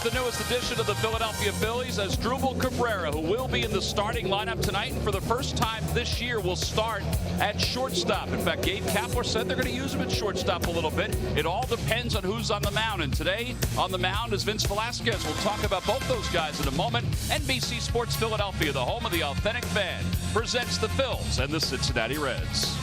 Here's the newest addition to the Philadelphia Phillies, as Asdrubal Cabrera, who will be in the starting lineup tonight and for the first time this year will start at shortstop. In fact, Gabe Kapler said they're going to use him at shortstop a little bit. It all depends on who's on the mound. And today on the mound is Vince Velasquez. We'll talk about both those guys in a moment. NBC Sports Philadelphia, the home of the authentic fan, presents the Phils and the Cincinnati Reds.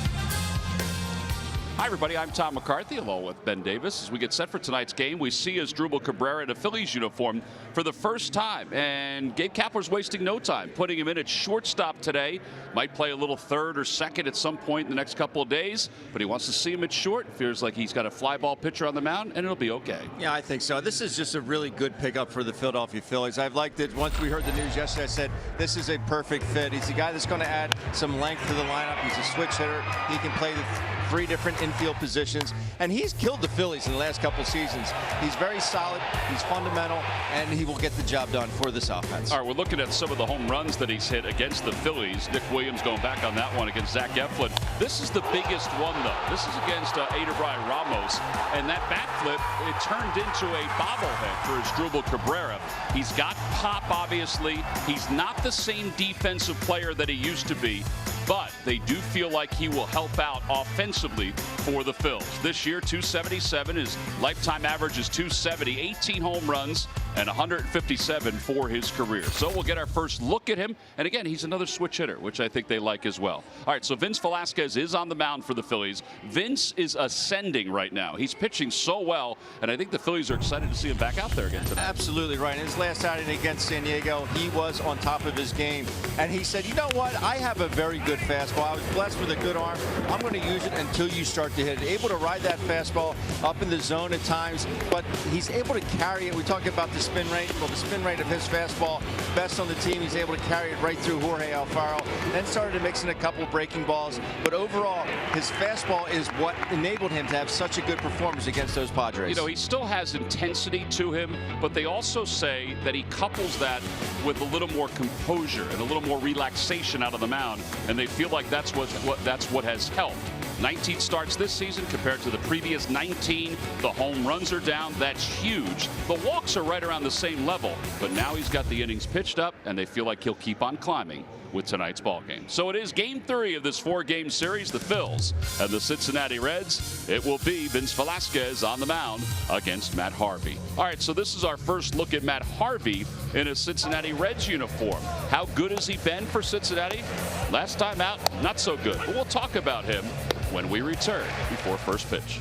Hi, everybody. I'm Tom McCarthy, along with Ben Davis. As we get set for tonight's game, we see Asdrubal Cabrera in a Phillies uniform for the first time. And Gabe Kapler's wasting no time, putting him in at shortstop today. Might play a little third or second at some point in the next couple of days, but he wants to see him at short. Feels like he's got a fly ball pitcher on the mound, and it'll be okay. Yeah, I think so. This is just a really good pickup for the Philadelphia Phillies. I've liked it. Once we heard the news yesterday, I said, this is a perfect fit. He's a guy that's going to add some length to the lineup. He's a switch hitter. He can play the 3 different infield positions, and he's killed the Phillies in the last couple seasons. He's very solid, he's fundamental, and he will get the job done for this offense. All right, we're looking at some of the home runs that he's hit against the Phillies. Nick Williams going back on that one against Zach Eflin. This is the biggest one, though. This is against Adebayo Ramos, and that bat flip, it turned into a bobblehead for Asdrubal Cabrera. He's got pop, obviously. He's not the same defensive player that he used to be, but they do feel like he will help out offensively for the Phils. This year, 277. His lifetime average is 270, 18 home runs, and 157 for his career. So we'll get our first look at him. And again, he's another switch hitter, which I think they like as well. All right, so Vince Velasquez is on the mound for the Phillies. Vince is ascending right now. He's pitching so well, and I think the Phillies are excited to see him back out there again tonight. Absolutely right. In his last outing against San Diego, he was on top of his game. And he said, you know what? I have a very good fastball. I was blessed with a good arm. I'm going to use it until you start to hit it. Able to ride that fastball up in the zone at times, but he's able to carry it. We talk about the spin rate. Well, the spin rate of his fastball, best on the team. He's able to carry it right through Jorge Alfaro. Then started to mix in a couple of breaking balls. But overall, his fastball is what enabled him to have such a good performance against those Padres. You know, he still has intensity to him, but they also say that he couples that with a little more composure and a little more relaxation out of the mound, and they feel like that's what has helped. 19 starts this season compared to the previous 19. The home runs are down. That's huge. The walks are right around the same level, but now he's got the innings pitched up, and they feel like he'll keep on climbing with tonight's ball game. So it is game 3 of this 4-game series, the Phils and the Cincinnati Reds. It will be Vince Velasquez on the mound against Matt Harvey. All right, so this is our first look at Matt Harvey in a Cincinnati Reds uniform. How good has he been for Cincinnati? Last time out, not so good. But we'll talk about him when we return before first pitch.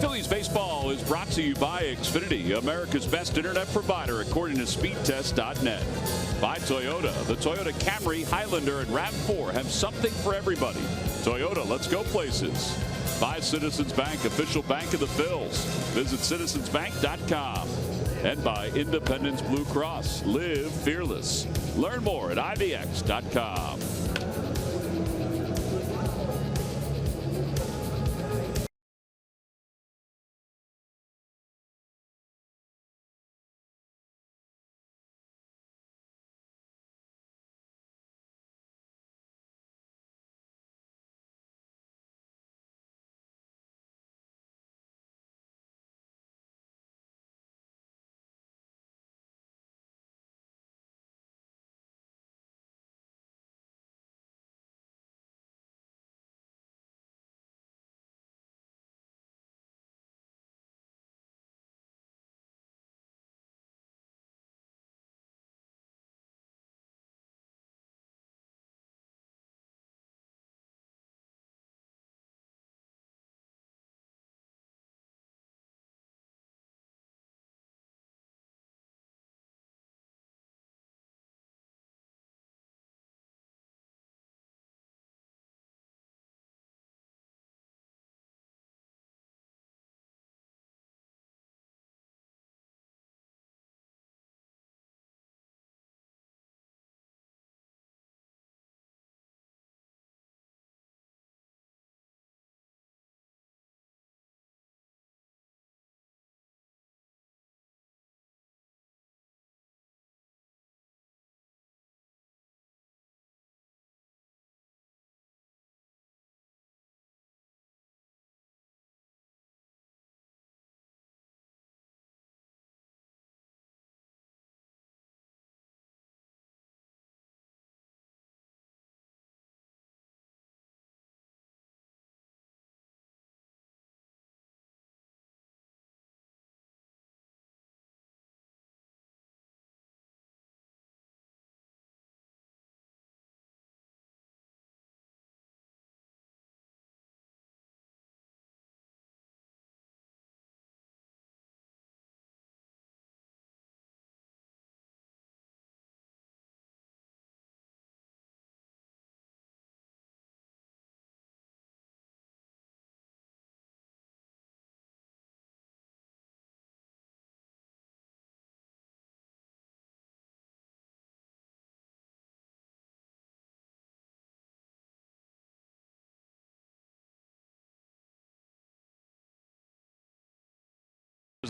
Phillies baseball is brought to you by Xfinity, America's best internet provider according to speedtest.net. By Toyota. The Toyota Camry, Highlander, and RAV4 have something for everybody. Toyota, let's go places. By Citizens Bank, official bank of the Phils. Visit citizensbank.com. And by Independence Blue Cross. Live fearless. Learn more at IDX.com.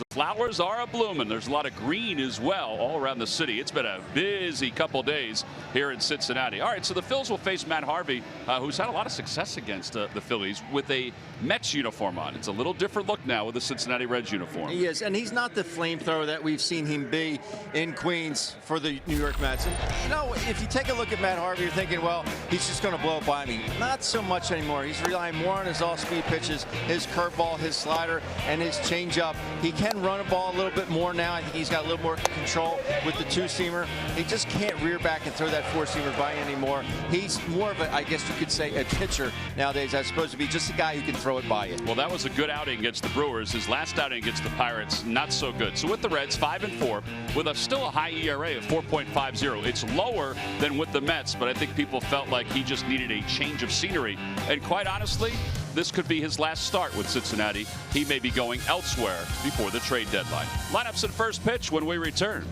The flowers are a-blooming. There's a lot of green as well all around the city. It's been a busy couple days here in Cincinnati. All right, so the Phils will face Matt Harvey, who's had a lot of success against the Phillies with a Mets uniform on. It's a little different look now with the Cincinnati Reds uniform. He is, and he's not the flamethrower that we've seen him be in Queens for the New York Mets. And, you know, if you take a look at Matt Harvey, you're thinking, well, he's just going to blow it by me. Not so much anymore. He's relying more on his off-speed pitches, his curveball, his slider, and his changeup. He can run a ball a little bit more now. I think he's got a little more control with the two-seamer. He just can't rear back and throw that four-seamer by anymore. He's more of a, I guess you could say, a pitcher nowadays as opposed to be just a guy who can throw it by you. Well, that was a good outing against the Brewers. His last outing against the Pirates, not so good. So with the Reds, 5-4, with still a high ERA of 4.50. It's lower than with the Mets, but I think people felt like he just needed a change of scenery. And quite honestly, this could be his last start with Cincinnati. He may be going elsewhere before the trade deadline. Lineups at first pitch when we return.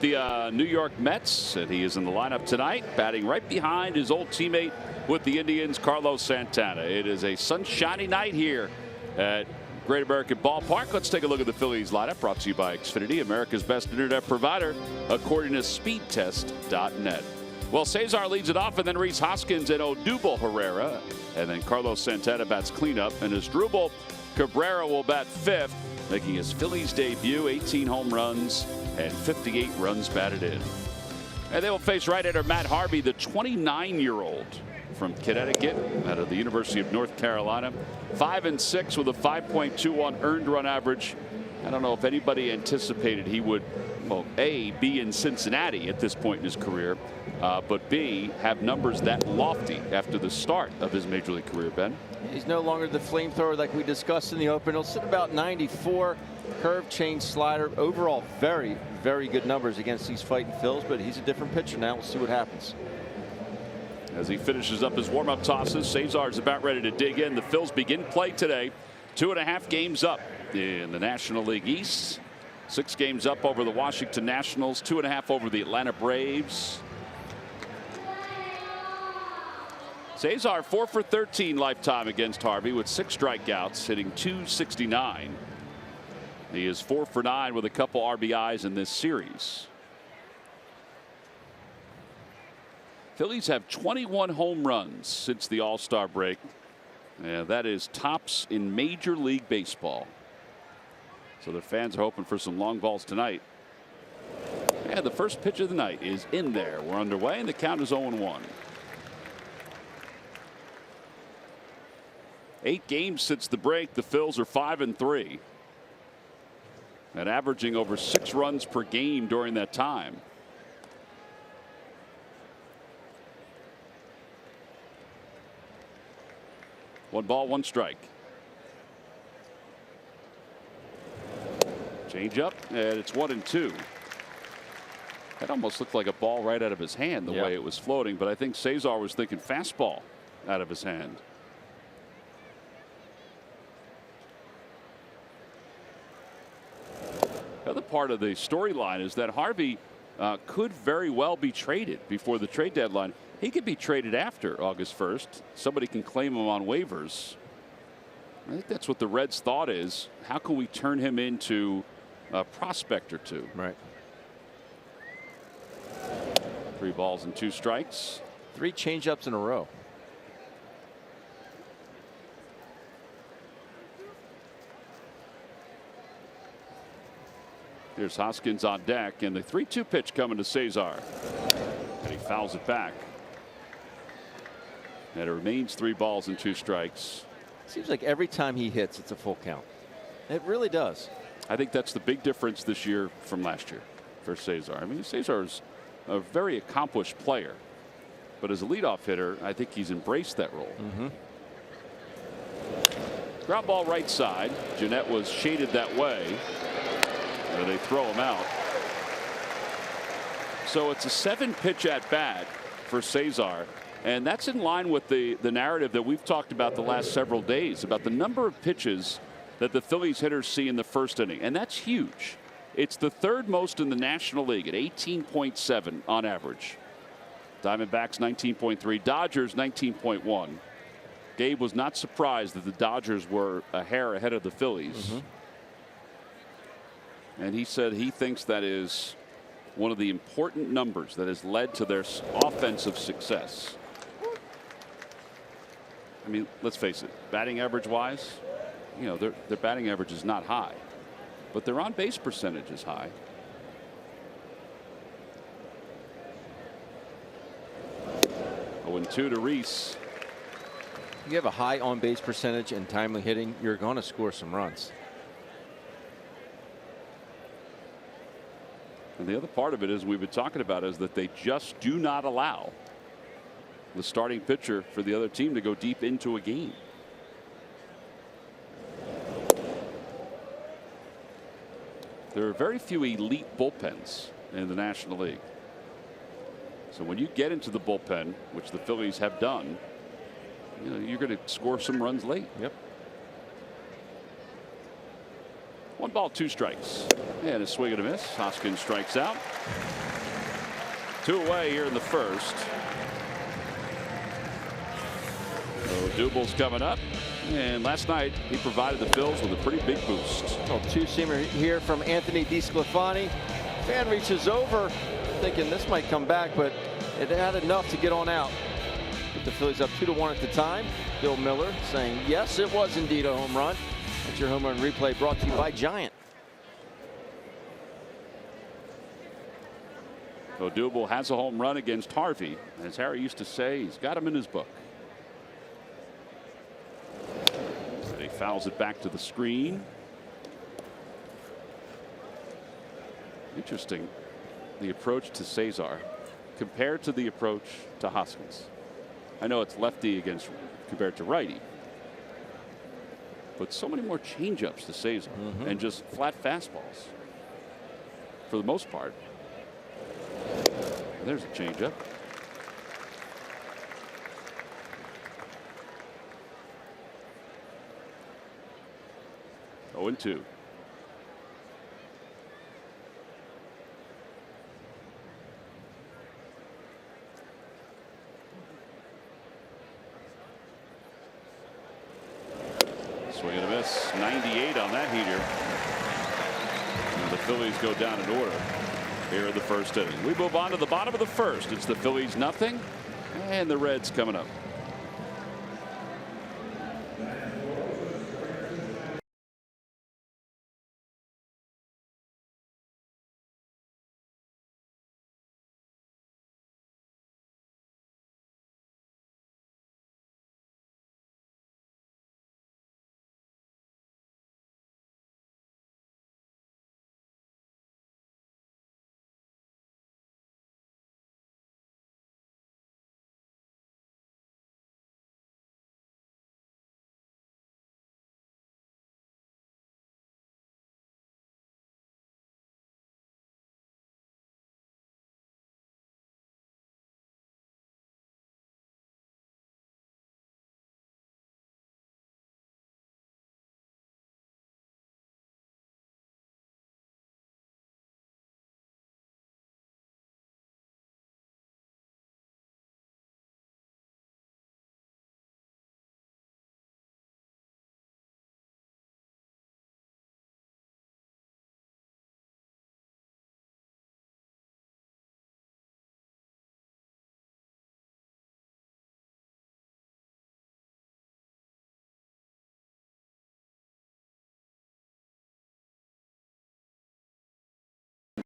The New York Mets, and he is in the lineup tonight, batting right behind his old teammate with the Indians, Carlos Santana. It is a sunshiny night here at Great American Ballpark. Let's take a look at the Phillies lineup, brought to you by Xfinity, America's best internet provider, according to speedtest.net. Well, Cesar leads it off, and then Rhys Hoskins and Odubel Herrera, and then Carlos Santana bats cleanup, and Asdrubal Cabrera will bat fifth, making his Phillies debut. 18 home runs and 58 runs batted in. And they will face right-hander Matt Harvey, the 29-year-old from Connecticut, out of the University of North Carolina. 5-6 with a 5.21 earned run average. I don't know if anybody anticipated he would, well, A, be in Cincinnati at this point in his career, but B, have numbers that lofty after the start of his major league career, Ben. He's no longer the flamethrower like we discussed in the open. He'll sit about 94. Curve, change, slider. Overall, very, very good numbers against these fighting Phils, but he's a different pitcher now. We'll see what happens. As he finishes up his warm-up tosses, Cesar's about ready to dig in. The Phils begin play today. 2.5 games up in the National League East. 6 games up over the Washington Nationals. 2.5 over the Atlanta Braves. Cesar 4 for 13 lifetime against Harvey with 6 strikeouts, hitting .269. He is 4 for 9 with a couple RBIs in this series. Phillies have 21 home runs since the All-Star break. And that is tops in Major League Baseball. So the fans are hoping for some long balls tonight. And the first pitch of the night is in there. We're underway, and the count is 0-1. 8 games since the break. The Phils are 5-3. And averaging over 6 runs per game during that time. One ball, one strike. Change up, and it's 1-2. That almost looked like a ball right out of his hand the way it was floating, but I think Cesar was thinking fastball out of his hand. The other part of the storyline is that Harvey could very well be traded before the trade deadline. He could be traded after August 1st. Somebody can claim him on waivers. I think that's what the Reds' thought is. How can we turn him into a prospect or two? Right. 3 balls and 2 strikes. 3 changeups in a row. Here's Hoskins on deck, and the 3-2 pitch coming to Cesar. And he fouls it back. And it remains 3 balls and 2 strikes. Seems like every time he hits, it's a full count. It really does. I think that's the big difference this year from last year for Cesar. I mean, Cesar's a very accomplished player, but as a leadoff hitter, I think he's embraced that role. Ground ball right side. Jeanette was shaded that way. And they throw him out. So it's a 7-pitch at bat for Cesar. And that's in line with the narrative that we've talked about the last several days about the number of pitches that the Phillies hitters see in the first inning. And that's huge. It's the 3rd most in the National League at 18.7 on average. Diamondbacks 19.3, Dodgers 19.1. Gabe was not surprised that the Dodgers were a hair ahead of the Phillies. And he said he thinks that is one of the important numbers that has led to their offensive success. I mean, let's face it, batting average wise, you know, their batting average is not high, but their on base percentage is high. Oh, and 2 to Reese. You have a high on base percentage and timely hitting, you're going to score some runs. And the other part of it is we've been talking about is that they just do not allow the starting pitcher for the other team to go deep into a game. There are very few elite bullpens in the National League. So when you get into the bullpen, which the Phillies have done, you know, you're going to score some runs late. 1 ball, 2 strikes. And a swing and a miss. Hoskins strikes out. 2 away here in the first. So Duble's coming up. And last night he provided the Phils with a pretty big boost. 2-seamer here from Anthony DeSclafani. Fan reaches over thinking this might come back, but it had enough to get on out. Put the Phillies up 2-1 at the time. Bill Miller saying yes, it was indeed a home run. That's your home run replay brought to you by Giant. So Duble has a home run against Harvey. As Harry used to say, he's got him in his book. And he fouls it back to the screen. Interesting, the approach to Cesar compared to the approach to Hoskins. I know it's lefty against compared to righty, but so many more changeups to Cesar and just flat fastballs for the most part. And there's a changeup. Oh, and 2. Swing and a miss. 98 on that heater. And the Phillies go down in order here in the first inning. We move on to the bottom of the first. It's the Phillies nothing and the Reds coming up.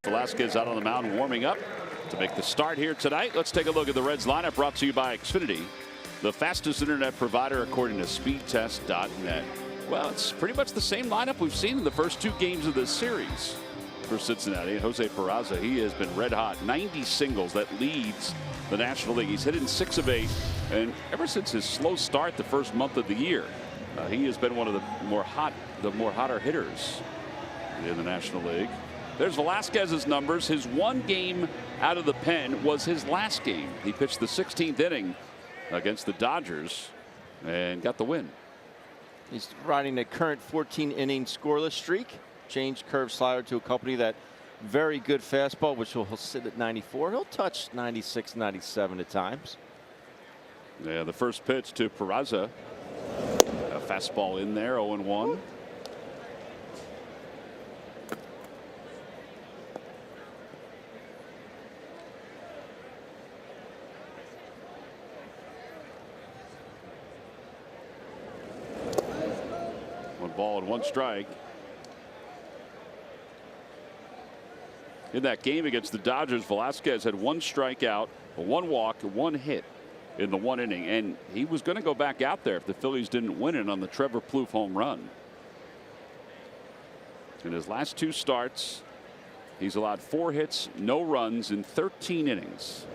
Velasquez out on the mound warming up to make the start here tonight. Let's take a look at the Reds lineup, brought to you by Xfinity, the fastest internet provider according to speedtest.net. Well, it's pretty much the same lineup we've seen in the first 2 games of this series for Cincinnati. Jose Peraza, he has been red hot. 90 singles, that leads the National League. He's hit in 6 of 8, and ever since his slow start the first month of the year, he has been one of the more hotter hitters in the National League. There's Velasquez's numbers. His 1 game out of the pen was his last game. He pitched the 16th inning against the Dodgers and got the win. He's riding a current 14-inning scoreless streak. Changed curve slider to accompany that very good fastball, which will sit at 94. He'll touch 96, 97 at times. Yeah, the first pitch to Peraza. A fastball in there, 0-1. One ball and 1 strike. In that game against the Dodgers, Velasquez had 1 strikeout, 1 walk, 1 hit in the 1 inning, and he was going to go back out there if the Phillies didn't win it on the Trevor Plouffe home run. In his last 2 starts, he's allowed 4 hits, no runs in 13 innings.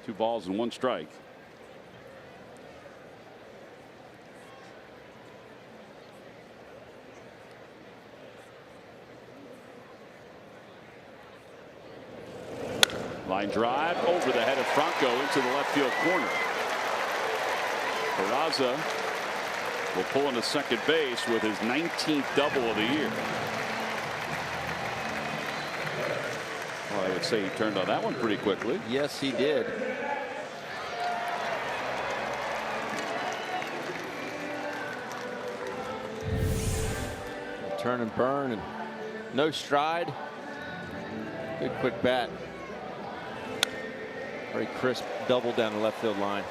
Two balls and 1 strike. Line drive over the head of Franco into the left field corner. Peraza will pull into second base with his 19th double of the year. Well, I would say he turned on that one pretty quickly. Yes, he did. Turn and burn, and no stride. Good quick bat. Very crisp double down the left field line.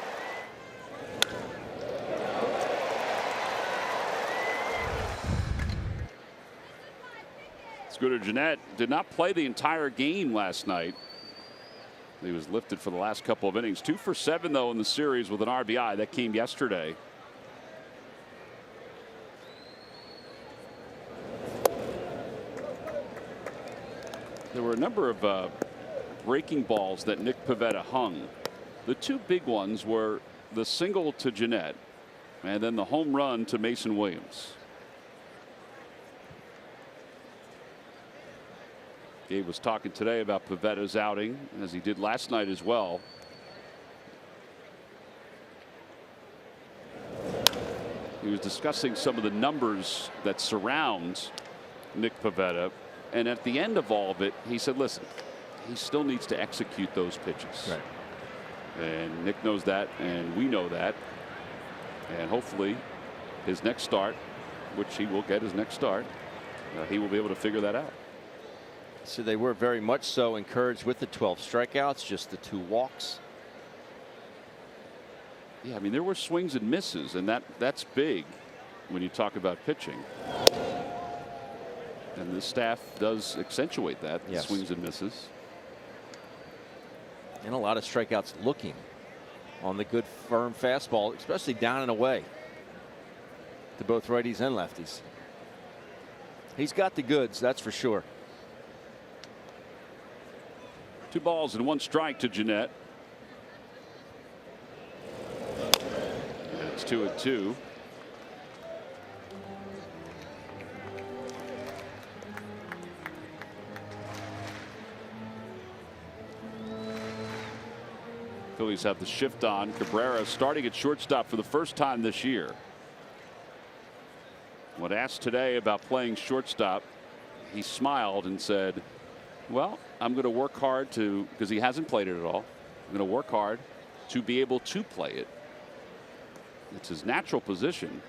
Scooter Gennett did not play the entire game last night. He was lifted for the last couple of innings. 2 for 7 though in the series with an RBI. That came yesterday. There were a number of breaking balls that Nick Pivetta hung. The 2 big ones were the single to Gennett and then the home run to Mason Williams. Gabe was talking today about Pivetta's outing, as he did last night as well. He was discussing some of the numbers that surround Nick Pivetta, and at the end of all of it, he said, listen, he still needs to execute those pitches. Right. And Nick knows that, and we know that. And hopefully his next start, which he will get his next start, he will be able to figure that out. So they were very much so encouraged with the 12 strikeouts, just the 2 walks. Yeah, I mean, there were swings and misses, and that's big when you talk about pitching. And the staff does accentuate that, yes. Swings and misses. And a lot of strikeouts looking on the good firm fastball, especially down and away to both righties and lefties. He's got the goods, that's for sure. 2 balls and 1 strike to Gennett. And it's 2-2. Phillies have the shift on. Cabrera starting at shortstop for the first time this year. When asked today about playing shortstop, he smiled and said, well, I'm going to work hard to, because he hasn't played it at all. I'm going to work hard to be able to play it. It's his natural position.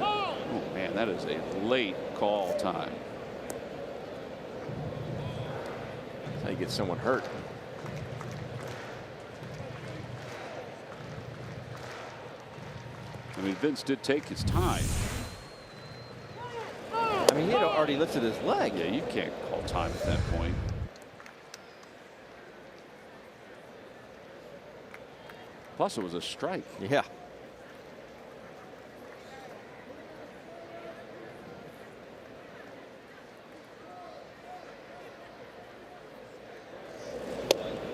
Oh man, that is a late call time. get someone hurt. I mean, Vince did take his time. I mean, he had already lifted his leg. Yeah, you can't call time at that point. Plus, it was a strike. Yeah.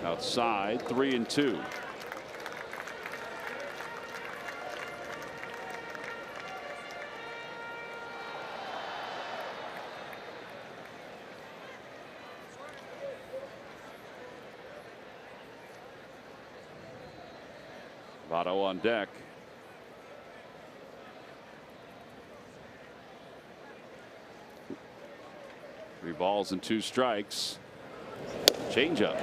Outside, 3-2. Votto on deck. Three balls and 2 strikes. Changeup.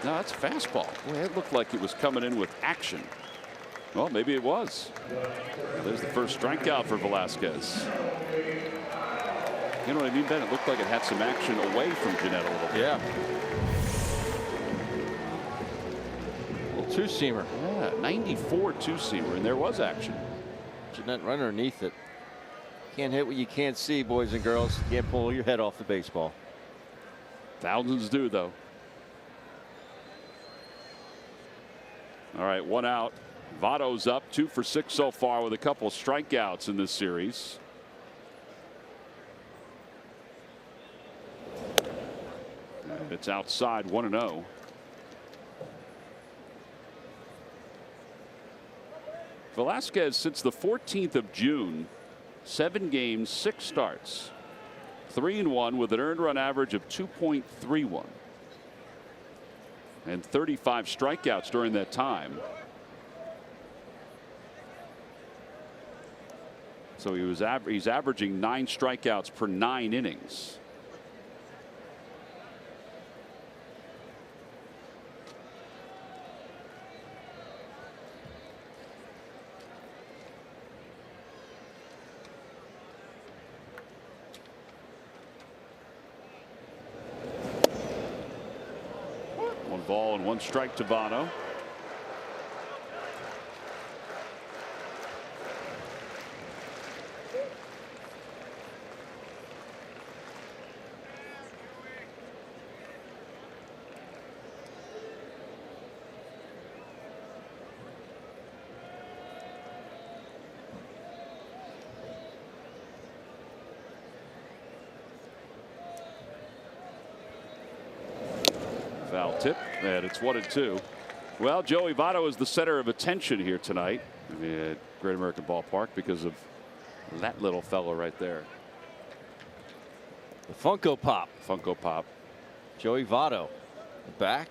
No, that's a fastball. Boy, it looked like it was coming in with action. Well, maybe it was. There's the first strikeout for Velasquez. You know what I mean, Ben? It looked like it had some action away from Jeanette a little bit. Yeah. Two-seamer. Yeah, 94 two-seamer, and there was action. Jeanette run underneath it. Can't hit what you can't see, boys and girls. Can't pull your head off the baseball. Thousands do, though. All right, 1 out. Votto's up 2 for 6 so far with a couple of strikeouts in this series. And it's outside 1-0. Velasquez, since the 14th of June, 7 games, 6 starts, 3-1 with an earned run average of 2.31 and 35 strikeouts during that time. So he's averaging 9 strikeouts per 9 innings. Ball and 1 strike to Votto. Foul tip, and it's 1-2. Well, Joey Votto is the center of attention here tonight. I mean, at Great American Ballpark because of that little fellow right there. The Funko Pop. Funko Pop. Joey Votto. Back.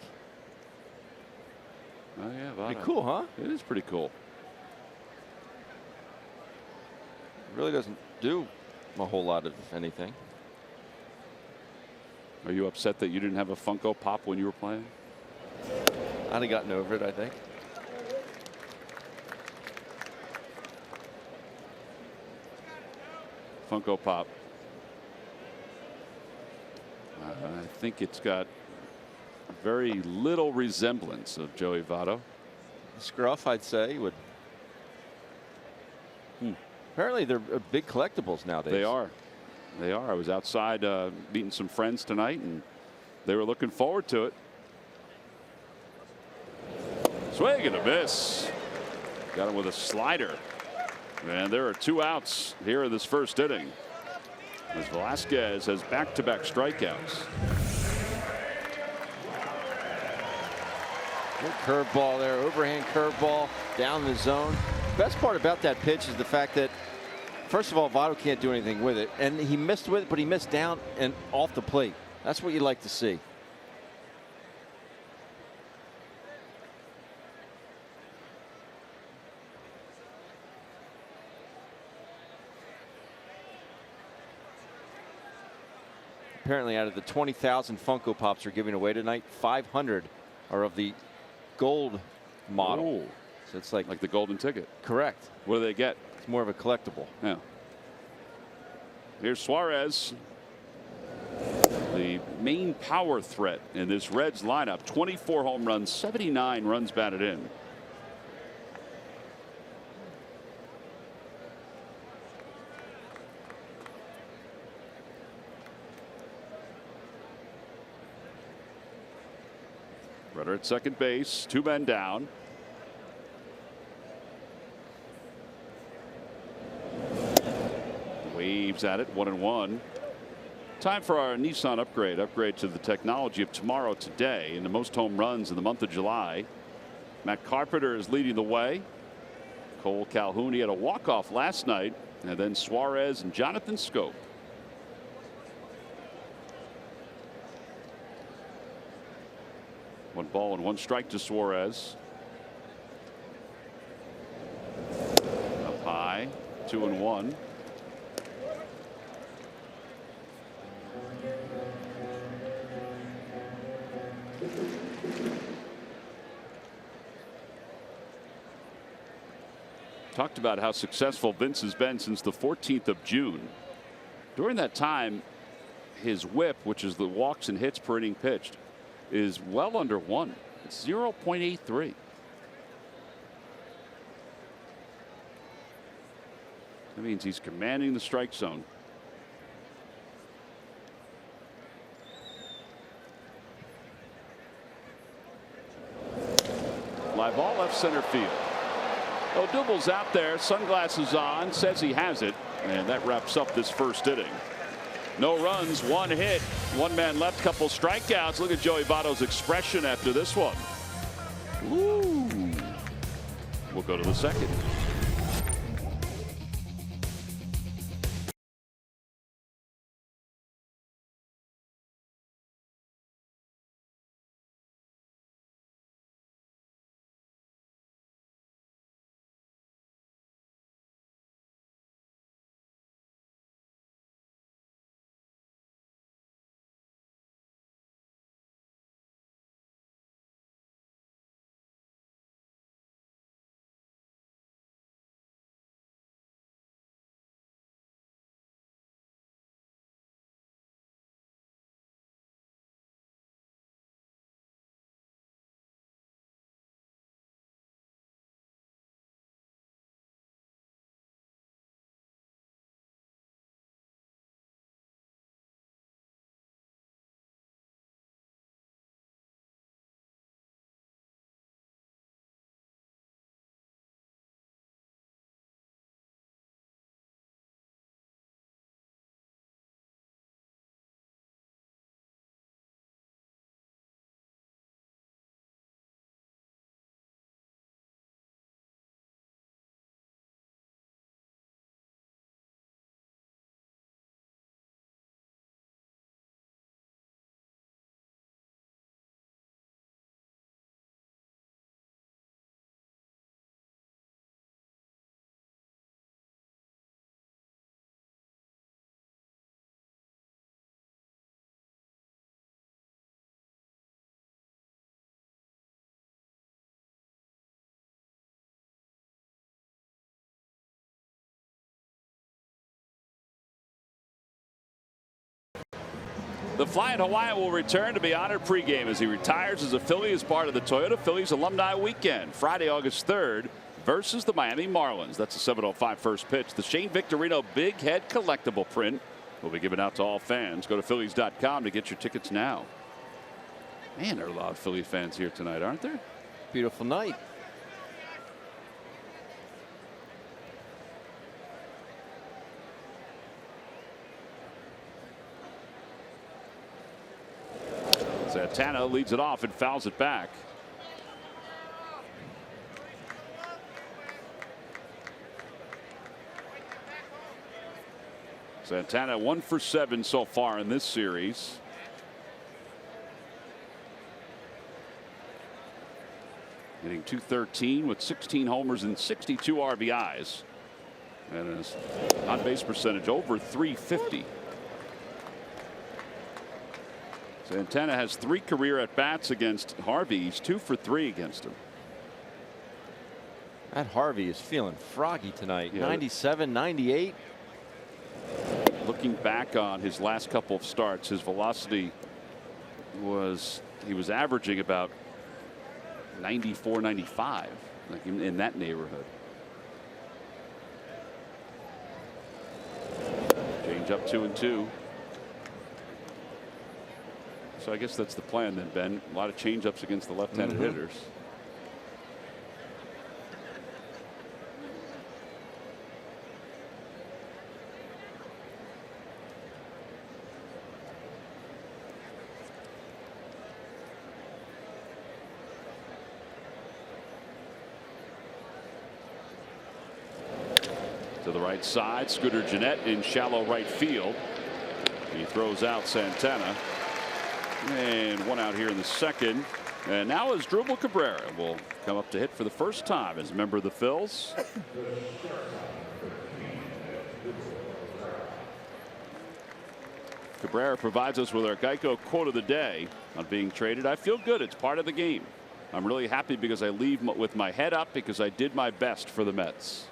Oh, yeah, Votto. Pretty cool, huh? It is pretty cool. Really doesn't do a whole lot of anything. Are you upset that you didn't have a Funko Pop when you were playing? I'd have gotten over it, I think. Funko Pop. I think it's got very little resemblance of Joey Votto. Scruff, I'd say, would. Apparently, they're big collectibles nowadays. They are. They are. I was outside meeting some friends tonight, and they were looking forward to it. Swing and a miss. Got him with a slider. And there are 2 outs here in this first inning, as Velasquez has back-to-back strikeouts. Good curveball there, overhand curveball down the zone. Best part about that pitch is the fact that, first of all, Votto can't do anything with it, and he missed with it, but he missed down and off the plate. That's what you like to see. Apparently, out of the 20,000 Funko Pops we're giving away tonight, 500 are of the gold model. Ooh. So it's like the golden ticket. Correct. What do they get? It's more of a collectible. Yeah. Here's Suarez. The main power threat in this Reds lineup. 24 home runs, 79 runs batted in. Runner at second base, 2 men down. Waves at it, 1-1. Time for our Nissan upgrade. Upgrade to the technology of tomorrow today. In the most home runs in the month of July, Matt Carpenter is leading the way. Cole Calhoun, he had a walk-off last night, and then Suarez and Jonathan Scope. One ball and 1 strike to Suarez. Up high, 2-1. Talked about how successful Vince has been since the 14th of June. During that time, his whip, which is the walks and hits per inning pitched, is well under 1. It's 0.83. That means he's commanding the strike zone. Fly ball left center field. Odubel's out there, sunglasses on, says he has it, and that wraps up this first inning. No runs, 1 hit, 1 man left, couple strikeouts. Look at Joey Votto's expression after this one. Ooh. We'll go to the second. The Flying Hawaiian will return to be honored pregame as he retires as a Philly as part of the Toyota Phillies Alumni Weekend. Friday, August 3rd versus the Miami Marlins. That's a 7:05 first pitch. The Shane Victorino Big Head collectible print will be given out to all fans. Go to Phillies.com to get your tickets now. Man, there are a lot of Philly fans here tonight, aren't there? Beautiful night. Santana leads it off and fouls it back. Santana 1 for 7 so far in this series. Hitting .213 with 16 homers and 62 RBIs. And his on base percentage over .350. Santana has 3 career at bats against Harvey. He's 2 for 3 against him. That Harvey is feeling froggy tonight. Yeah. 97, 98. Looking back on his last couple of starts, his velocity he was averaging about 94, 95, like in that neighborhood. Change up 2-2. So I guess that's the plan then, Ben. A lot of change ups against the left-handed hitters. To the right side, Scooter Gennett in shallow right field. He throws out Santana. And one out here in the second. And now Asdrubal Cabrera will come up to hit for the first time as a member of the Phils. Cabrera provides us with our Geico quote of the day on being traded. I feel good. It's part of the game. I'm really happy because I leave with my head up because I did my best for the Mets.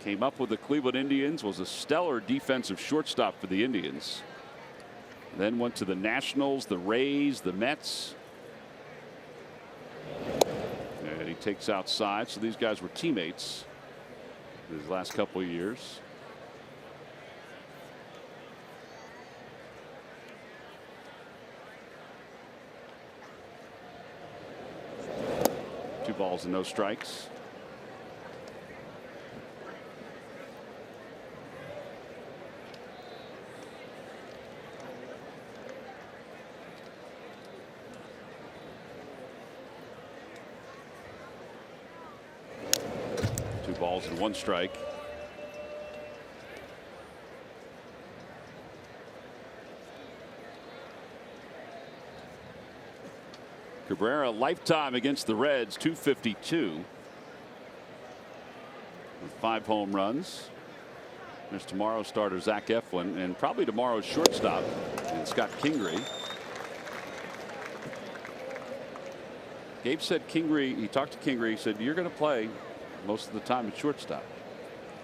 Came up with the Cleveland Indians, was a stellar defensive shortstop for the Indians. Then went to the Nationals, the Rays, the Mets. And he takes outside. So these guys were teammates his last couple of years. Two balls and no strikes. Balls and one strike. Cabrera lifetime against the Reds, 252 with 5 home runs. There's tomorrow's starter Zach Eflin and probably tomorrow's shortstop and Scott Kingery. Gabe said Kingery, he talked to Kingery, he said you're going to play most of the time at shortstop.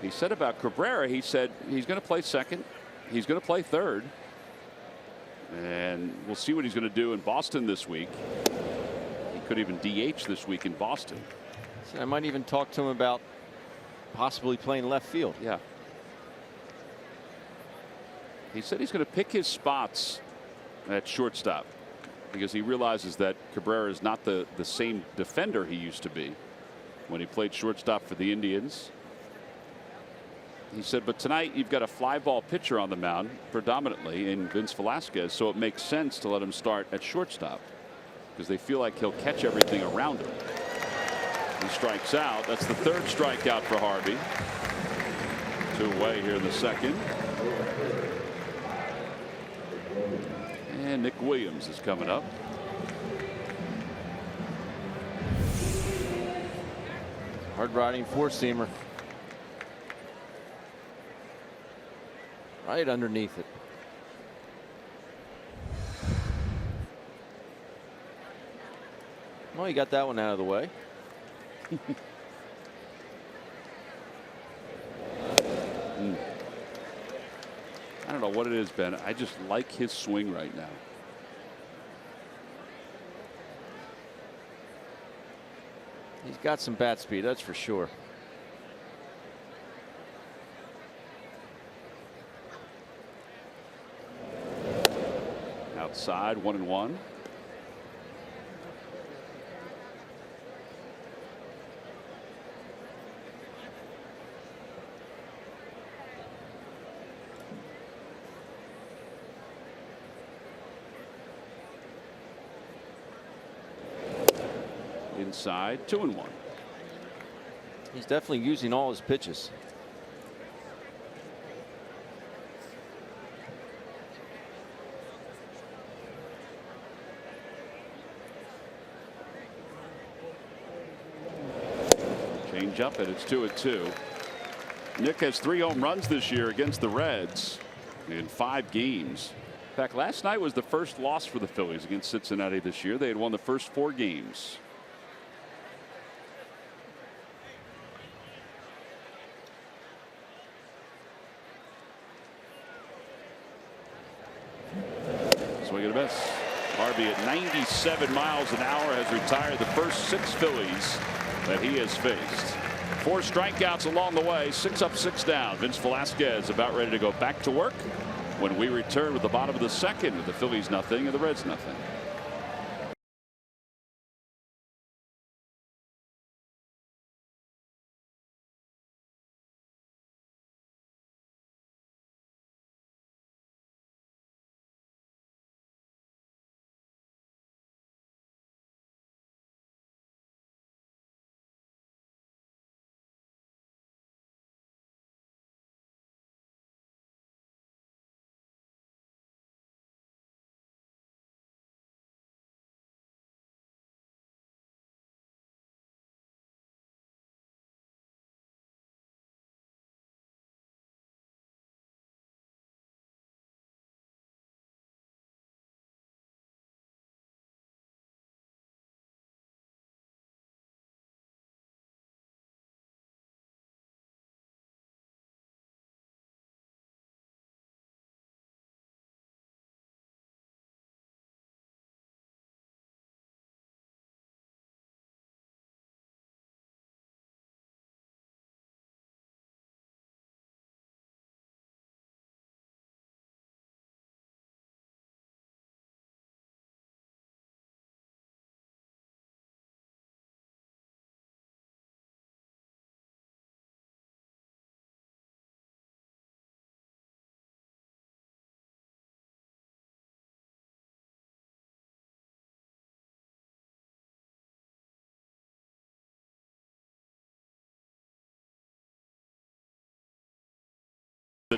He said about Cabrera, he said he's going to play second, he's going to play third, and we'll see what he's going to do in Boston this week. He could even DH this week in Boston. So I might even talk to him about possibly playing left field. Yeah. He said he's going to pick his spots at shortstop because he realizes that Cabrera is not the same defender he used to be when he played shortstop for the Indians. He said, but tonight you've got a fly ball pitcher on the mound predominantly in Vince Velasquez, so it makes sense to let him start at shortstop because they feel like he'll catch everything around him. He strikes out. That's the third strikeout for Harvey. 2 away here in the second. And Nick Williams is coming up. Hard riding 4-seamer. Right underneath it. Well, you got that one out of the way. I don't know what it is, Ben. I just like his swing right now. He's got some bat speed, that's for sure. Outside, 1-1. Inside, 2-1. He's definitely using all his pitches. Change up, and it's 2-2. Nick has 3 home runs this year against the Reds in 5 games. In fact, last night was the first loss for the Phillies against Cincinnati this year. They had won the first 4 games. Yes. Harvey at 97 miles an hour has retired the first 6 Phillies that he has faced. 4 strikeouts along the way, 6 up, 6 down. Vince Velasquez about ready to go back to work when we return with the bottom of the second with the Phillies nothing and the Reds nothing.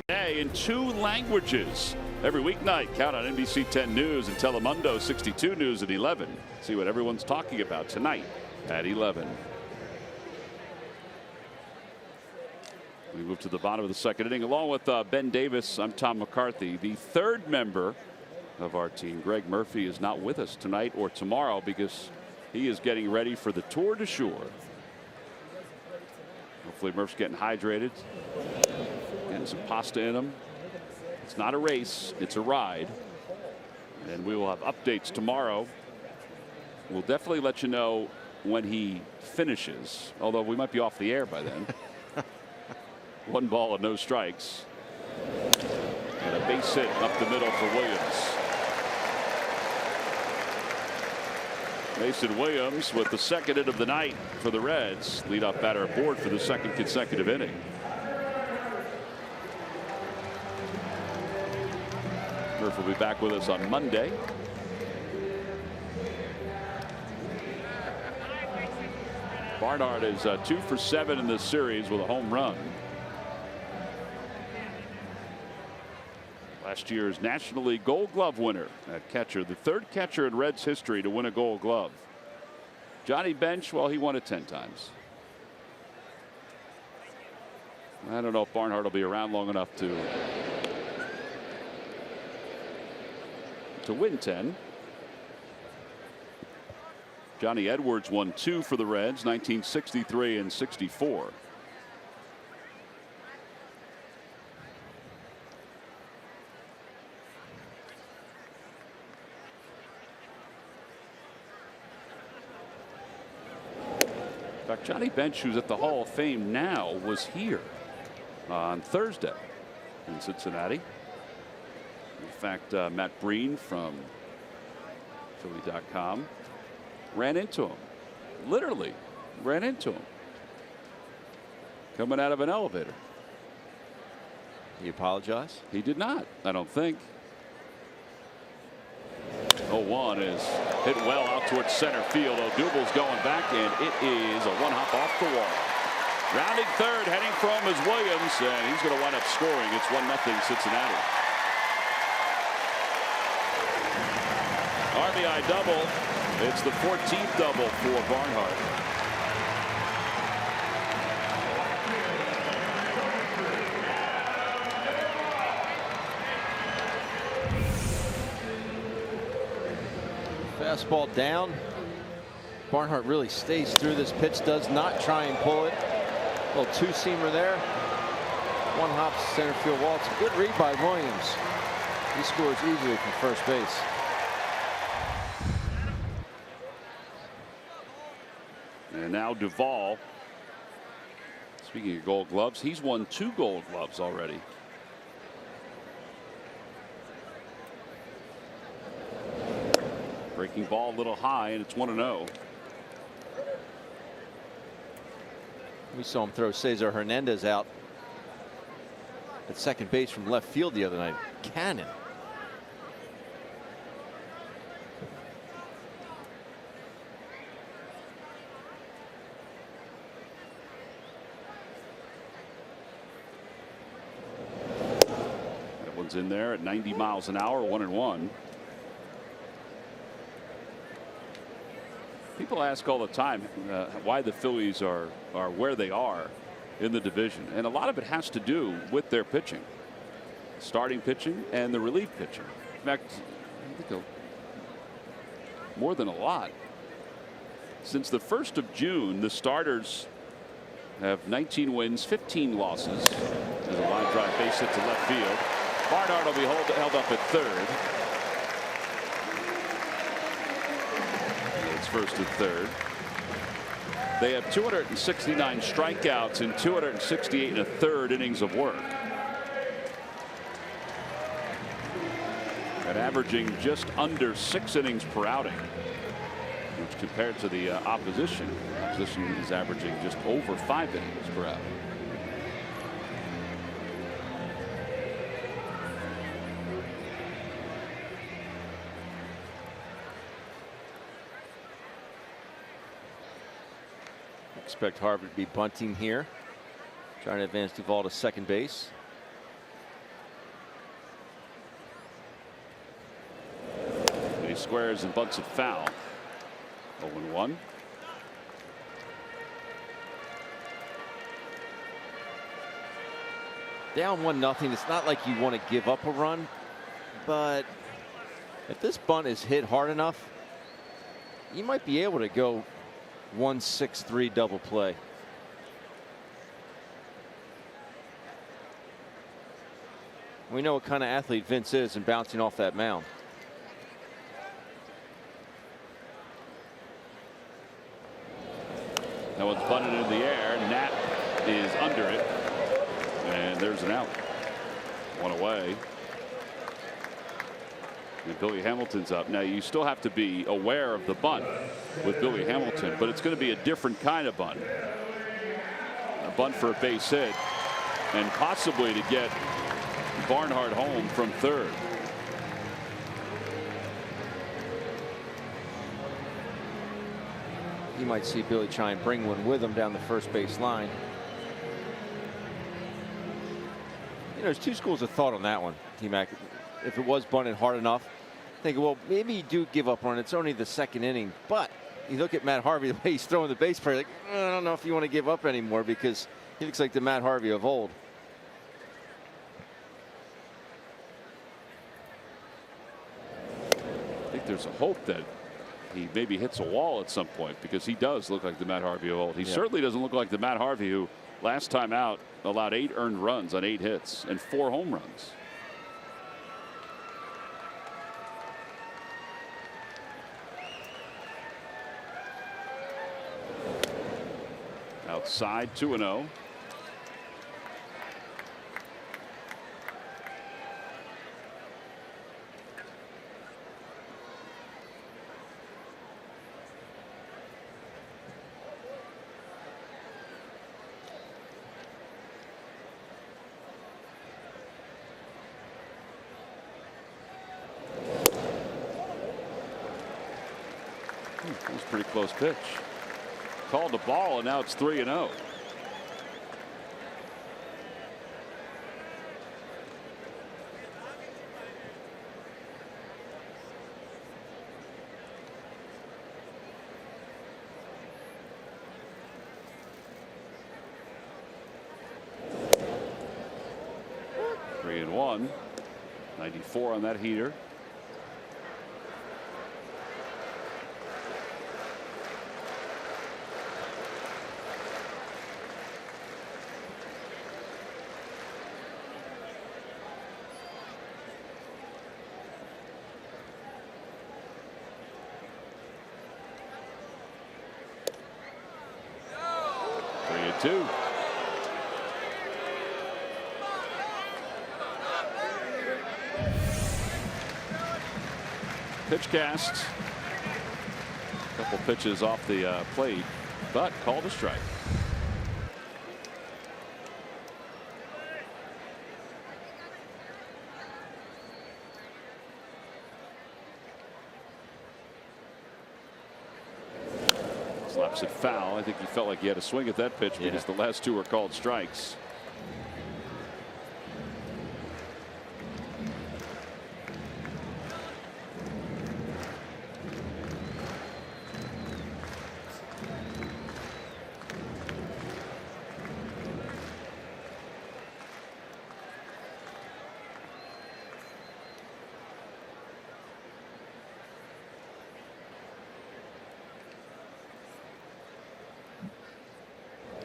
Today in 2 languages. Every weeknight, count on NBC 10 News and Telemundo 62 News at 11. See what everyone's talking about tonight at 11. We move to the bottom of the second inning. Along with Ben Davis, I'm Tom McCarthy. The 3rd member of our team, Greg Murphy, is not with us tonight or tomorrow because he is getting ready for the Tour de Shore. Hopefully Murph's getting hydrated. Getting some pasta in him. It's not a race, it's a ride. And we will have updates tomorrow. We'll definitely let you know when he finishes, although we might be off the air by then. 1 ball and no strikes. And a base hit up the middle for Williams. Mason Williams with the 2nd hit of the night for the Reds. Leadoff batter aboard for the 2nd consecutive inning. Murph will be back with us on Monday. Barnhart is 2 for 7 in this series with a home run. Last year's National League Gold Glove winner at catcher, the 3rd catcher in Reds history to win a Gold Glove. Johnny Bench, well, he won it 10 times. I don't know if Barnhart will be around long enough to win 10. Johnny Edwards won 2 for the Reds, 1963 and 64. In fact, Johnny Bench, who's at the Hall of Fame now, was here on Thursday in Cincinnati. In fact, Matt Breen from Philly.com ran into him. Literally ran into him. Coming out of an elevator. He apologized? He did not, I don't think. 0-1 is hit well out towards center field. Odubel's going back, and it is a 1-hop off the wall. Rounding third, heading from is Williams, and he's going to wind up scoring. It's 1-0 Cincinnati. RBI double. It's the 14th double for Barnhart. Fastball down. Barnhart really stays through this pitch, does not try and pull it. A little 2-seamer there. 1-hop center field wall. It's a good read by Williams. He scores easily from first base. And now Duvall, speaking of Gold Gloves, he's won 2 Gold Gloves already. Breaking ball a little high, and it's 1-0. We saw him throw Cesar Hernandez out at second base from left field the other night. Cannon. That one's in there at 90 miles an hour, 1-1. People ask all the time why the Phillies are where they are in the division, and a lot of it has to do with their pitching, starting pitching and the relief pitching. In fact, I think more than a lot. Since the 1st of June, the starters have 19 wins, 15 losses. There's a line drive base hit to left field. Barnard will be held up at third. First and third. They have 269 strikeouts in 268 1/3 innings of work. And averaging just under 6 innings per outing, which compared to the opposition is averaging just over 5 innings per outing. Expect Harvard to be bunting here, trying to advance Duvall to second base. He squares and bunts it foul. 0-1. Down 1-0. It's not like you want to give up a run, but if this bunt is hit hard enough, you might be able to go 1-6-3 double play. We know what kind of athlete Vince is in bouncing off that mound. That one's bunted into the air. Nat is under it, and there's an out. One away. And Billy Hamilton's up. Now you still have to be aware of the bunt with Billy Hamilton, but it's going to be a different kind of bunt. A bunt for a base hit, and possibly to get Barnhart home from third. You might see Billy try and bring one with him down the first base line. You know, there's 2 schools of thought on that one, T-Mac. If it was bunted hard enough, thinking, well, maybe you do give up on it. It's only the second inning. But you look at Matt Harvey, the way he's throwing the base pair, like, I don't know if you want to give up anymore, because he looks like the Matt Harvey of old. I think there's a hope that he maybe hits a wall at some point, because he does look like the Matt Harvey of old. He certainly doesn't look like the Matt Harvey who last time out allowed 8 earned runs on 8 hits and 4 home runs. Outside, 2-0. That was a pretty close pitch. Called the ball, and now it's 3-0. Three and 1. 94 on that heater. 2. Pitch cast. A couple pitches off the plate, but called a strike. Slaps it foul. I think he felt like he had a swing at that pitch because the last 2 were called strikes.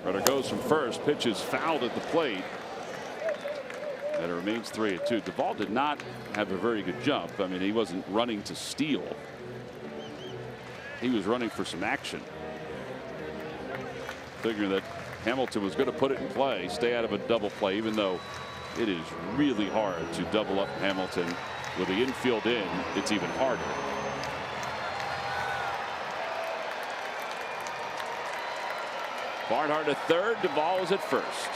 Runner goes from first. Pitch is fouled at the plate. And it remains 3-2. Duvall did not have a very good jump. I mean, he wasn't running to steal. He was running for some action. Figuring that Hamilton was going to put it in play, stay out of a double play, even though it is really hard to double up Hamilton. With the infield in, it's even harder. Barnhart at third. Duvall is at first.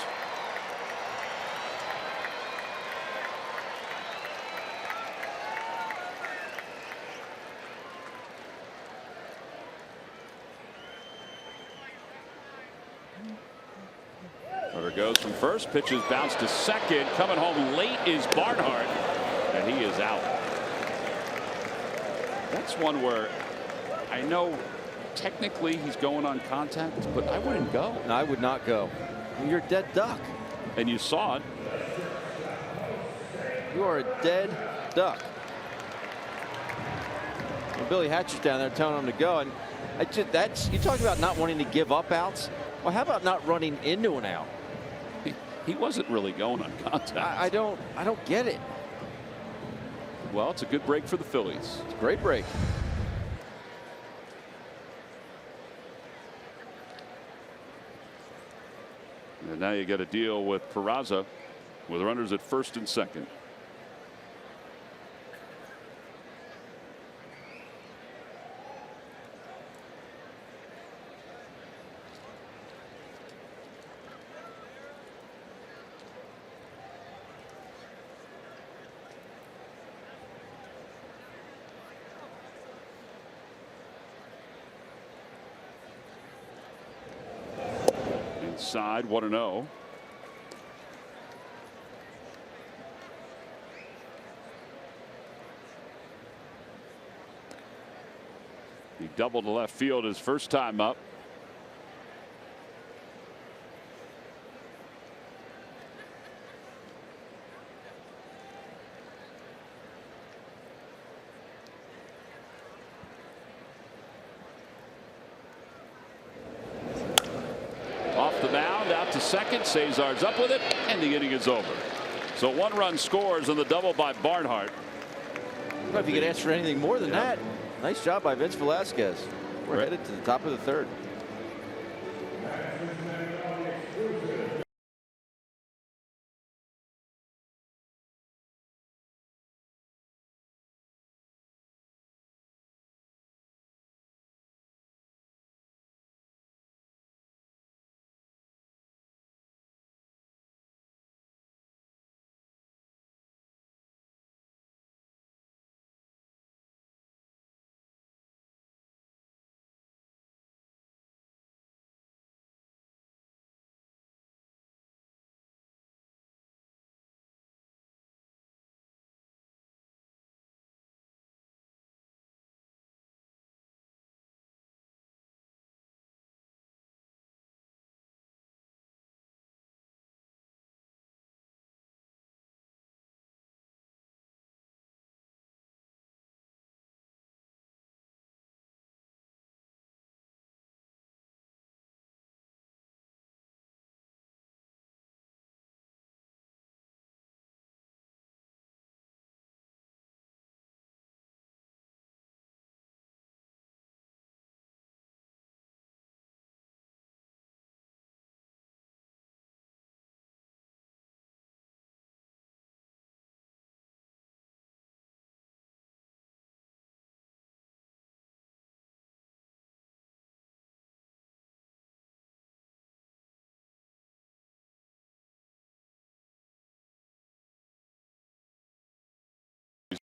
Runner goes from first. Pitches bounce to second. Coming home late is Barnhart, and he is out. That's one where I know technically he's going on contact, but I wouldn't go. No, I would not go. You're a dead duck. And you saw it. You are a dead duck. Well, Billy Hatcher's down there telling him to go, and you talk about not wanting to give up outs. Well, how about not running into an out? He wasn't really going on contact. I don't get it. Well, it's a good break for the Phillies. It's a great break. And now you got to deal with Peraza with runners at first and second. Inside 1-0. He doubled to left field his first time up. Off the mound, out to second. Cesar's up with it, and the inning is over. So 1 run scores on the double by Barnhart. I don't know if you could ask for anything more than that. Nice job by Vince Velasquez. We're headed to the top of the third.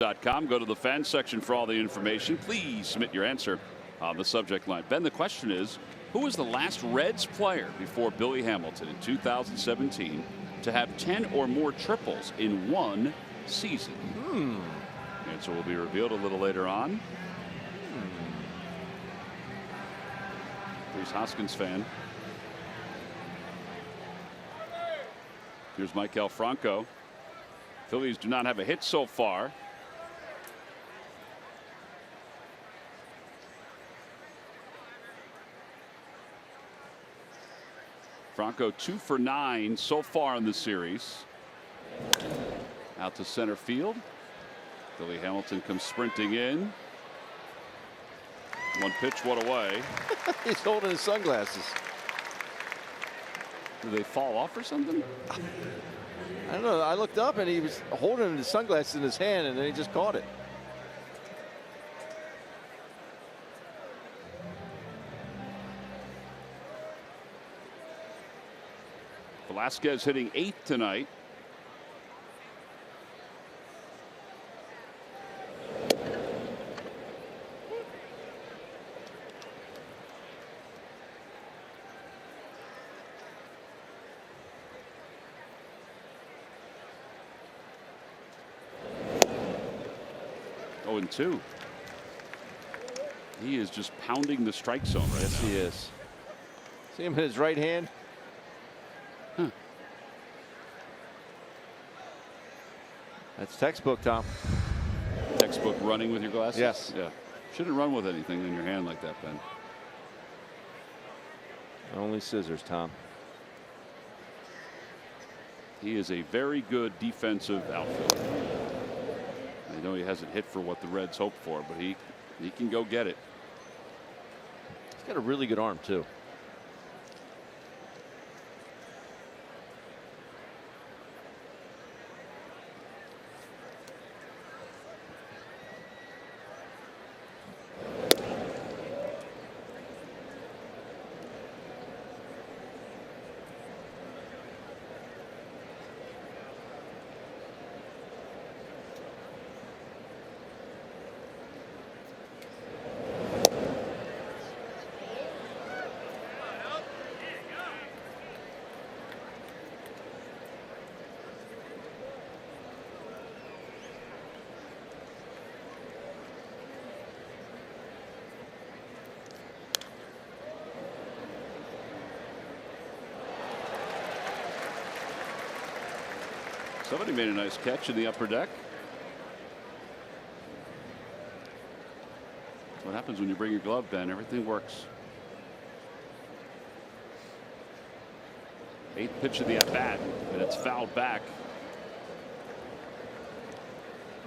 PHI.com. Go to the fan section for all the information. Please submit your answer on the subject line. Ben, the question is, who was the last Reds player before Billy Hamilton in 2017 to have 10 or more triples in one season? Answer will be revealed a little later on. Here's Hoskins fan. Here's Michael Franco. Phillies do not have a hit so far. Franco 2 for 9 so far in the series. Out to center field. Billy Hamilton comes sprinting in. One pitch, one away. He's holding his sunglasses. Do they fall off or something? I don't know. I looked up and he was holding his sunglasses in his hand and then he just caught it. Velasquez hitting 8th tonight. Oh, and 2. He is just pounding the strike zone right Yes, now. he is. See him in his right hand? Huh. That's textbook, Tom. Textbook running with your glasses? Yes. Yeah. Shouldn't run with anything in your hand like that, Ben. Only scissors, Tom. He is a very good defensive outfielder. I know he hasn't hit for what the Reds hoped for, but he can go get it. He's got a really good arm, too. Somebody made a nice catch in the upper deck. That's what happens when you bring your glove, Ben. Everything works. 8th pitch of the at bat, and it's fouled back.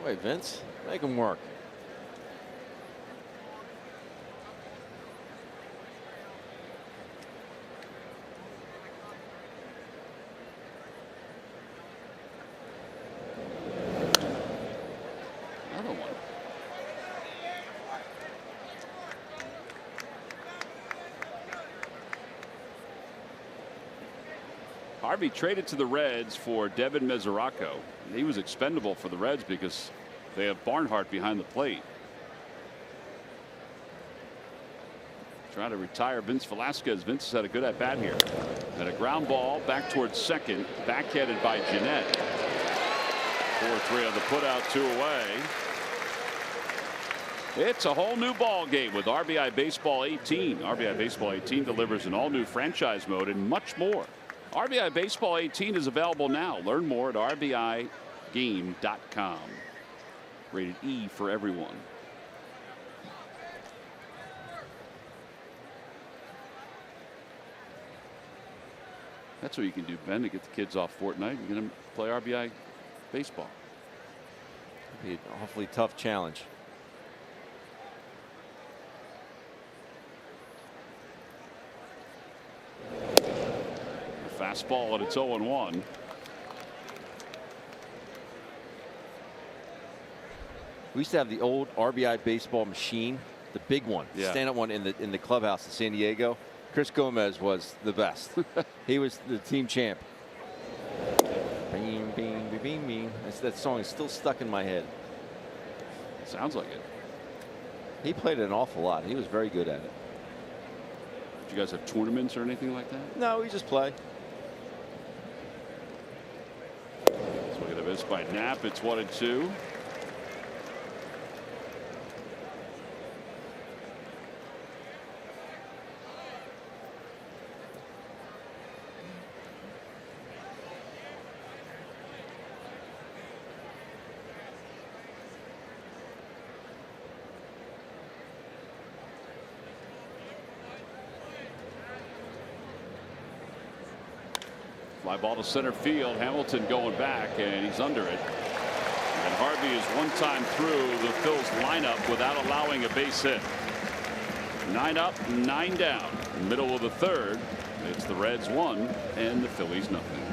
Wait, Vince, make him work. Harvey traded to the Reds for Devin Mesoraco. He was expendable for the Reds because they have Barnhart behind the plate. Trying to retire Vince Velasquez. Vince has had a good at bat here. And a ground ball back towards second, backhanded by Jeanette. 4-3 on the putout, 2 away. It's a whole new ball game with RBI Baseball 18. RBI Baseball 18 delivers an all new franchise mode and much more. RBI Baseball 18 is available now. Learn more at rbigame.com. Rated E for everyone. That's what you can do, Ben, to get the kids off Fortnite and get them to play RBI baseball. Be an awfully tough challenge. Fastball and it's 0-1. We used to have the old RBI baseball machine, the big one, stand-up one in the clubhouse in San Diego. Chris Gomez was the best. He was the team champ. Bing, bing, bing, bing, bing. That song is still stuck in my head. Sounds like it. He played it an awful lot. He was very good at it. Do you guys have tournaments or anything like that? No, we just play. Swing and a miss by Knapp. It's 1-2. Fly ball to center field. Hamilton going back, and he's under it. And Harvey is one time through the Phils lineup without allowing a base hit. 9 up, 9 down. Middle of the third. It's the Reds 1 and the Phillies nothing.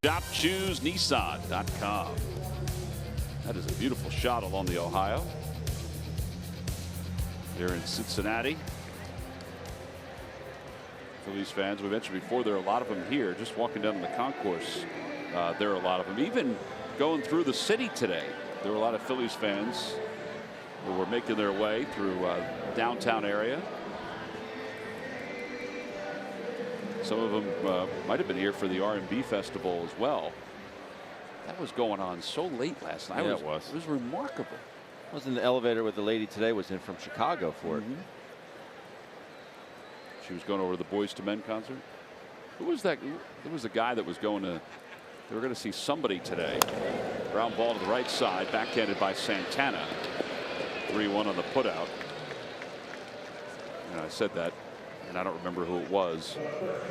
ShopChooseNissan.com. That is a beautiful shot along the Ohio. Here in Cincinnati. Phillies fans, we mentioned before, there are a lot of them here. Just walking down the concourse, there are a lot of them. Even going through the city today, there were a lot of Phillies fans who were making their way through downtown area. Some of them might have been here for the R&B festival as well. That was going on so late last night. Yeah, it was remarkable. I was in the elevator with the lady today, was in from Chicago for it. She was going over to the Boys to Men concert. Who was that? It was the guy that was going to, they were going to see somebody today. Ground ball to the right side, backhanded by Santana. 3-1 on the putout. And I said that, and I don't remember who it was.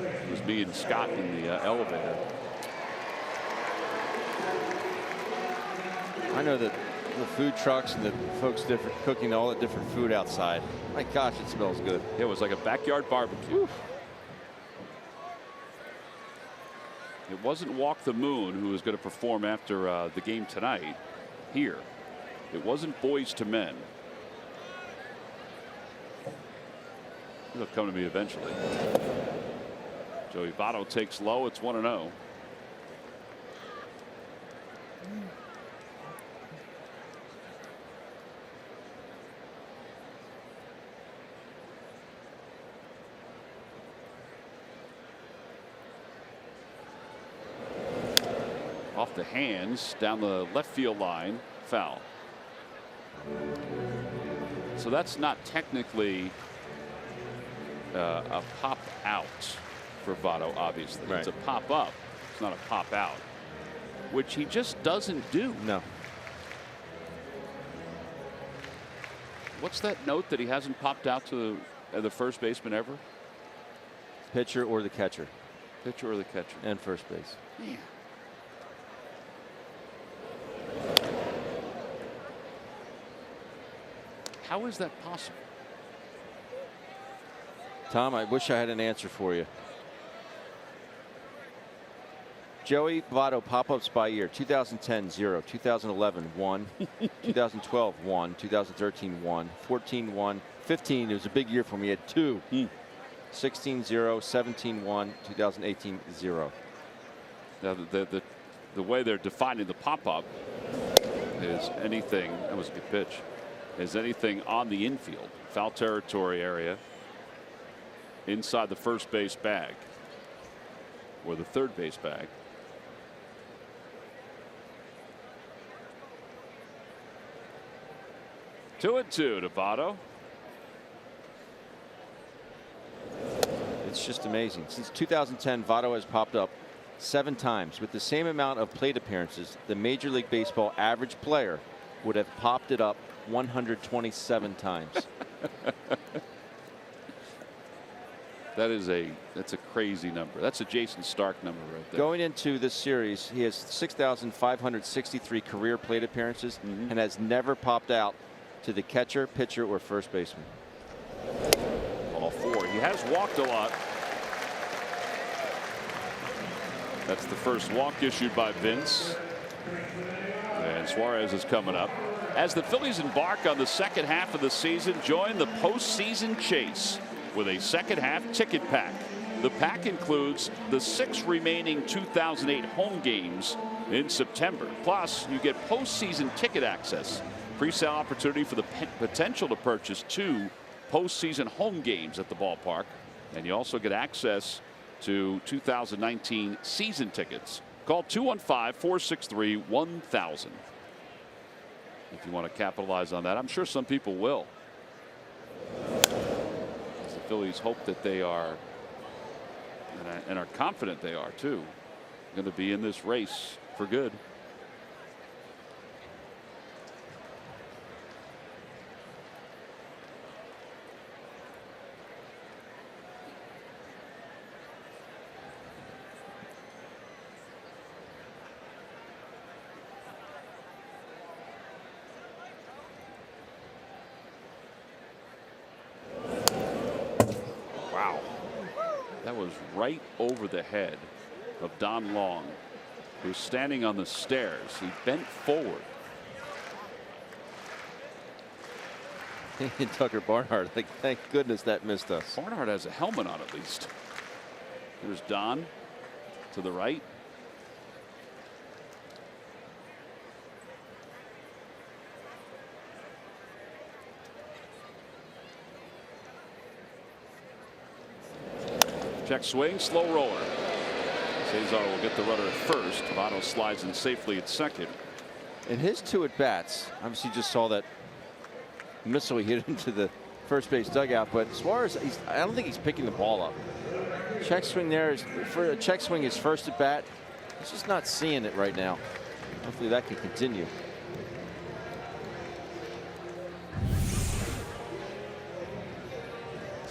It was me and Scott in the elevator. I know that the food trucks and the folks cooking all the different food outside. My gosh, it smells good. It was like a backyard barbecue. Oof. It wasn't Walk the Moon who was going to perform after the game tonight here. It wasn't Boys to Men. It'll come to me eventually. Joey Votto takes low. It's 1-0. Off the hands down the left field line, foul. So that's not technically a pop out for Votto, obviously. Right. It's a pop up. It's not a pop out, which he just doesn't do. No. What's that note that he hasn't popped out to the first baseman ever? Pitcher or the catcher. Pitcher or the catcher. And first base. Yeah. How is that possible? Tom, I wish I had an answer for you. Joey Votto pop-ups by year: 2010, 0; 2011, 1; 2012, 1; 2013, 1; 14, 1; 15. It was a big year for me. He had 2. 16, 0; 17, 1; 2018, 0. Now the way they're defining the pop-up is anything. That was a good pitch. Is anything on the infield, foul territory area, inside the first base bag or the third base bag. Two and two to Votto. It's just amazing. Since 2010, Votto has popped up 7 times. With the same amount of plate appearances, the Major League Baseball average player would have popped it up 127 times. That's a crazy number. That's a Jason Stark number right there. Going into this series, he has 6,563 career plate appearances and has never popped out to the catcher, pitcher, or first baseman. All 4. He has walked a lot. That's the first walk issued by Vince. And Suarez is coming up. As the Phillies embark on the second half of the season, join the postseason chase with a second half ticket pack. The pack includes the 6 remaining 2008 home games in September. Plus, you get postseason ticket access, pre-sale opportunity for the potential to purchase 2 postseason home games at the ballpark, and you also get access to 2019 season tickets. Call 215-463-1000 if you want to capitalize on that. I'm sure some people will. As the Phillies hope that they are, and are confident they are too, going to be in this race for good. That was right over the head of Don Long, who's standing on the stairs. He bent forward. Tucker Barnhart, like, thank goodness that missed us. Barnhart has a helmet on at least. Here's Don to the right. Check swing, slow roller. Cesar will get the runner at first. Votto slides in safely at second. In his 2 at bats, obviously just saw that missile he hit into the first base dugout, but Suarez, I don't think he's picking the ball up. Check swing there is for a check swing, his first at bat. He's just not seeing it right now. Hopefully that can continue.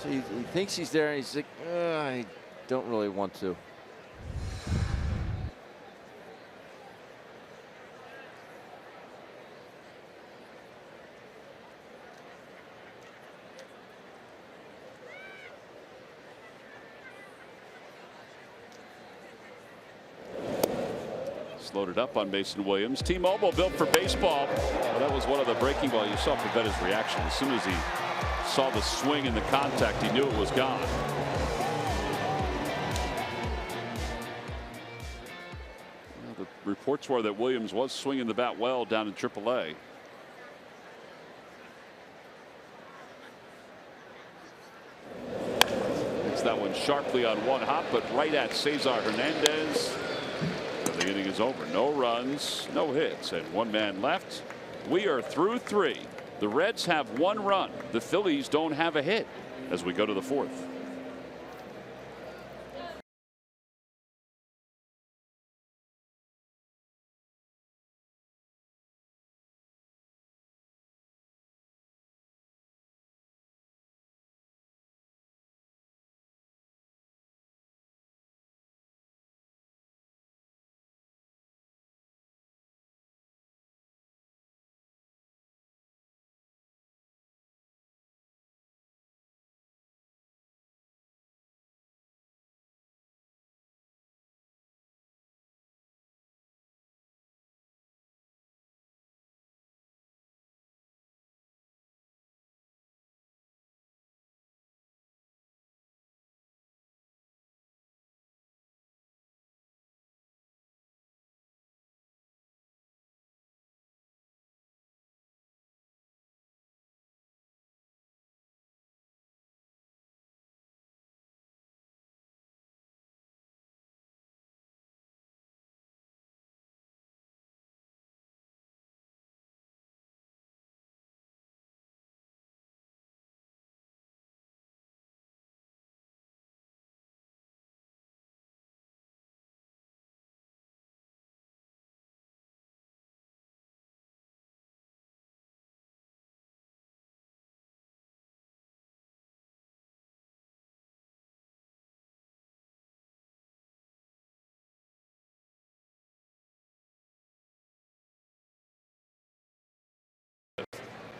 So he thinks he's there, and he's like, I don't really want to. Slowed it up on Mason Williams. T-Mobile built for baseball. Well, that was one of the breaking ball. You saw Pavetta's reaction. As soon as he saw the swing and the contact, he knew it was gone. Well, the reports were that Williams was swinging the bat well down in AAA. Hits that one sharply on one hop, but right at Cesar Hernandez. The inning is over. No runs, no hits, and 1 man left. We are through 3. The Reds have 1 run. The Phillies don't have a hit as we go to the 4th.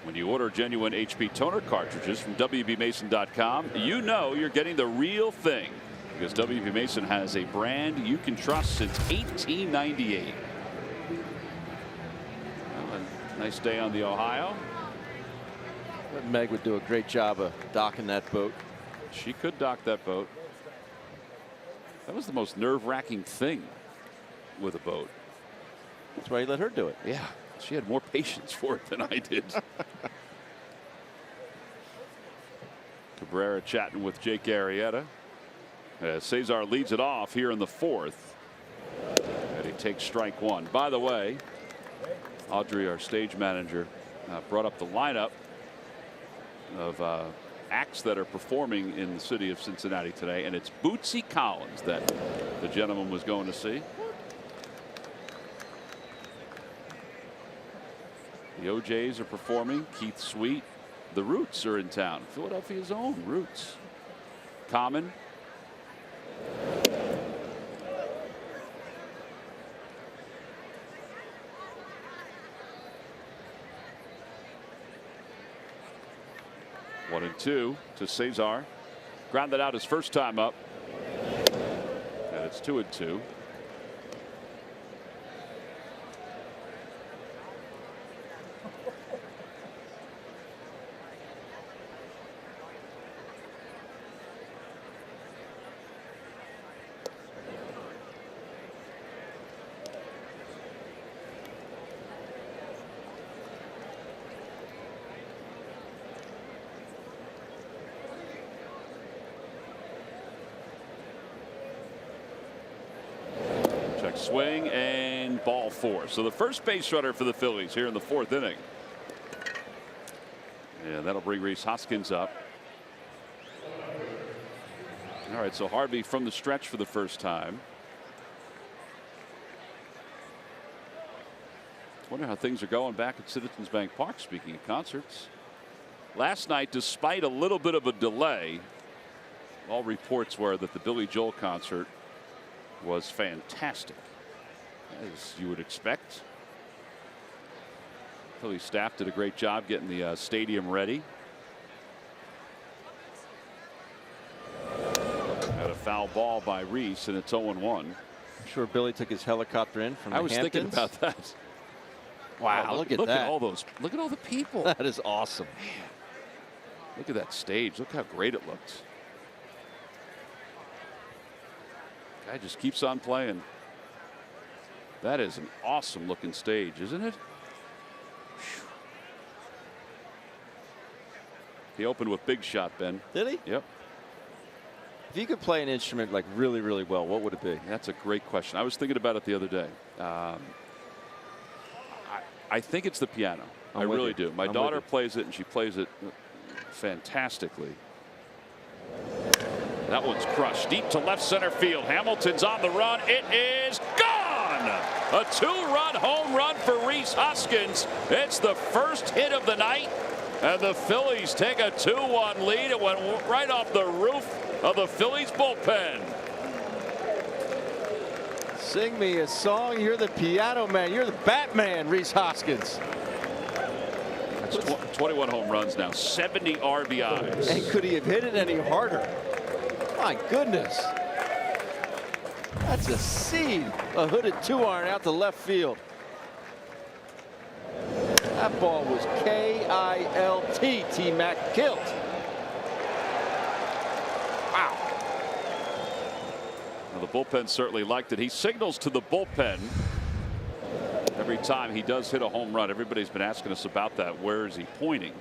When you order genuine HP toner cartridges from WBMason.com, you know you're getting the real thing, because WB Mason has a brand you can trust since 1898. Well, a nice day on the Ohio. Meg would do a great job of docking that boat. She could dock that boat. That was the most nerve-wracking thing with a boat. That's why you let her do it. Yeah, she had more patience for it than I did. Cabrera chatting with Jake Arrieta. Cesar leads it off here in the fourth. And he takes strike one. By the way, Audrey, our stage manager, brought up the lineup of acts that are performing in the city of Cincinnati today, and it's Bootsy Collins that the gentleman was going to see. The OJs are performing. Keith Sweet. The Roots are in town. Philadelphia's own Roots. Common. One and two to Cesar. Grounded out his first time up. And it's 2-2. Swing and ball four. So the first base runner for the Phillies here in the fourth inning. And that'll bring Rhys Hoskins up. All right, so Harvey from the stretch for the first time. Wonder how things are going back at Citizens Bank Park, speaking of concerts. Last night, despite a little bit of a delay, all reports were that the Billy Joel concert was fantastic, as you would expect. Philly staff did a great job getting the stadium ready. Had a foul ball by Rhys, and it's 0-1. I'm sure Billy took his helicopter in from the Hamptons. thinking about that. Wow, look at that. Look at all those. Look at all the people. That is awesome. Man, look at that stage. Look how great it looks. Guy just keeps on playing. That is an awesome looking stage, isn't it? Whew. He opened with Big Shot, Ben. Did he? Yep. If you could play an instrument like really, really well, what would it be? That's a great question. I was thinking about it the other day. I think it's the piano. I really do. My daughter plays it, and she plays it fantastically. That one's crushed deep to left center field. Hamilton's on the run. It is gone. A two-run home run for Rhys Hoskins. It's the first hit of the night, and the Phillies take a 2-1 lead. It went right off the roof of the Phillies bullpen. Sing me a song. You're the piano man. You're the Batman, Rhys Hoskins. That's 21 home runs now, 70 RBIs. And could he have hit it any harder? My goodness. That's a seed. A hooded 2-iron out to left field. That ball was K-I-L-T. T-Mac killed. Wow. Well, the bullpen certainly liked it. He signals to the bullpen every time he does hit a home run. Everybody's been asking us about that. Where is he pointing?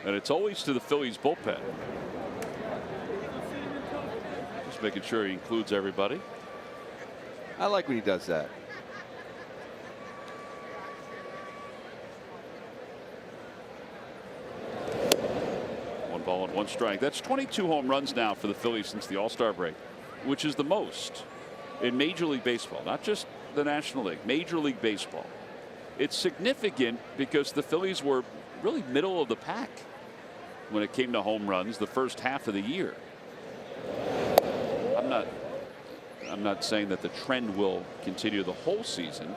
And it's always to the Phillies bullpen. Just making sure he includes everybody. I like when he does that. One ball and one strike. That's 22 home runs now for the Phillies since the All-Star break, which is the most in Major League Baseball, not just the National League, Major League Baseball. It's significant because the Phillies were really middle of the pack when it came to home runs the first half of the year. I'm not saying that the trend will continue the whole season,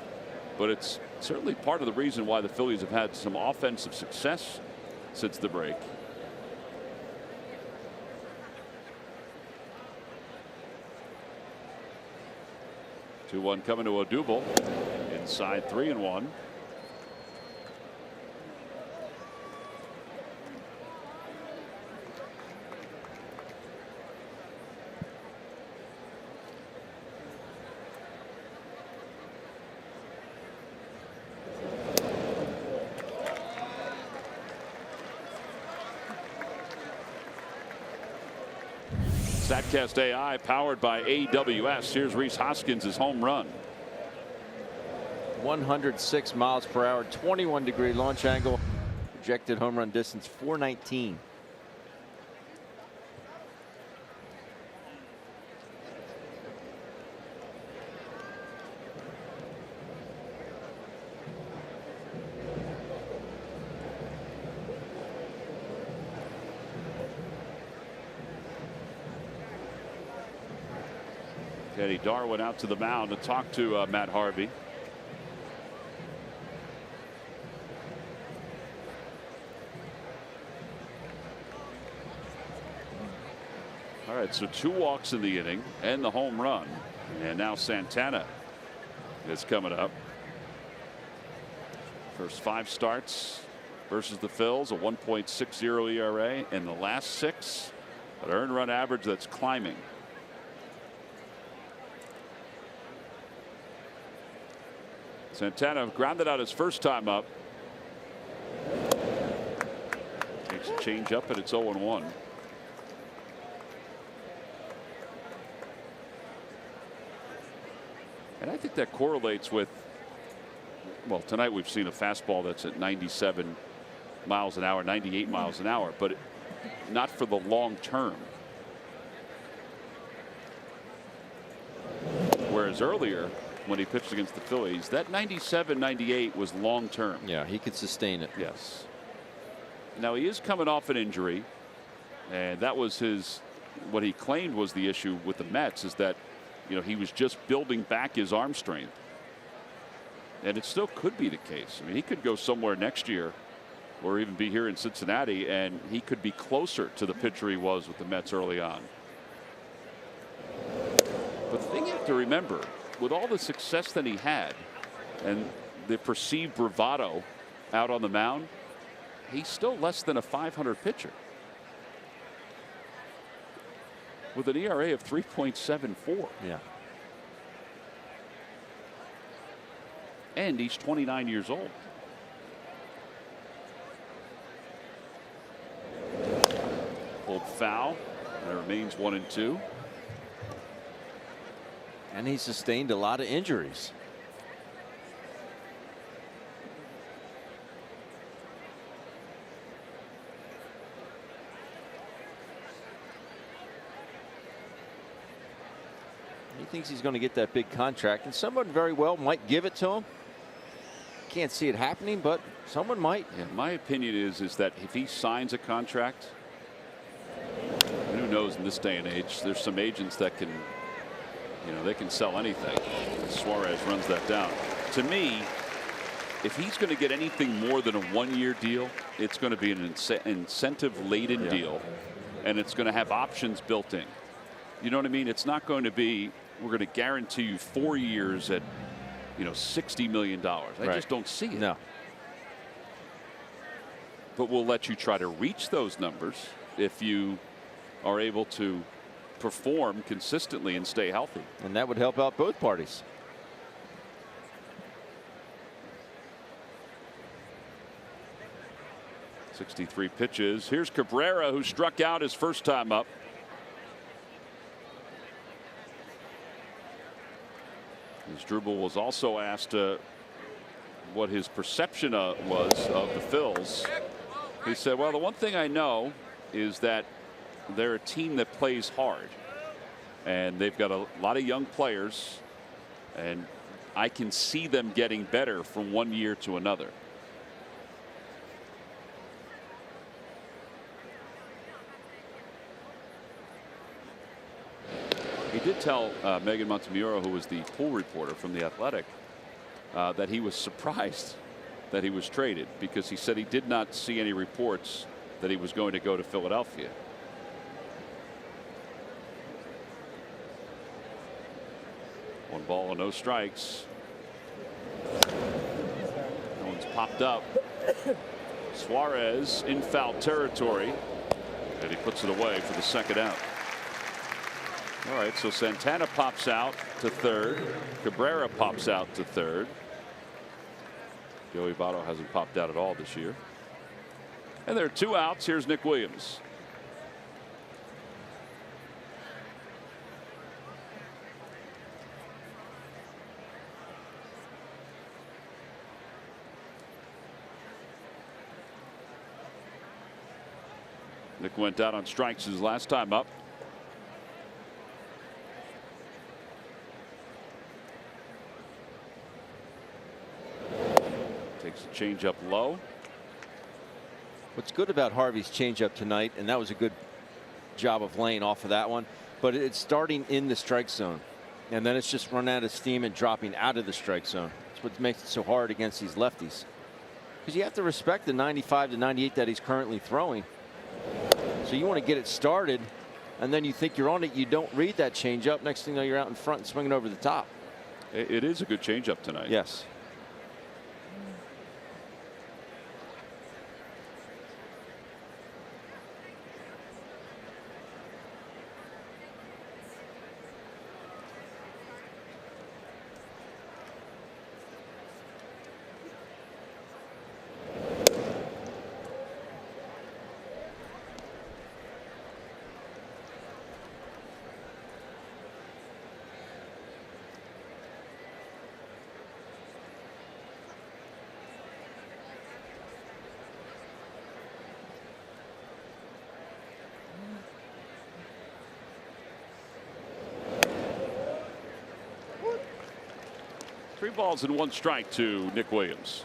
but it's certainly part of the reason why the Phillies have had some offensive success since the break. Two one coming to Odubel. Inside 3-1. Statcast AI powered by AWS. Here's Rhys Hoskins' home run. 106 miles per hour, 21-degree launch angle, projected home run distance 419. Teddy Darwin out to the mound to talk to Matt Harvey. All right, so 2 walks in the inning and the home run. And now Santana is coming up. First 5 starts versus the Phils, a 1.60 ERA, and the last 6, an earned run average that's climbing. Santana grounded out his first time up. Takes a change up, and it's 0-1. And I think that correlates with, well, tonight we've seen a fastball that's at 97 miles an hour, 98 miles an hour, but not for the long term. Whereas earlier, when he pitched against the Phillies, that 97, 98 was long term. Yeah, he could sustain it. Yes. Now he is coming off an injury, and that was what he claimed was the issue with the Mets, is that, you know, he was just building back his arm strength. And it still could be the case. I mean, he could go somewhere next year or even be here in Cincinnati, and he could be closer to the pitcher he was with the Mets early on. But the thing you have to remember, with all the success that he had and the perceived bravado out on the mound, he's still less than a 500 pitcher. With an ERA of 3.74. Yeah. And he's 29 years old. Pulled foul. And it remains 1-2. And he sustained a lot of injuries. He thinks he's going to get that big contract, and someone very well might give it to him. Can't see it happening, but someone might. Yeah, my opinion is that if he signs a contract, and who knows in this day and age, there's some agents that can, you know, they can sell anything. Suarez runs that down. To me, if he's going to get anything more than a 1-year deal, it's going to be an incentive-laden deal, and it's going to have options built in. You know what I mean? It's not going to be, we're going to guarantee you 4 years at, you know, $60 million. I just don't see it. No. But we'll let you try to reach those numbers if you are able to perform consistently and stay healthy. And that would help out both parties. .63 pitches. Here's Cabrera, who struck out his first time up. Struble was also asked what his perception was of the Phils. He said, well, the one thing I know is that they're a team that plays hard, and they've got a lot of young players, and I can see them getting better from 1 year to another. He did tell Megan Montemurro, who was the pool reporter from The Athletic, that he was surprised that he was traded, because he said he did not see any reports that he was going to go to Philadelphia. One ball and no strikes. No one's popped up. Suarez in foul territory, and he puts it away for the second out. All right, so Santana pops out to third. Cabrera pops out to third. Joey Votto hasn't popped out at all this year. And there are 2 outs. Here's Nick Williams. Nick went out on strikes his last time up. Takes a changeup low. What's good about Harvey's changeup tonight, and that was a good job of laying off of that one, but it's starting in the strike zone, and then it's just running out of steam and dropping out of the strike zone. That's what makes it so hard against these lefties, because you have to respect the 95 to 98 that he's currently throwing. So you want to get it started, and then you think you're on it. You don't read that changeup. Next thing you know, you're out in front and swinging over the top. It is a good changeup tonight. Yes. Three balls and 1 strike to Nick Williams.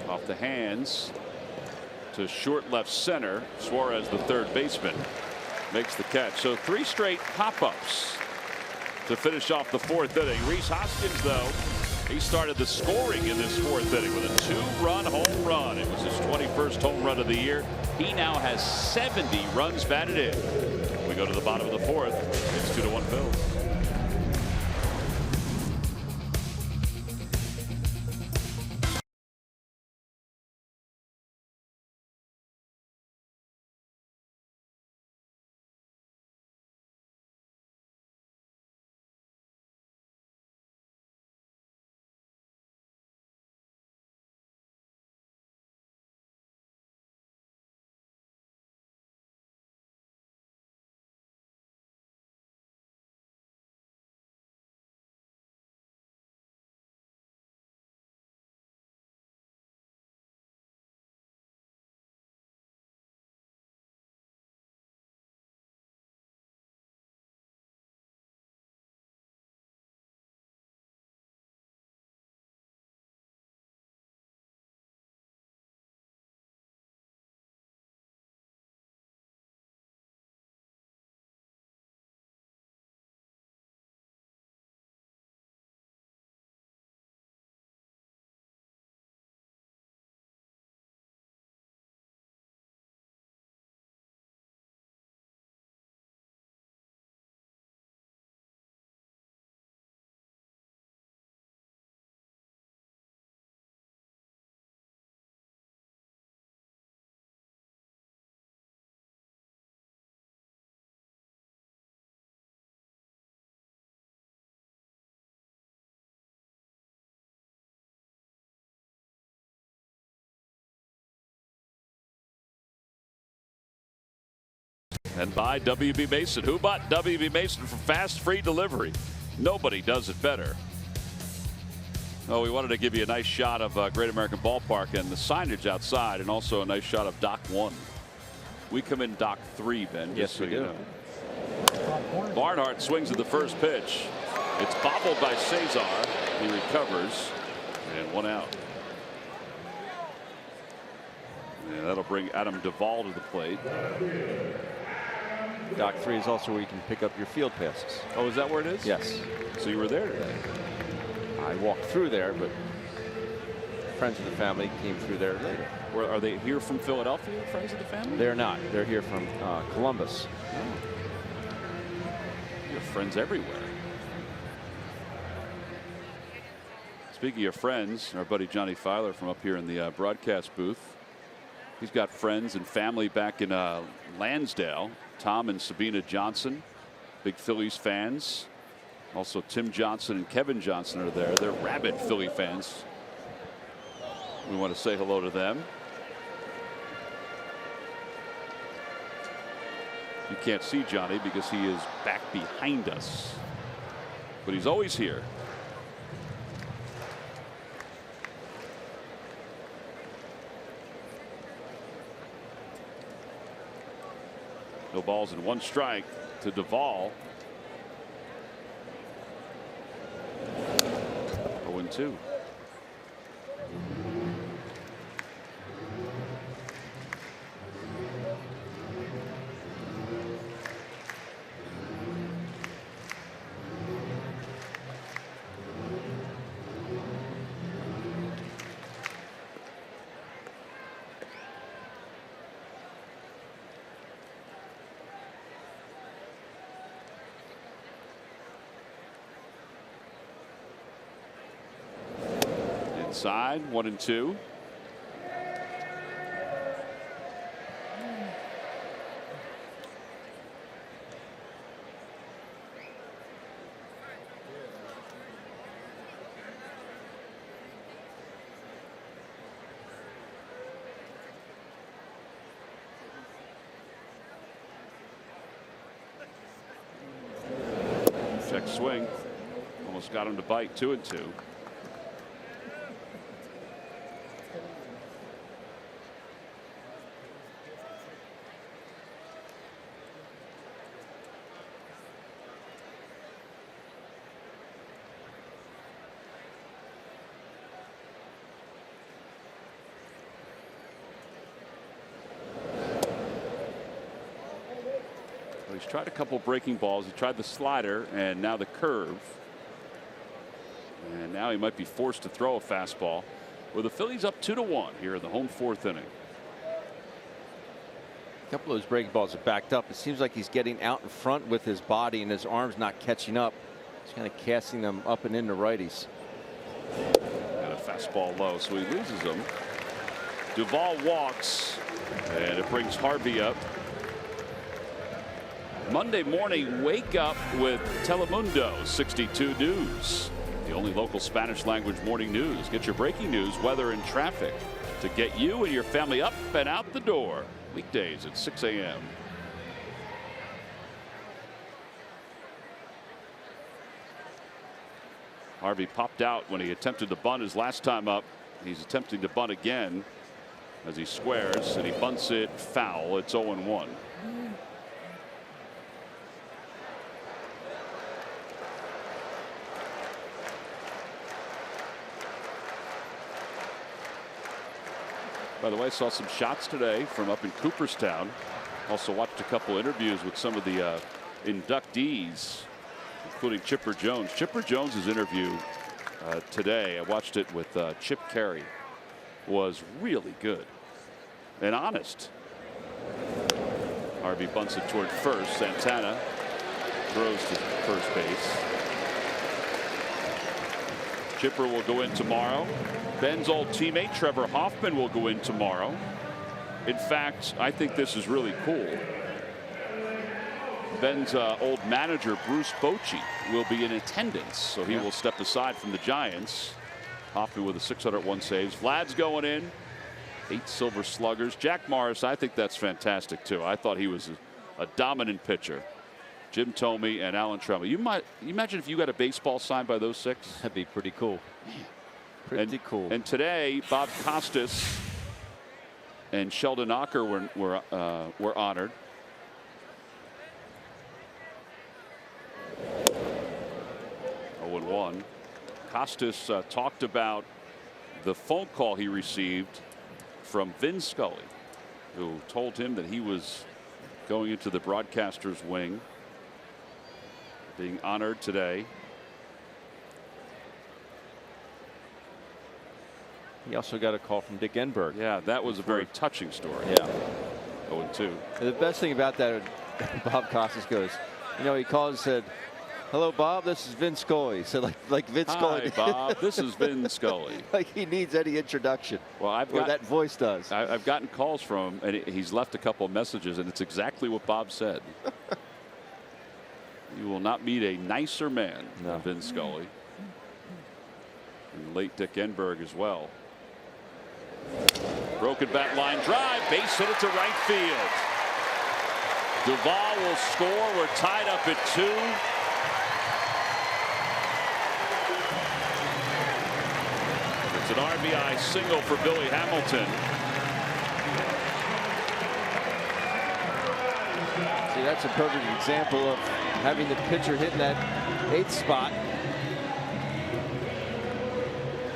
Off the hands to short left center. Suarez, the third baseman, makes the catch. So 3 straight pop-ups to finish off the 4th inning. Rhys Hoskins, though, he started the scoring in this 4th inning with a 2-run home run. It was his 21st home run of the year. He now has 70 runs batted in. We go to the bottom of the 4th. It's 2-1 Phils. And by W.B. Mason. Who bought W.B. Mason for fast, free delivery? Nobody does it better. Oh, we wanted to give you a nice shot of Great American Ballpark and the signage outside, and also a nice shot of Dock 1. We come in Dock 3, Ben. Yes, we do. Barnhart swings at the first pitch. It's bobbled by Cesar. He recovers, and 1 out. Yeah, that'll bring Adam Duvall to the plate. Dock 3 is also where you can pick up your field passes. Oh, is that where it is? Yes. So you were there today? I walked through there, but friends of the family came through there later. Are they here from Philadelphia, friends of the family? They're not. They're here from Columbus. Oh. You have friends everywhere. Speaking of friends, our buddy Johnny Filer from up here in the broadcast booth. He's got friends and family back in Lansdale. Tom and Sabina Johnson, big Phillies fans. Also Tim Johnson and Kevin Johnson are there. They're rabid Philly fans. We want to say hello to them. You can't see Johnny because he is back behind us, but he's always here. No balls and 1 strike to Duvall. 0-2. Inside, 1-2. Check swing. Almost got him to bite. 2-2. He's tried a couple breaking balls. He tried the slider and now the curve. And now he might be forced to throw a fastball. With the Phillies up 2-1 here in the home 4th inning. A couple of those breaking balls are backed up. It seems like he's getting out in front with his body and his arms not catching up. He's kind of casting them up and into righties. And a fastball low, so he loses them. Duvall walks, and it brings Harvey up. Monday morning, wake up with Telemundo 62 News, the only local Spanish language morning news. Get your breaking news, weather, and traffic to get you and your family up and out the door. Weekdays at 6 a.m. Harvey popped out when he attempted to bunt his last time up. He's attempting to bunt again as he squares, and he bunts it foul. It's 0-1. By the way, I saw some shots today from up in Cooperstown. Also watched a couple interviews with some of the inductees, including Chipper Jones. Chipper Jones's interview today, I watched it with Chip Carey, was really good and honest. Harvey bunts it toward first. Santana throws to first base. Chipper will go in tomorrow. Ben's old teammate Trevor Hoffman will go in tomorrow. In fact, I think this is really cool. Ben's old manager Bruce Bochy will be in attendance, so he will step aside from the Giants. Hoffman with a 601 saves. Vlad's going in. 8 silver sluggers. Jack Morris, I think that's fantastic too. I thought he was a dominant pitcher. Jim Thome and Alan Trammell. You imagine if you got a baseball signed by those 6? That'd be pretty cool. Man. Pretty cool. And today, Bob Costas and Sheldon Ocker were honored. 1. Costas talked about the phone call he received from Vin Scully, who told him that he was going into the broadcaster's wing, being honored today. He also got a call from Dick Enberg. Yeah, that was a very touching story. Yeah. 0-2. And the best thing about that, Bob Costas goes, you know, he called and said, "Hello, Bob. This is Vin Scully." So like Vin Scully. Hi, Bob. This is Vin Scully. Like he needs any introduction. Well, that voice does. I've gotten calls from him, and he's left a couple of messages, and it's exactly what Bob said. You will not meet a nicer man than Vin Scully. And late Dick Enberg as well. Broken bat line drive, base hit it to right field. Duvall will score. We're tied up at 2. It's an RBI single for Billy Hamilton. See, that's a perfect example of having the pitcher hitting that 8th spot.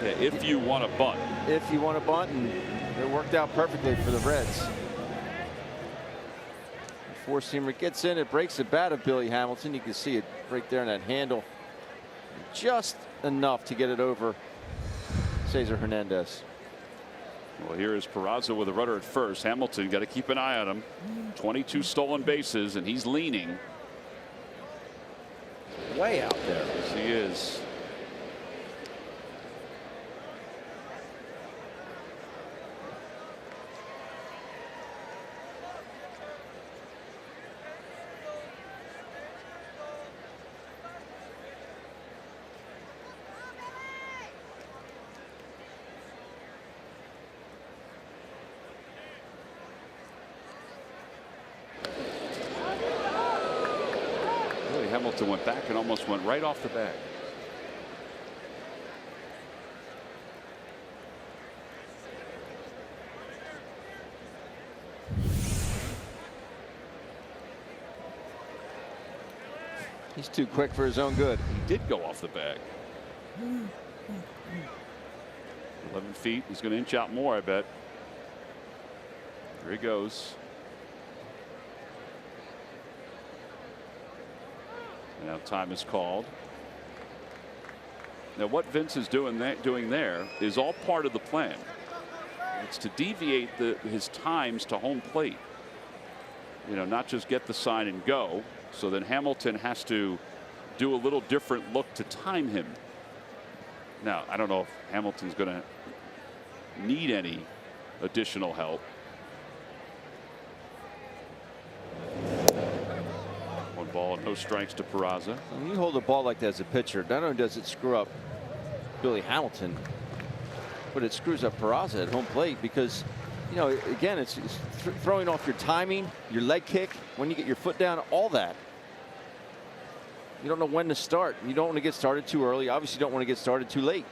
Yeah, if you want to bunt. If you want to bunt, and it worked out perfectly for the Reds. Four-seamer gets in, it breaks the bat of Billy Hamilton. You can see it right there in that handle. Just enough to get it over Cesar Hernandez. Well, here is Peraza with a runner at first. Hamilton got to keep an eye on him. 22 stolen bases, and he's leaning. Way out there. Yes, he is. Hamilton went back and almost went right off the bag. He's too quick for his own good. He did go off the bag. 11 feet. He's going to inch out more, I bet. Here he goes. Now time is called. Now what Vince is doing there is all part of the plan. It's to deviate his times to home plate. You know, not just get the sign and go. So then Hamilton has to do a little different look to time him. Now I don't know if Hamilton's going to need any additional help. Ball and no strikes to Peraza. When you hold a ball like that as a pitcher, not only does it screw up Billy Hamilton, but it screws up Peraza at home plate because, you know, again, it's throwing off your timing, your leg kick, when you get your foot down, all that. You don't know when to start. You don't want to get started too early. Obviously, you don't want to get started too late.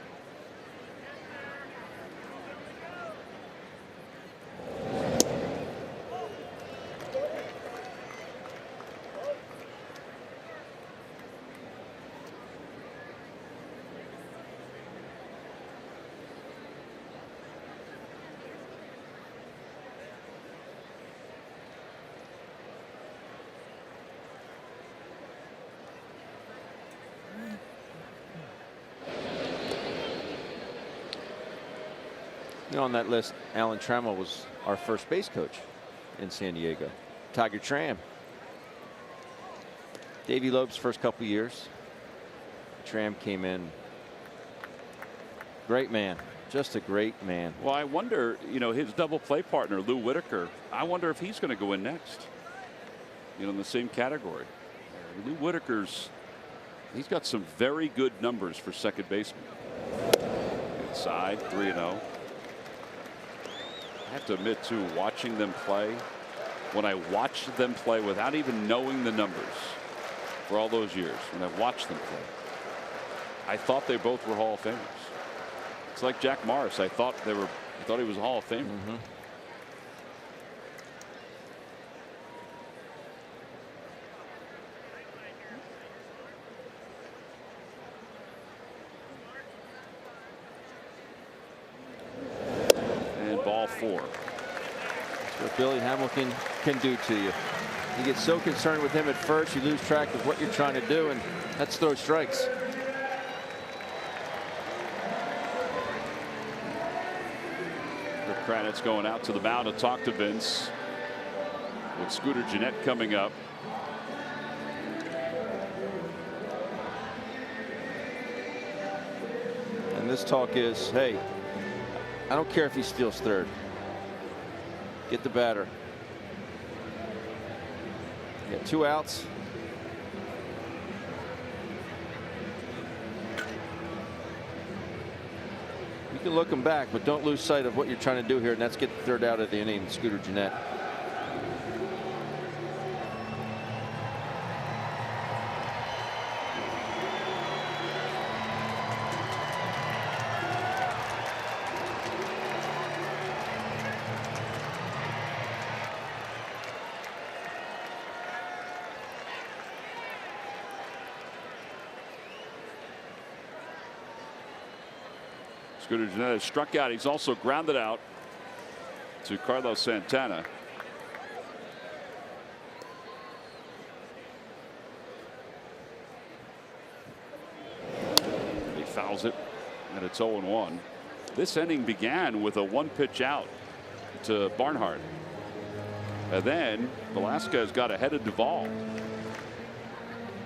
On that list, Alan Trammell was our first base coach in San Diego. Tiger Tram. Davey Loeb's first couple years. Tram came in. Great man. Just a great man. Well, I wonder, you know, his double play partner, Lou Whitaker, I wonder if he's going to go in next. You know, in the same category. Lou Whitaker's, he's got some very good numbers for second baseman. Inside, 3-0. I have to admit, too, watching them play, when I watched them play without even knowing the numbers for all those years, when I watched them play, I thought they both were Hall of Famers. It's like Jack Morris. I thought he was a Hall of Famer. Mm-hmm. 4. That's what Billy Hamilton can do to you. You get so concerned with him at first, you lose track of what you're trying to do, and that's throw strikes. Rick Kranitz going out to the mound to talk to Vince, with Scooter Gennett coming up. And this talk is, hey, I don't care if he steals third. Get the batter. You got 2 outs. You can look them back, but don't lose sight of what you're trying to do here, and that's get the 3rd out of the inning, Scooter Gennett. Scooter Gennett has struck out. He's also grounded out to Carlos Santana. He fouls it, and it's 0-1. This inning began with a 1-pitch out to Barnhart. And then Velasquez got ahead of Duvall.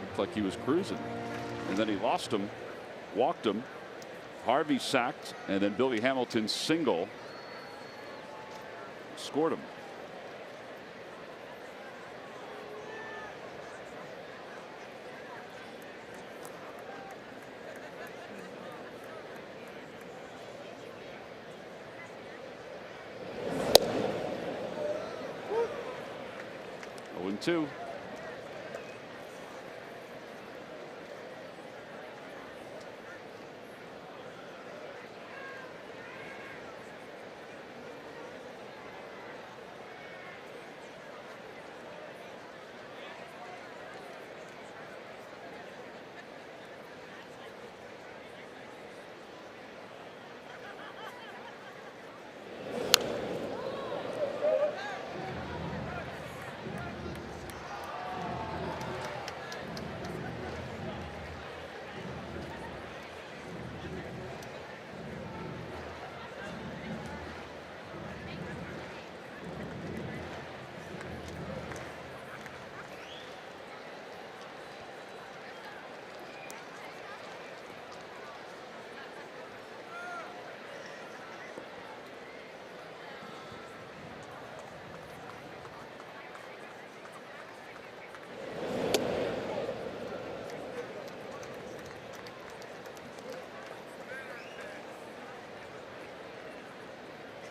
Looked like he was cruising. And then he lost him, walked him. Harvey sacked, and then Billy Hamilton single scored him. Oh, and 2.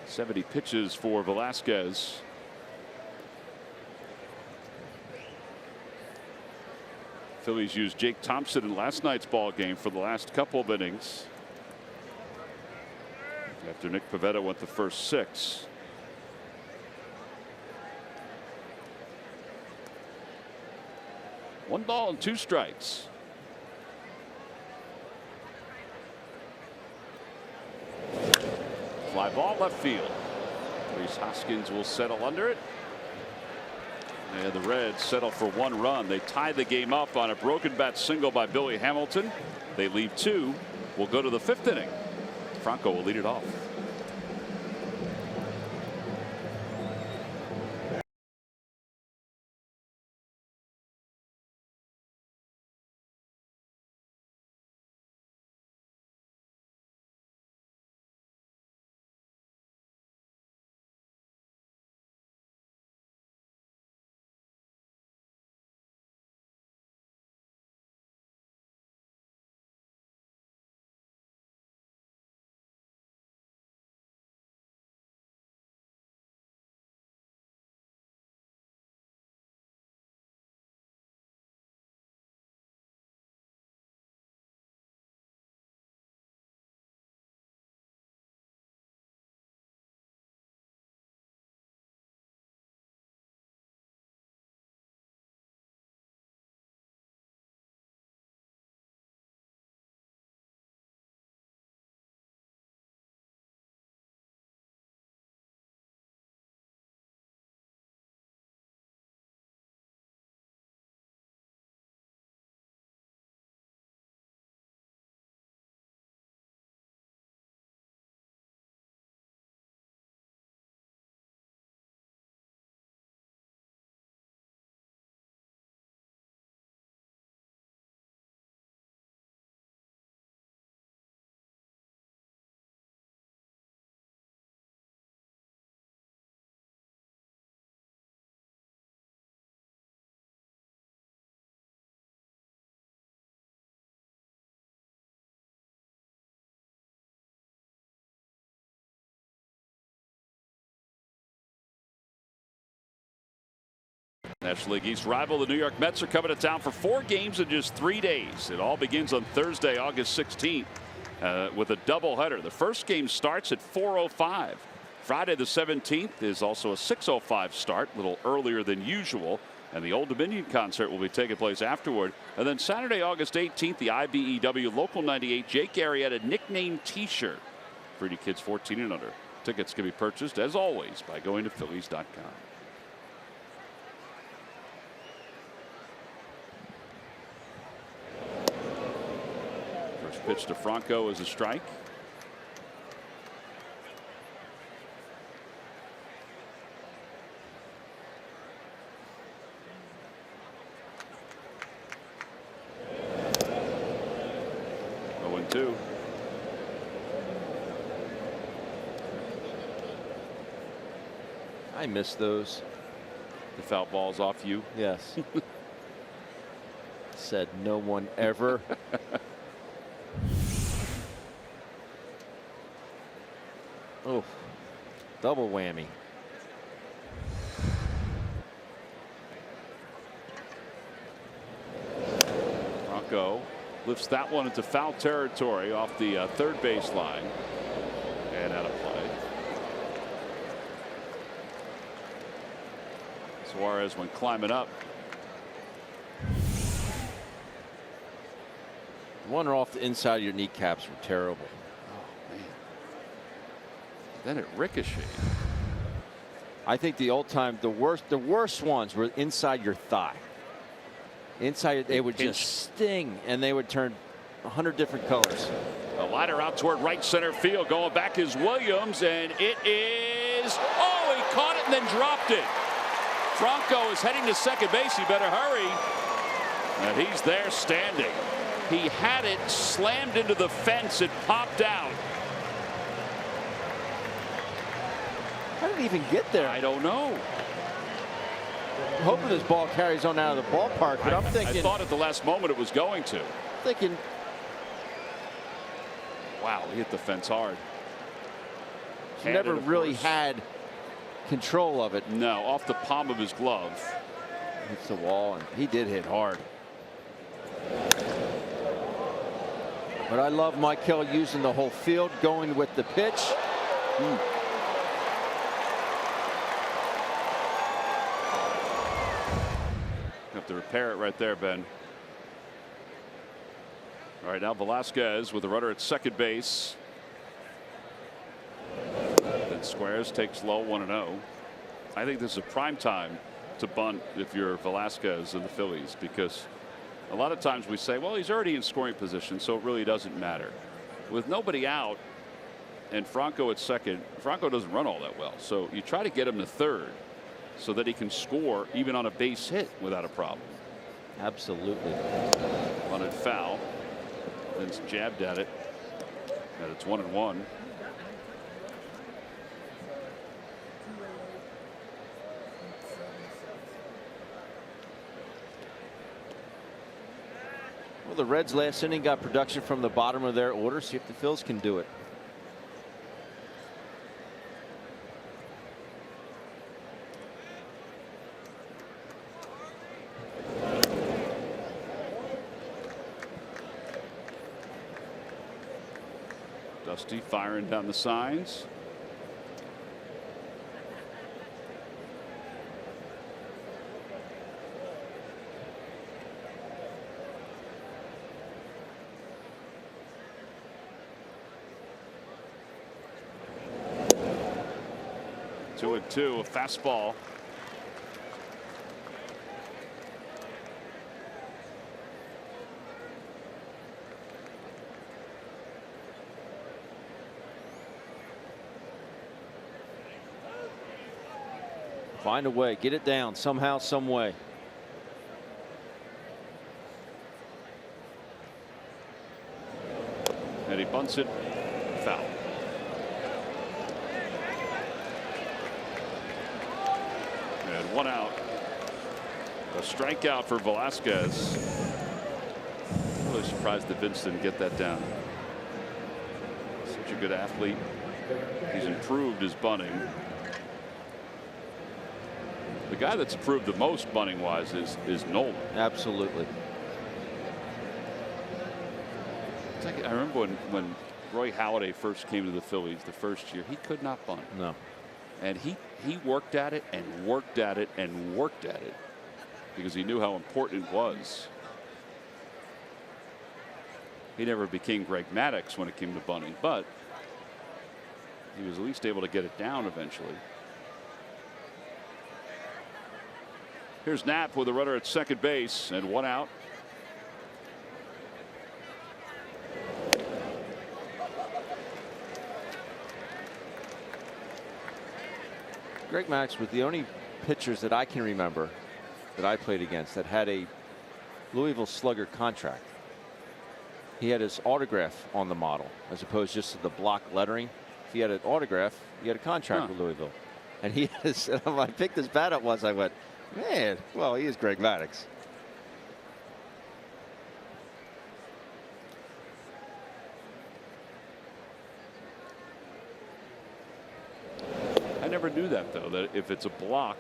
.70 pitches for Velasquez. Phillies used Jake Thompson in last night's ball game for the last couple of innings, after Nick Pivetta went the first 6. One ball and 2 strikes. Fly ball left field. Rhys Hoskins will settle under it. And the Reds settle for 1 run. They tie the game up on a broken bat single by Billy Hamilton. They leave 2. We'll go to the 5th inning. Franco will lead it off. National League East rival, the New York Mets, are coming to town for 4 games in just 3 days. It all begins on Thursday, August 16th, with a doubleheader. The first game starts at 4:05. Friday the 17th is also a 6:05 start, a little earlier than usual. And the Old Dominion concert will be taking place afterward. And then Saturday, August 18th, the IBEW Local 98 Jake Arrieta nickname T-shirt for any kids 14 and under. Tickets can be purchased, as always, by going to Phillies.com. First pitch to Franco is a strike. Two. I miss those. The foul balls off you. Yes. Said no one ever. Oh, double whammy. Franco lifts that one into foul territory off the third base line and out of play. Suarez went climbing up. One off the inside of your kneecaps were terrible. Oh man. Then it ricocheted. I think the worst ones were inside your thigh. Inside, they would just sting, and they would turn 100 different colors. A liner out toward right center field. Going back is Williams, and it is. Oh, he caught it and then dropped it. Franco is heading to second base. He better hurry. And he's there standing. He had it slammed into the fence. It popped out. How did it even get there? I don't know. I'm hoping this ball carries on out of the ballpark, but I'm thinking. I thought at the last moment it was going to. Thinking. Wow, he hit the fence hard. He never really had control of it. No, off the palm of his glove. Hits the wall, and he did hit hard. But I love Mike Hill using the whole field, going with the pitch. Have to repair it right there, Ben. All right, now Velasquez with a runner at second base. Then Squares takes low, 1-0. I think this is a prime time to bunt if you're Velasquez and the Phillies, because a lot of times we say, well, he's already in scoring position, so it really doesn't matter. With nobody out and Franco at second, Franco doesn't run all that well, so you try to get him to third so that he can score even on a base hit without a problem. Absolutely. Bunted foul. Then jabbed at it. And it's 1-1. Well, the Reds last inning got production from the bottom of their order. See if the Phils can do it. Dusty firing down the signs. Two and two, a fastball. Find a way, get it down somehow, some way. And he bunts it, foul. And one out. A strikeout for Velasquez. I'm really surprised that Vince didn't get that down. Such a good athlete. He's improved his bunting. The guy that's improved the most bunting-wise is Nolan. Absolutely. It's like, I remember when Roy Halladay first came to the Phillies the first year, he could not bunt. No. And he worked at it and worked at it and worked at it because he knew how important it was. He never became Greg Maddux when it came to bunting, but he was at least able to get it down eventually. Here's Knapp with a runner at second base and 1 out. Greg Maddux was the only pitchers that I can remember that I played against that had a Louisville Slugger contract. He had his autograph on the model as opposed just to the block lettering. If he had an autograph, he had a contract with Louisville. And he has, when I picked his bat up once, I went, man, well, he is Greg Maddux. I never knew that, though, that if it's a block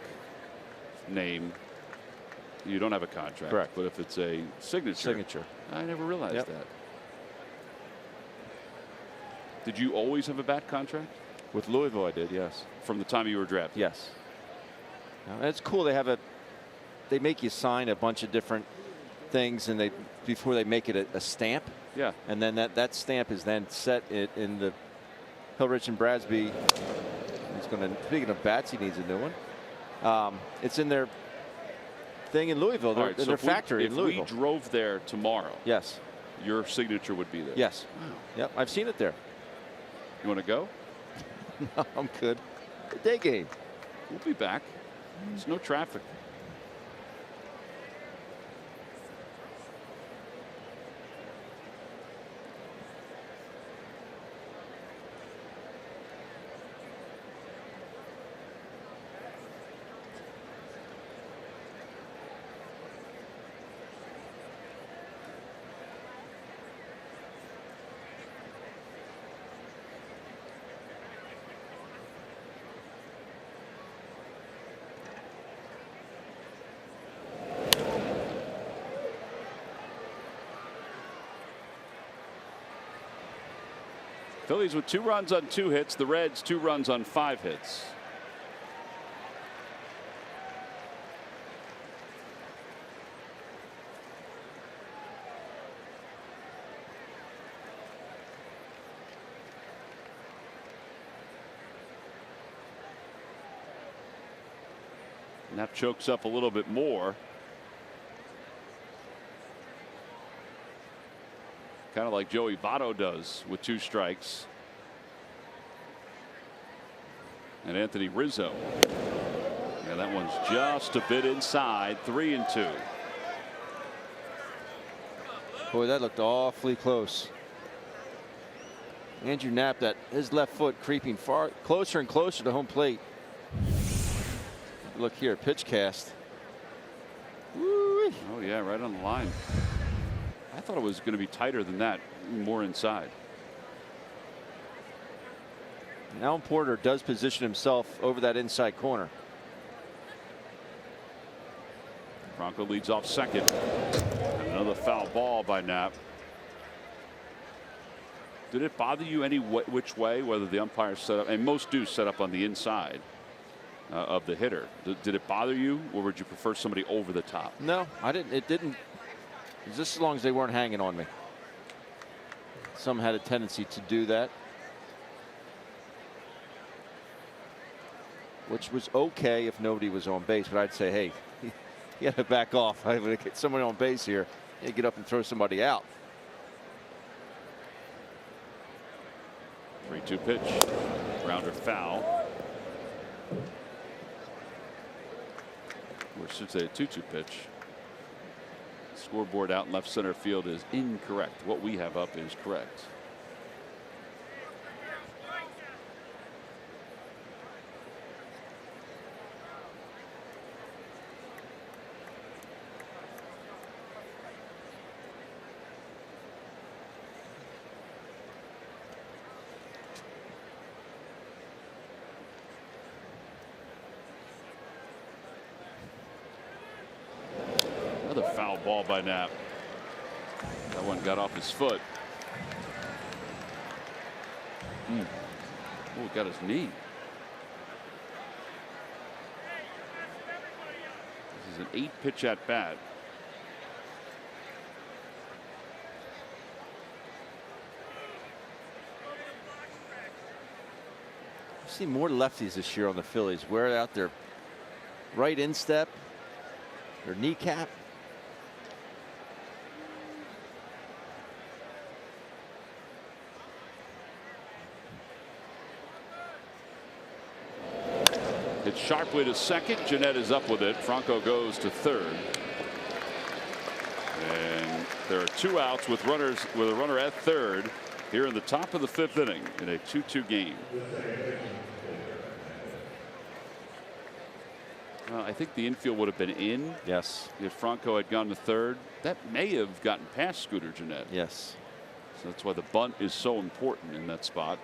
name, you don't have a contract. Correct. But if it's a signature. I never realized that. Did you always have a bat contract? With Louisville, I did, yes. From the time you were drafted? Yes. Now, it's cool. They make you sign a bunch of different things, and before they make it a stamp. Yeah. And then that stamp is then set in the Hillrich and Bradsby. He's going to, speaking of bats, he needs a new one. It's in their thing in Louisville, right, in their factory in Louisville. If we drove there tomorrow, yes, your signature would be there. Yes. Wow. Yep, I've seen it there. You want to go? No, I'm good. The day game. We'll be back. There's no traffic. Phillies with 2 runs on 2 hits. The Reds 2 runs on 5 hits. Knapp chokes up a little bit more. Kind of like Joey Votto does with 2 strikes. And Anthony Rizzo. Yeah, that one's just a bit inside. 3-2. Boy, that looked awfully close. Andrew Knapp, his left foot creeping far closer and closer to home plate. Look here, pitch cast. Woo-wee. Oh yeah, right on the line. I thought it was going to be tighter than that, more inside. Alan Porter does position himself over that inside corner. Bronco leads off second. And another foul ball by Knapp. Did it bother you any which way, whether the umpire set up, and most do set up on the inside of the hitter? Did it bother you, or would you prefer somebody over the top? No, I didn't. It didn't. Just as long as they weren't hanging on me. Some had a tendency to do that, which was okay if nobody was on base. But I'd say, hey, you got to back off. I would get someone on base here. You get up and throw somebody out. 3-2 pitch. Grounder foul. Or should say a 2-2 pitch. Scoreboard out in left center field is incorrect. What we have up is correct. Another foul ball by Knapp. That one got off his foot. Oh, got his knee. This is an 8-pitch at bat. I've seen more lefties this year on the Phillies. Wear out their right instep, their kneecap. Hit sharply to second. Jeanette is up with it. Franco goes to third. And there are 2 outs with a runner at third here in the top of the 5th inning in a 2-2 game. I think the infield would have been in. Yes. If Franco had gone to third. That may have gotten past Scooter Jeanette. Yes. So that's why the bunt is so important in that spot.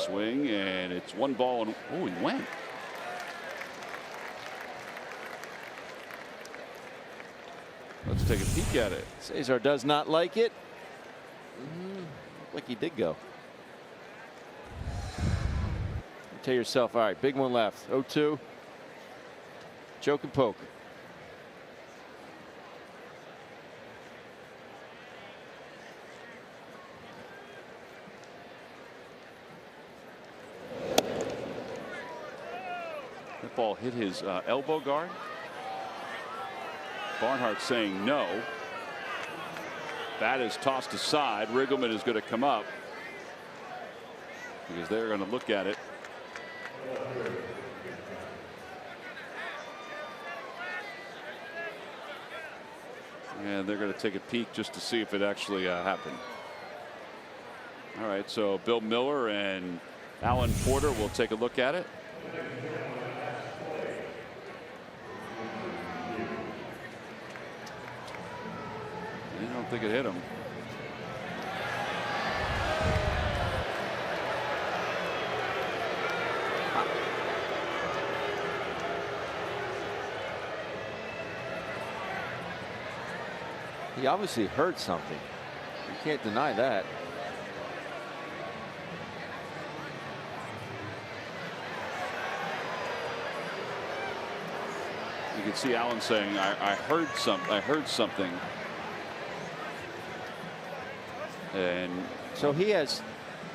Swing, and it's 1 ball, and oh, he went. Let's take a peek at it. Cesar does not like it. Like he did go. You tell yourself, all right, big one left. 0-2. Choke and poke. That ball hit his elbow guard. Barnhart saying no. Bat is tossed aside. Riggleman is going to come up because they're going to look at it. And they're going to take a peek just to see if it actually happened. All right, so Bill Miller and Alan Porter will take a look at it. I don't think it hit him. He obviously heard something. You can't deny that. You can see Allen saying, I heard something. And so he has.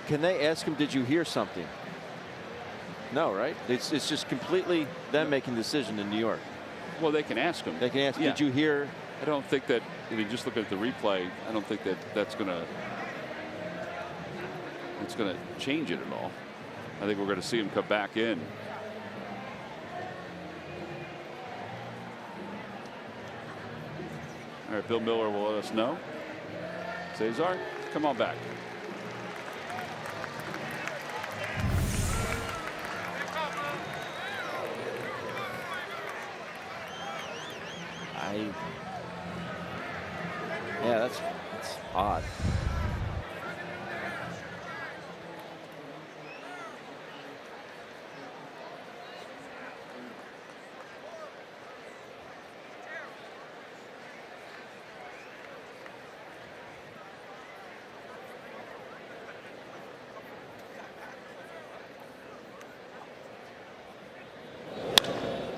Can they ask him, did you hear something? No, right? It's just completely them making the decision in New York. Well, they can ask him. They can ask, yeah. Did you hear? I don't think that, I mean, just looking at the replay, I don't think that that's going to change it at all. I think we're going to see him come back in. All right, Bill Miller will let us know. Cesar, come on back. Yeah, that's odd.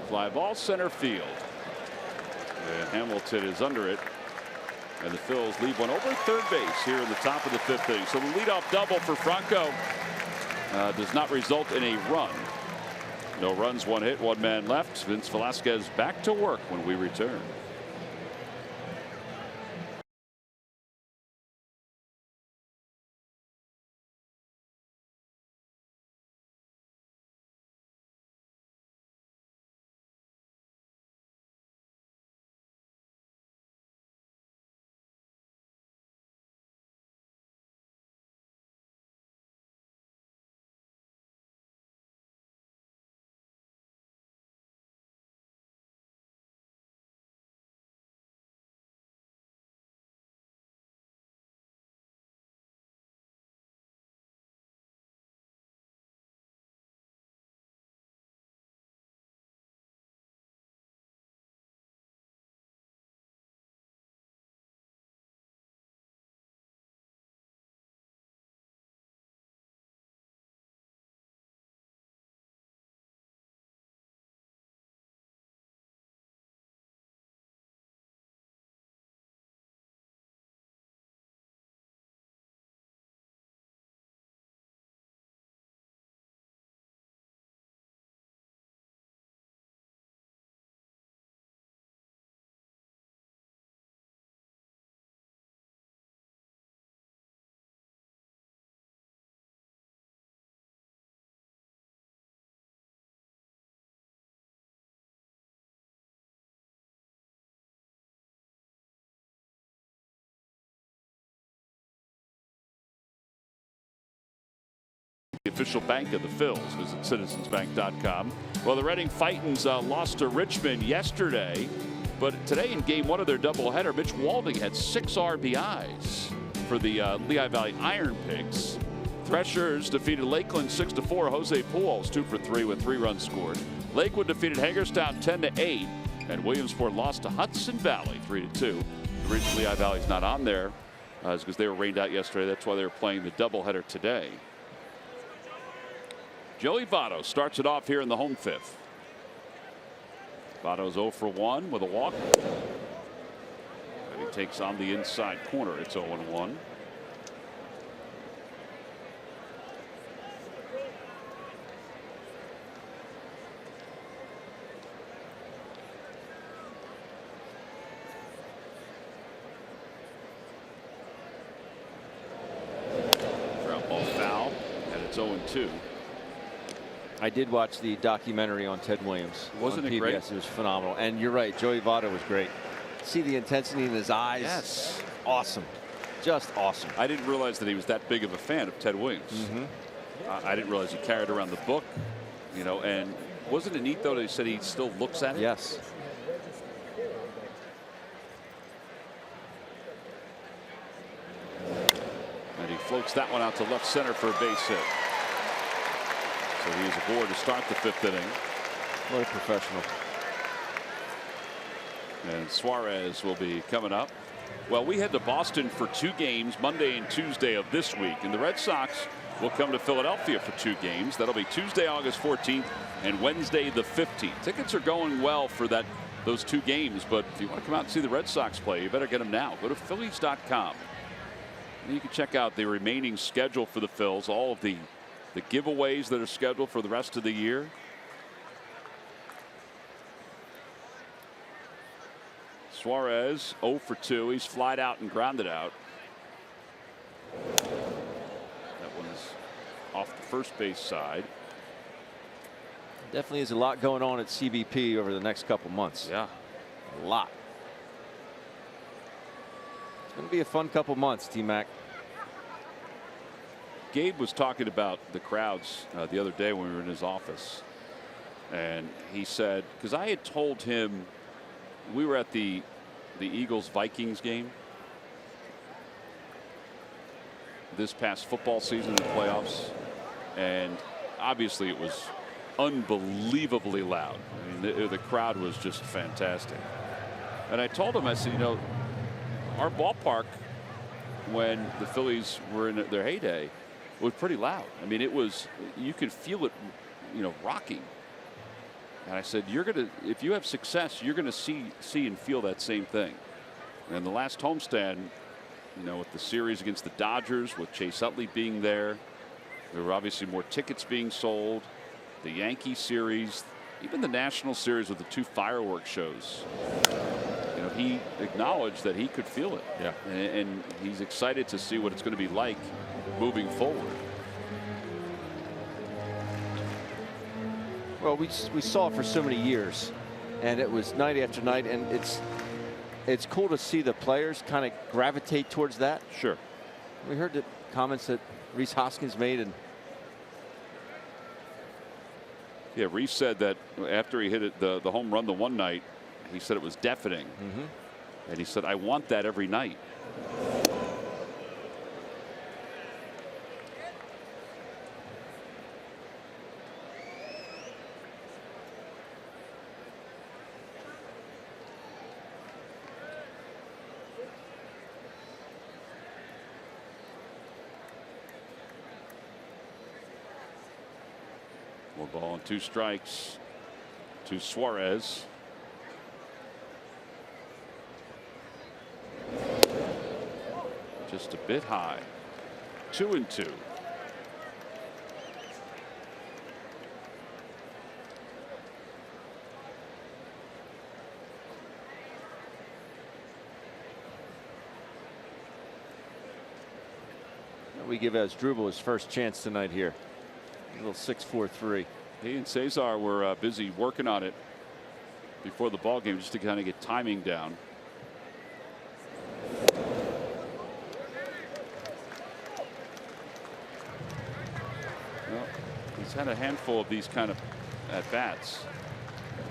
Fly ball center field. And Hamilton is under it. And the Phils leave one over third base here in the top of the 5th inning. So the leadoff double for Franco does not result in a run. No runs, 1 hit, 1 man left. Vince Velasquez back to work when we return. The official bank of the Phils. Visit citizensbank.com. Well, the Reading Fightins lost to Richmond yesterday, but today in game 1 of their doubleheader, Mitch Walding had 6 RBIs for the Lehigh Valley Iron Pigs. Threshers defeated Lakeland 6-4. Jose Pujols 2 for 3 with 3 runs scored. Lakewood defeated Hagerstown 10-8, and Williamsport lost to Hudson Valley 3-2. The reason Lehigh Valley's not on there is because they were rained out yesterday. That's why they're playing the doubleheader today. Joey Votto starts it off here in the home 5th. Votto's 0 for 1 with a walk. And he takes on the inside corner. It's 0-1. Ground ball foul, and it's 0-2. I did watch the documentary on Ted Williams. Wasn't on it PBS. great? It was phenomenal. And you're right, Joey Votto was great. See the intensity in his eyes. Yes. Awesome. Just awesome. I didn't realize that he was that big of a fan of Ted Williams. I didn't realize he carried around the book, you know, and wasn't it neat though that he said he still looks at it? Yes. And he floats that one out to left center for a base hit. So he is aboard to start the 5th inning. What a professional. And Suarez will be coming up. Well, we head to Boston for 2 games, Monday and Tuesday of this week. And the Red Sox will come to Philadelphia for 2 games. That'll be Tuesday, August 14th and Wednesday, the 15th. Tickets are going well for those 2 games. But if you want to come out and see the Red Sox play, you better get them now. Go to Phillies.com. And you can check out the remaining schedule for the Phils, all of the giveaways that are scheduled for the rest of the year. Suarez 0 for 2. He's flied out and grounded out. That one's off the first base side. Definitely is a lot going on at CBP over the next couple months. Yeah. A lot. It's going to be a fun couple months, T-Mac. Gabe was talking about the crowds the other day when we were in his office. And he said, because I had told him we were at the Eagles-Vikings game this past football season in the playoffs. And obviously it was unbelievably loud. I mean, the crowd was just fantastic. And I told him, I said, you know, our ballpark when the Phillies were in their heyday was pretty loud. I mean, it was, you could feel it, you know, rocking. And I said, you're going to, if you have success, you're going to see and feel that same thing. And the last homestand, you know, with the series against the Dodgers, with Chase Utley being there were obviously more tickets being sold. The Yankee series, even the National series with the 2 fireworks shows. You know, he acknowledged that he could feel it. Yeah. And he's excited to see what it's going to be like moving forward. Well, we saw it for so many years, and it was night after night, and it's cool to see the players kind of gravitate towards that. Sure. We heard the comments that Rhys Hoskins made, and yeah, Rhys said that after he hit it, the home run the one night, he said it was deafening. And he said, I want that every night. One ball and 2 strikes to Suarez. Just a bit high. 2-2. we give Asdrubal his first chance tonight here. A little 6-4-3. He and Cesar were busy working on it before the ball game just to kind of get timing down. Well, had a handful of these kind of at bats.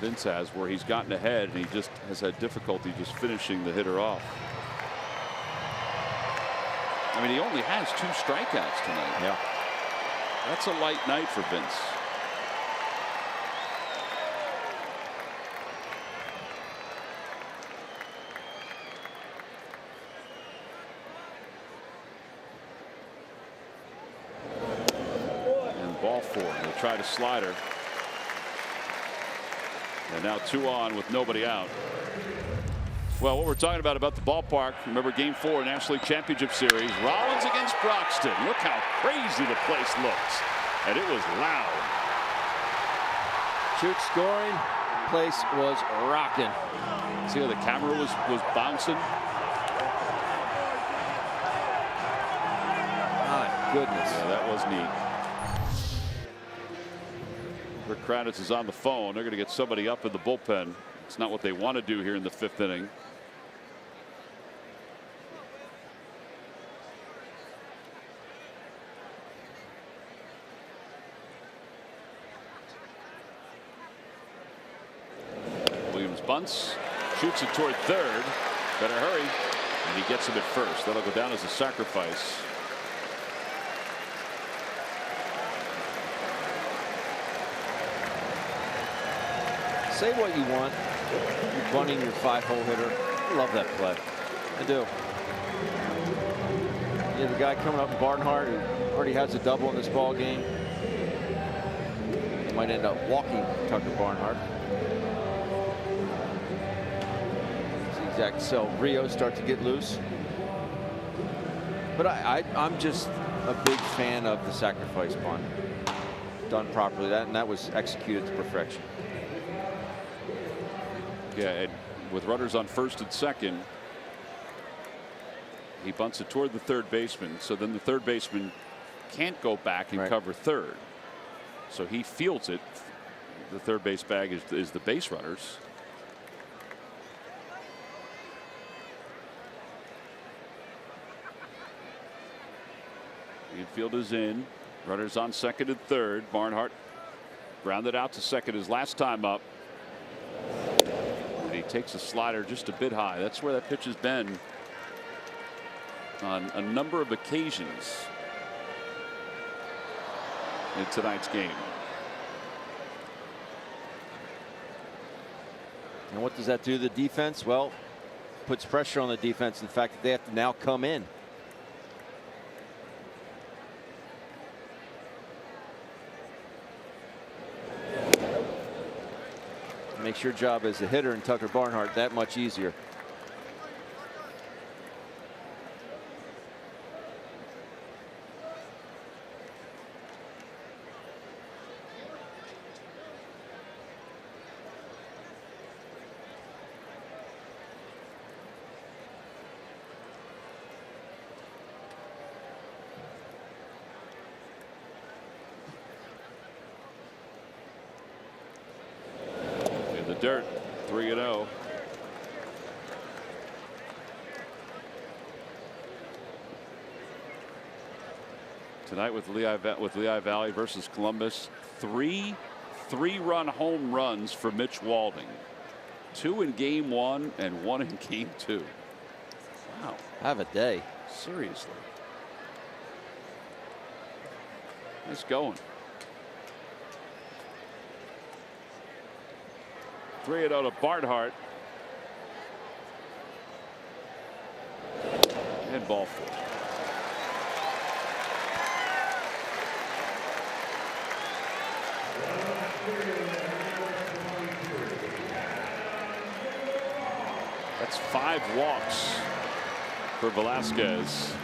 Vince has, where he's gotten ahead and he just has had difficulty just finishing the hitter off. I mean, he only has 2 strikeouts tonight. Yeah. That's a light night for Vince. And ball 4. They try to slider. And now 2 on with nobody out. Well, what we're talking about the ballpark, remember Game 4 National League Championship Series, Rollins against Broxton. Look how crazy the place looks. And it was loud. Shoot scoring. Place was rocking. See how the camera was bouncing? My goodness. Yeah, that was neat. Rick Kranitz is on the phone. They're going to get somebody up in the bullpen. It's not what they want to do here in the 5th inning. Williams bunts, shoots it toward 3rd. Better hurry. And he gets him at 1st. That'll go down as a sacrifice. Say what you want. You're bunting your 5-hole hitter. I love that play. I do. You have a guy coming up in Barnhart who already has a double in this ball game. He might end up walking Tucker Barnhart. See Zach Del Rio start to get loose. But I'm just a big fan of the sacrifice bunt. Done properly. That was executed to perfection. Yeah, and with runners on 1st and 2nd, he bunts it toward the 3rd baseman. So then the 3rd baseman can't go back and cover 3rd. So he fields it. The 3rd base bag is the base runners. Infield is in. Runners on 2nd and 3rd. Barnhart grounded out to 2nd his last time up. He takes a slider just a bit high. That's where that pitch has been on a number of occasions in tonight's game. And what does that do to the defense? Well, puts pressure on the defense. In fact, they have to now come in. Makes your job as a hitter and Tucker Barnhart that much easier. Dirt, 3-0. Tonight with Lehigh Valley versus Columbus, 3 3-run home runs for Mitch Walding. 2 in Game 1 and 1 in Game 2. Wow. Have a day. Seriously. Nice going. 3-0 to Barnhart. And ball 4. That's 5 walks for Velasquez.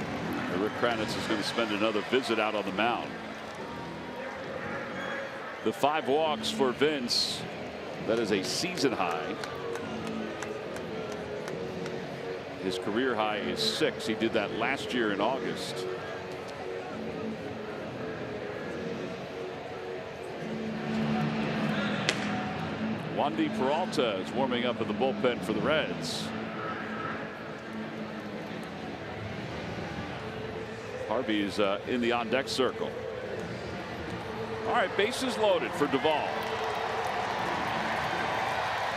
Rick Kranitz is going to spend another visit out on the mound. The 5 walks for Vince. That is a season high. His career high is 6. He did that last year in August. Wandy Peralta is warming up in the bullpen for the Reds. Harvey's in the on-deck circle. All right, bases loaded for Duvall.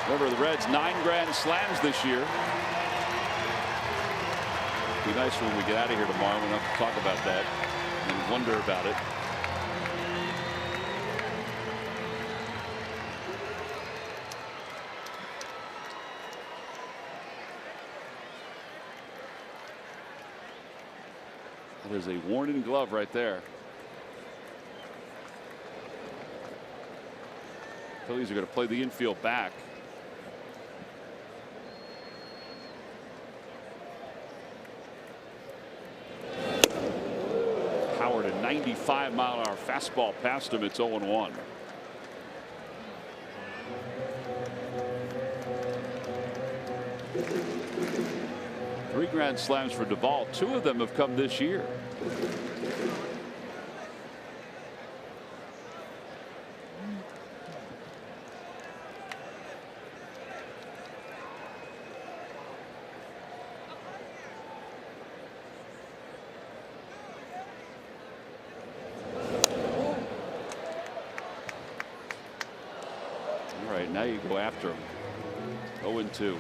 Remember, the Reds 9 grand slams this year. Be nice when we get out of here tomorrow. We don't have to talk about that and wonder about it. That is a worn-in glove right there. Phillies are going to play the infield back. Howard, a 95-mile-an-hour fastball past him. It's 0-1. Three grand slams for Duvall. 2 of them have come this year. All right, now you go after him. 0-2.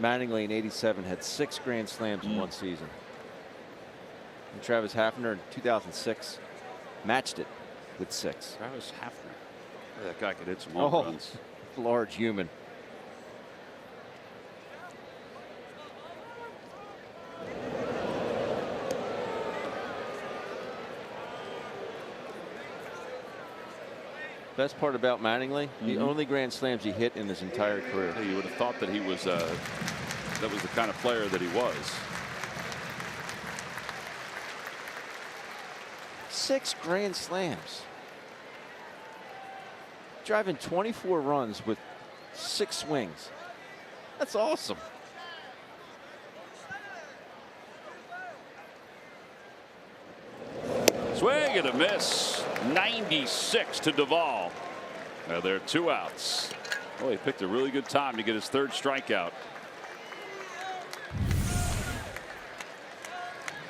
Mattingly in '87 had 6 grand slams in one season. And Travis Hafner in 2006 matched it with 6. Travis Hafner. That guy could hit some home runs. Large human. Best part about Mattingly, the only grand slams he hit in his entire career. Yeah, you would have thought that he was that was the kind of player that he was. 6 grand slams. Driving 24 runs with 6 swings. That's awesome. Swing and a miss. 96 to Duvall. Now there are 2 outs. Oh, he picked a really good time to get his 3rd strikeout.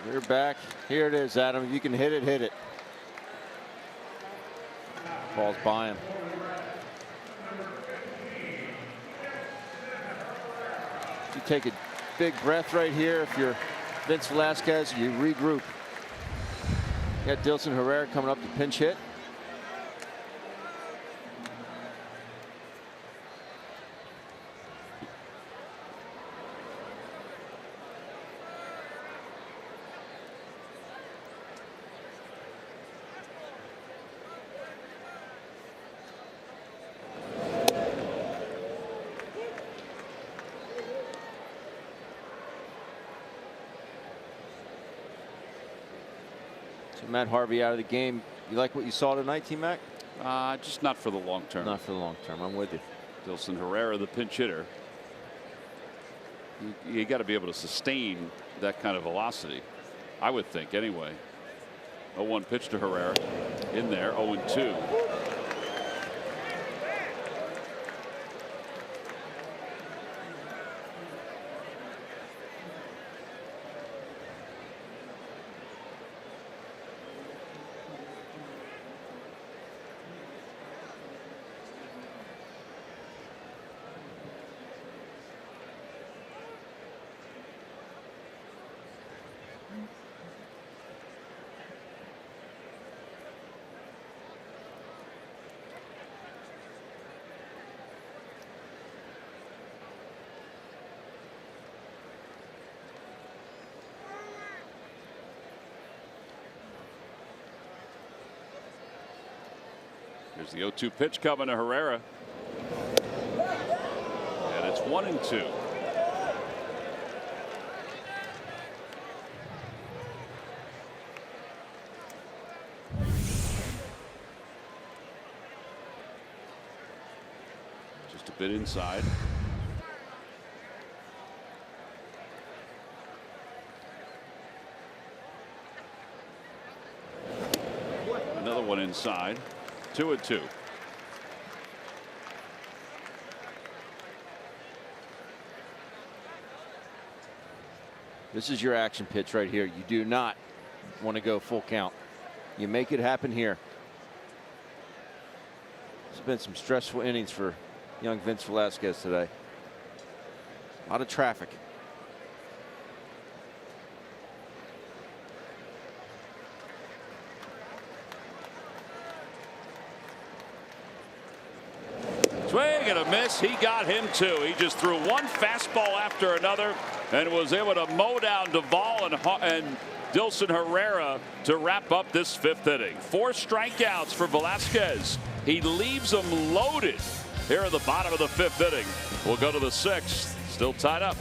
We're back. Here it is, Adam. If you can hit it, hit it. Ball's by him. You take a big breath right here. If you're Vince Velasquez, you regroup. Got Dilson Herrera coming up to pinch hit. Matt Harvey out of the game. You like what you saw tonight, T-Mac? Just not for the long term. Not for the long term. I'm with you. Dilson Herrera, the pinch hitter. You got to be able to sustain that kind of velocity, I would think, anyway. 0-1 pitch to Herrera. In there, 0-2. Here's the 0-2 pitch coming to Herrera. And it's 1-2. bit inside. Another one inside. 2-2. This is your action pitch right here. You do not want to go full count. You make it happen here. It's been some stressful innings for young Vince Velasquez today. A lot of traffic. Swing and a miss. He got him too. He just threw one fastball after another and was able to mow down Duvall and Dilson Herrera to wrap up this 5th inning. 4 strikeouts for Velasquez. He leaves them loaded here at the bottom of the 5th inning. We'll go to the 6th. Still tied up.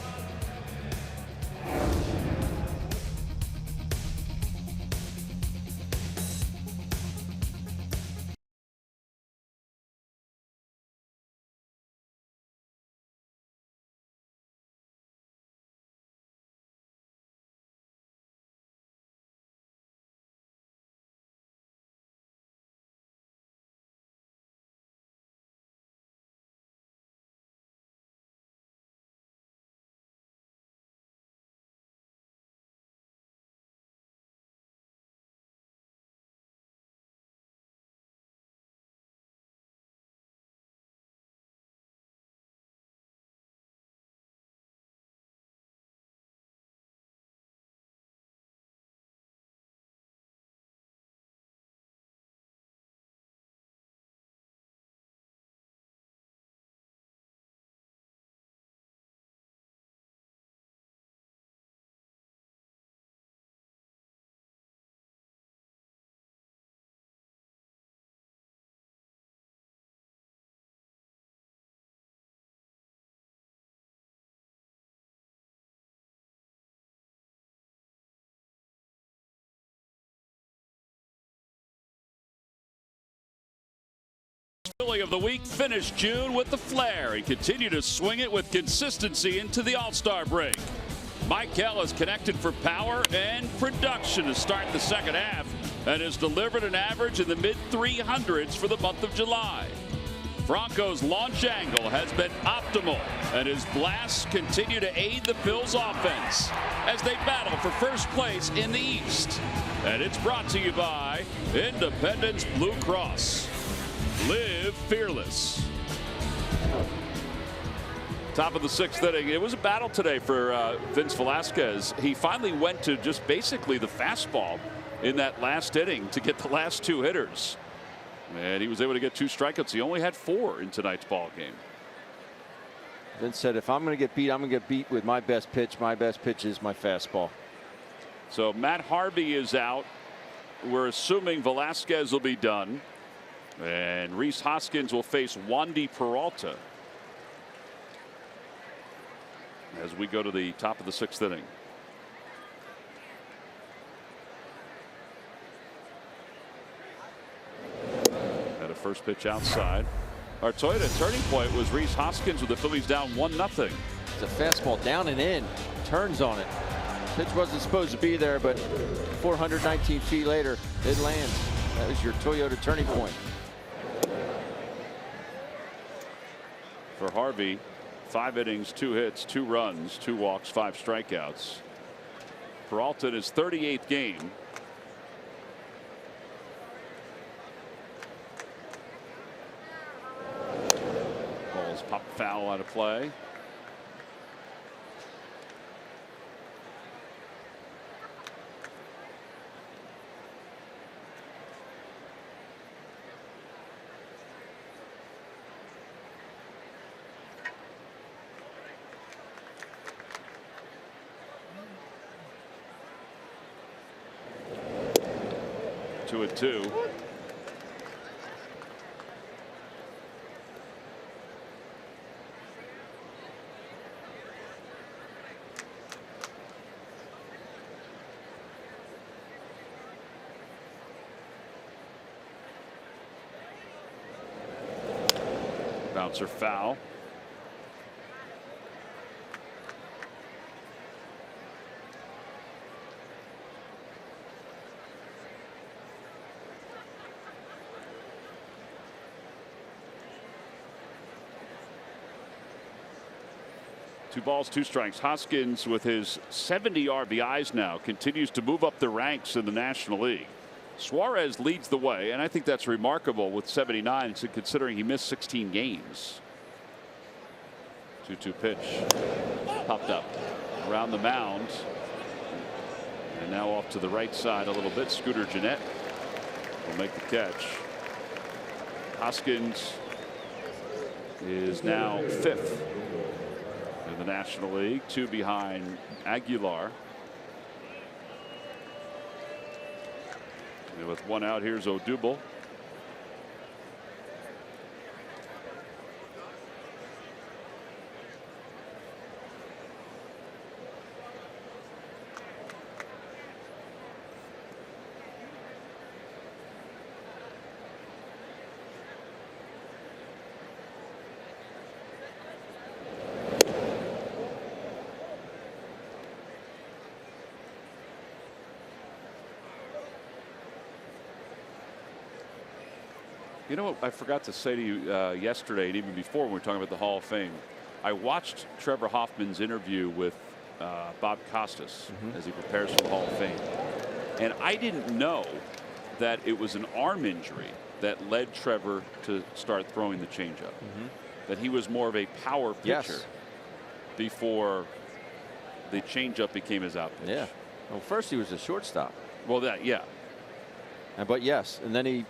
Philly of the week finished June with the flair and continue to swing it with consistency into the All-Star break. Michael has connected for power and production to start the 2nd half and has delivered an average in the mid-300s for the month of July. Franco's launch angle has been optimal, and his blasts continue to aid the Phil's offense as they battle for first place in the East. And it's brought to you by Independence Blue Cross. Live fearless. Top of the 6th inning. It was a battle today for Vince Velasquez. He finally went to just basically the fastball in that last inning to get the last 2 hitters. And he was able to get 2 strikeouts. He only had 4 in tonight's ball game. Vince said, if I'm going to get beat, I'm going to get beat with my best pitch. My best pitch is my fastball. So Matt Harvey is out. We're assuming Velasquez will be done. And Rhys Hoskins will face Wandy Peralta as we go to the top of the 6th inning. At a first pitch outside. Our Toyota turning point was Rhys Hoskins with the Phillies down 1-0. It's a fastball down and in. Turns on it. Pitch wasn't supposed to be there, but 419 feet later, it lands. That was your Toyota turning point. For Harvey, 5 innings, 2 hits, 2 runs, 2 walks, 5 strikeouts. Peralta in his 38th game. Balls pop foul out of play. Two and 2. Bouncer foul. 2 balls, 2 strikes. Hoskins, with his 70 RBIs now, continues to move up the ranks in the National League. Suarez leads the way, and I think that's remarkable with 79, considering he missed 16 games. 2-2 pitch. Popped up around the mound. And now off to the right side a little bit. Scooter Gennett will make the catch. Hoskins is now 5th in the National League, 2 behind Aguilar. And with 1 out, here's Odubel. You know what I forgot to say to you yesterday, and even before when we were talking about the Hall of Fame. I watched Trevor Hoffman's interview with Bob Costas as he prepares for the Hall of Fame. And I didn't know that it was an arm injury that led Trevor to start throwing the changeup. That he was more of a power pitcher before the changeup became his out pitch. Yeah. Well, first he was a shortstop. Well, yeah. But yes, and then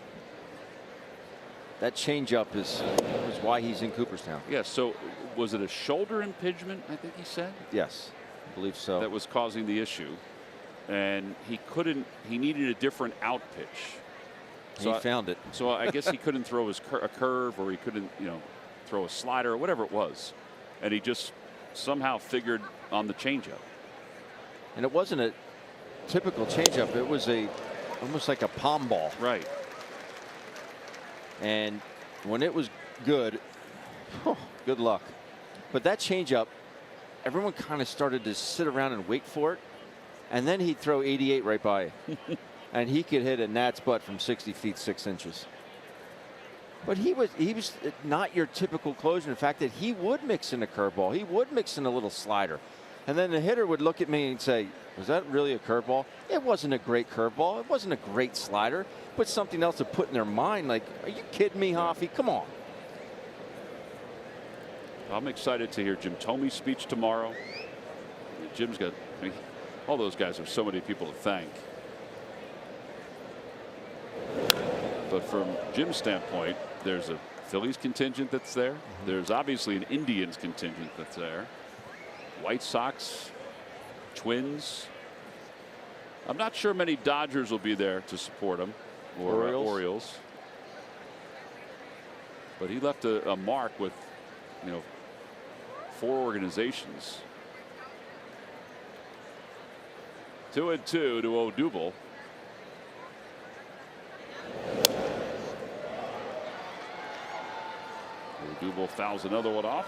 that changeup is why he's in Cooperstown. Yeah. So was it a shoulder impingement, I think he said? Yes, I believe so. That was causing the issue. And he needed a different out pitch. So he found it. So I guess he couldn't throw a curve, or he couldn't, throw a slider or whatever it was. And he just somehow figured on the changeup. And it wasn't a typical changeup. It was almost like a palm ball. Right. And when it was good, good luck. But that changeup, everyone kind of started to sit around and wait for it. And then he'd throw 88 right by it. And he could hit a gnat's butt from 60 feet 6 inches. But he was not your typical closer. In fact, that he would mix in a curveball. He would mix in a little slider. And then the hitter would look at me and say, was that really a curveball? It wasn't a great curveball. It wasn't a great slider. But something else to put in their mind, like, are you kidding me, Hoffy? Come on. I'm excited to hear Jim Thome's speech tomorrow. Jim's got, all those guys have so many people to thank. But from Jim's standpoint, there's a Phillies contingent that's there. There's obviously an Indians contingent that's there. White Sox, Twins. I'm not sure many Dodgers will be there to support him, or Orioles. But he left a mark with, 4 organizations. 2-2 to Odubel. Odubel fouls another one off.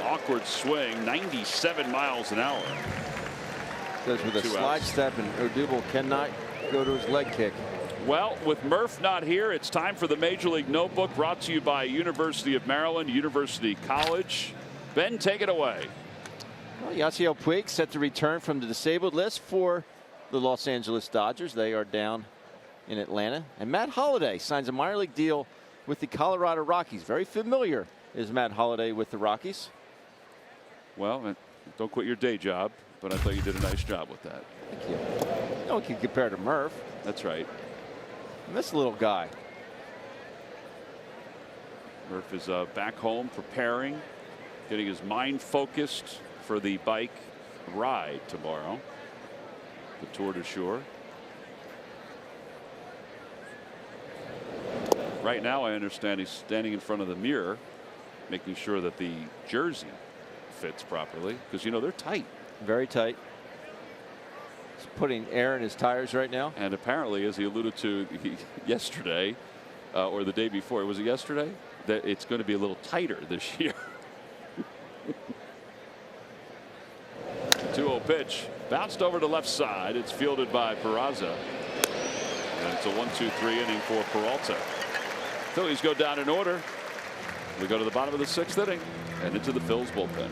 Awkward swing, 97 miles an hour. Goes with a slide step, and Odubel cannot go to his leg kick. Well, with Murph not here, it's time for the Major League Notebook, brought to you by University of Maryland, University College. Ben, take it away. Well, Yasiel Puig set to return from the disabled list for the Los Angeles Dodgers. They are down in Atlanta. And Matt Holliday signs a minor league deal with the Colorado Rockies. Very familiar is Matt Holliday with the Rockies. Well, don't quit your day job, but I thought you did a nice job with that. Thank you. No one can compare to Murph. That's right. And this little guy. Murph is back home preparing, getting his mind focused for the bike ride tomorrow, the Tour de Shore. Right now, I understand he's standing in front of the mirror, making sure that the jersey fits properly because, you know, they're tight. Very tight. He's putting air in his tires right now. And apparently, as he alluded to yesterday or the day before, was it yesterday? That it's going to be a little tighter this year. 2-0 pitch. Bounced over to left side. It's fielded by Peraza. And it's a 1-2-3 inning for Peralta. Phillies go down in order. We go to the bottom of the 6th inning and into the Phil's bullpen.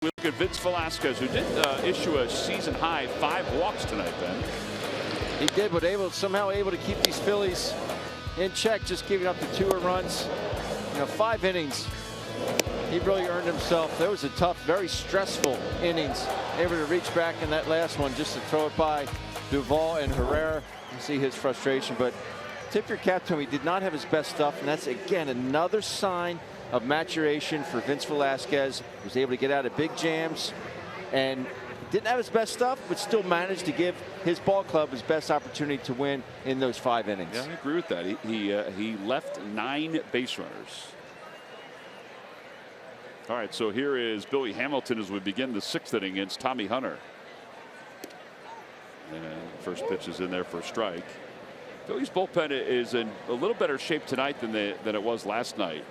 We look at Vince Velasquez, who did issue a season-high 5 walks tonight, Ben. He did, but somehow able to keep these Phillies in check, just giving up the 2 runs. You know, 5 innings. He really earned himself. That was a tough, very stressful innings. Able to reach back in that last one just to throw it by Duvall and Herrera. You see his frustration, but tip your cap to him. He did not have his best stuff, and that's, again, another sign of maturation for Vince Velasquez. He was able to get out of big jams and didn't have his best stuff, but still managed to give his ball club his best opportunity to win in those 5 innings. Yeah, I agree with that. He left 9 base runners. All right, so here is Billy Hamilton as we begin the 6th inning against Tommy Hunter. And first pitch is in there for a strike. Phillies bullpen is in a little better shape tonight than it was last night.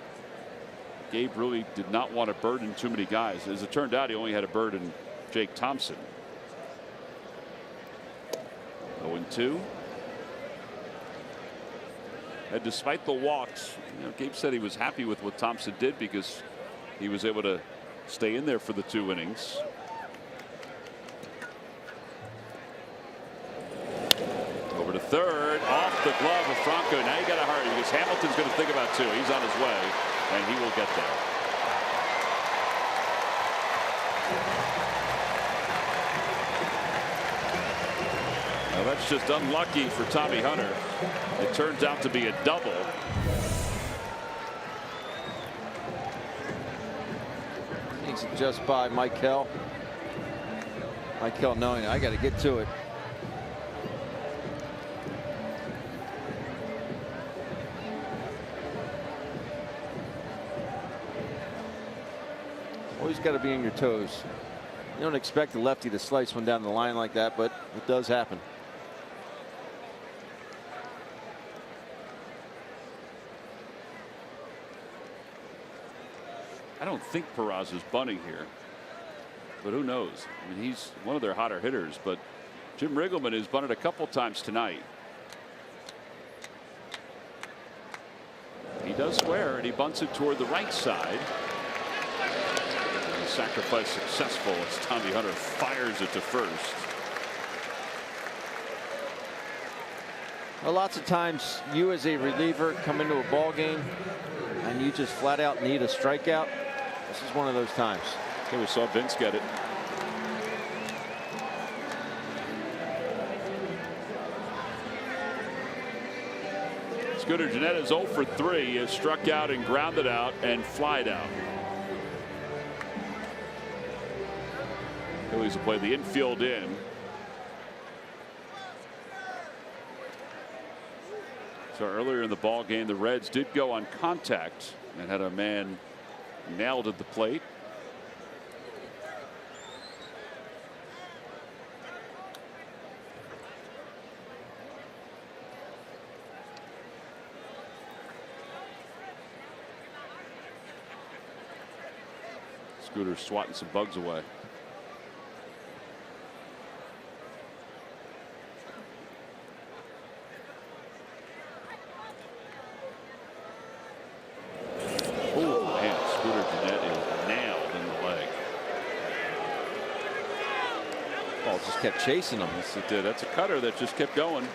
Gabe really did not want to burden too many guys. As it turned out, he only had to burden Jake Thompson. 0-2. And despite the walks, you know, Gabe said he was happy with what Thompson did because he was able to stay in there for the 2 innings. Over to third, off the glove of Franco. Now you got to hurry because Hamilton's going to think about 2. He's on his way, and he will get there. Now that's just unlucky for Tommy Hunter. It turns out to be a double. Takes it just by Michael. Michael knowing I got to get to it. Always got to be on your toes. You don't expect a lefty to slice one down the line like that, but it does happen. I don't think Peraza's bunting here, but who knows? I mean, he's one of their hotter hitters, but Jim Riggleman has bunted a couple times tonight. He does square, and he bunts it toward the right side. And the sacrifice successful as Tommy Hunter fires it to first. Well, lots of times you as a reliever come into a ball game and you just flat out need a strikeout. This is one of those times. Okay, we saw Vince get it. Scooter Gennett is 0 for 3. He has struck out and grounded out and flied out. Phillies will play the infield in. So earlier in the ball game, the Reds did go on contact and had a man nailed at the plate. Scooter swatting some bugs away. Oh man, Scooter Gennett is nailed in the leg. Ball just kept chasing him. Yes, it did. That's a cutter that just kept going.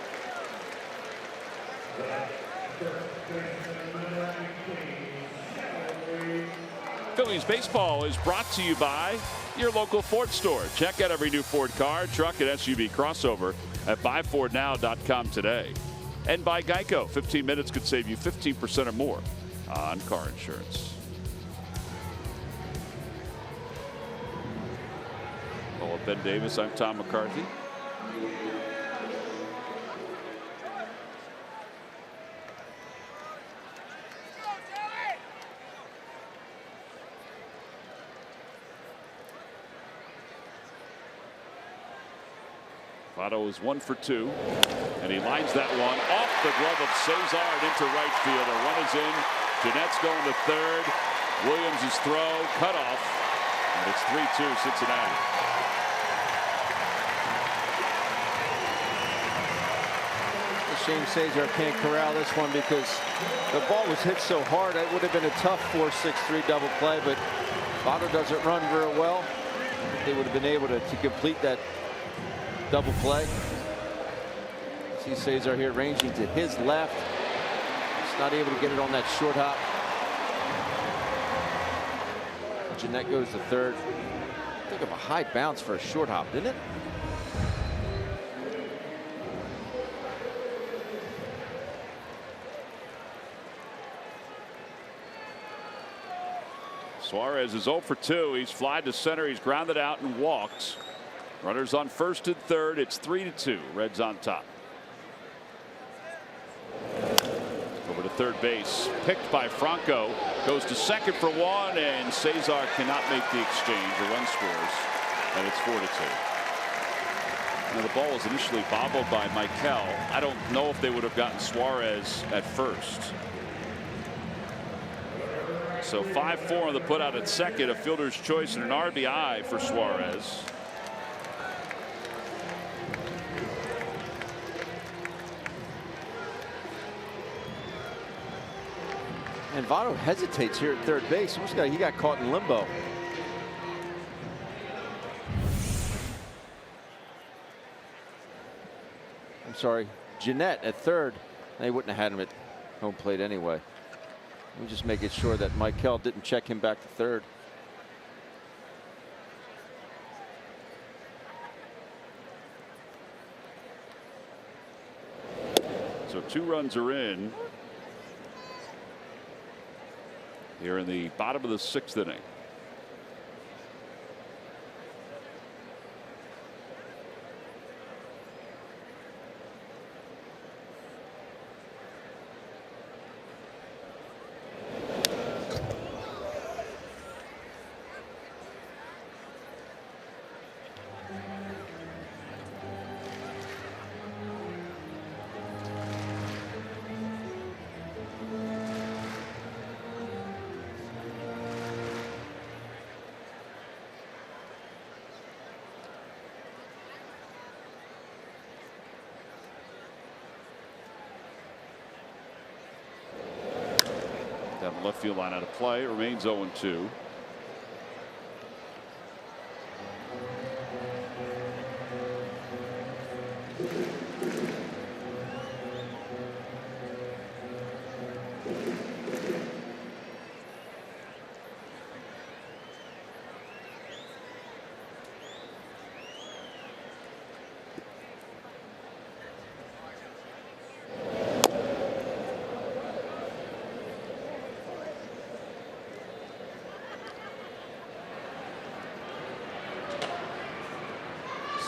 Phillies baseball is brought to you by your local Ford store. Check out every new Ford car, truck, and SUV crossover at buyfordnow.com today. And by Geico. 15 minutes could save you 15% or more on car insurance. Hello, Ben Davis. I'm Tom McCarthy. Votto is 1 for 2, and he lines that one off the glove of Cesar and into right field. A run is in. Gennett's going to third. Williams' throw cut off, and it's 3-2 Cincinnati. Shame Cesar can't corral this one because the ball was hit so hard. It would have been a tough 4-6-3 double play, but Votto doesn't run very well. They would have been able to complete that double play. See Cesar here ranging to his left. Just not able to get it on that short hop. Gennett goes to third. Think of a high bounce for a short hop, didn't it? Suarez is 0 for 2. He's flied to center. He's grounded out and walked. Runners on first and third. It's 3-2. Reds on top. Over to third base. Picked by Franco. Goes to second for 1, and Cesar cannot make the exchange. A run scores, and it's 4-2. Now the ball was initially bobbled by Michael. I don't know if they would have gotten Suarez at first. So 5-4 on the put out at second. A fielder's choice and an RBI for Suarez. And Votto hesitates here at third base. He got caught in limbo. I'm sorry, Gennett at third. They wouldn't have had him at home plate anyway. We're just making sure that Michael didn't check him back to third. So 2 runs are in here in the bottom of the 6th inning. Down the left field line out of play. It remains 0-2.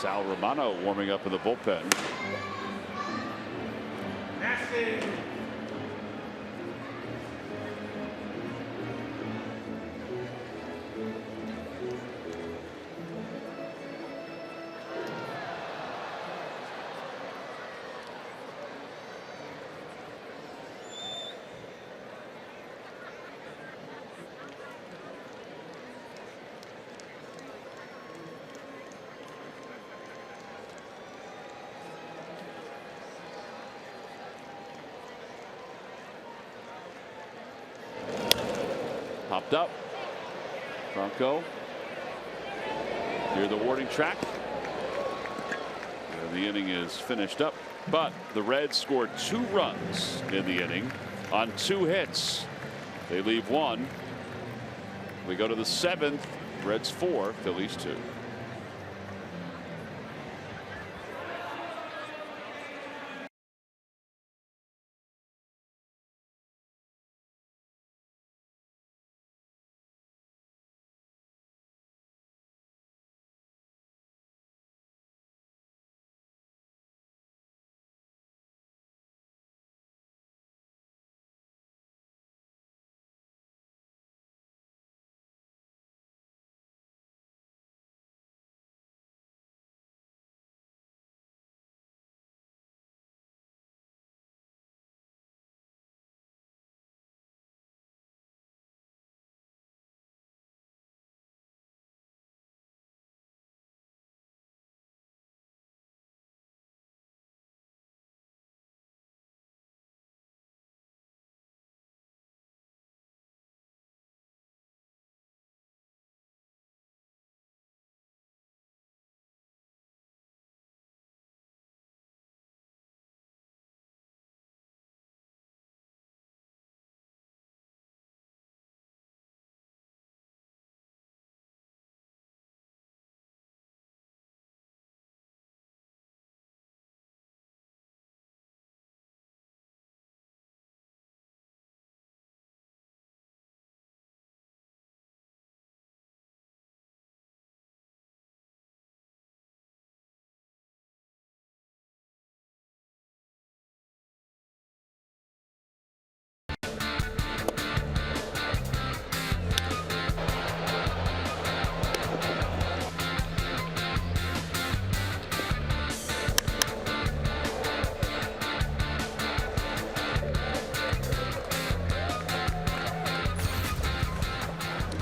Sal Romano warming up in the bullpen. Popped up. Bronco near the warning track. And the inning is finished up, but the Reds scored 2 runs in the inning on 2 hits. They leave 1. We go to the 7th. Reds 4, Phillies 2.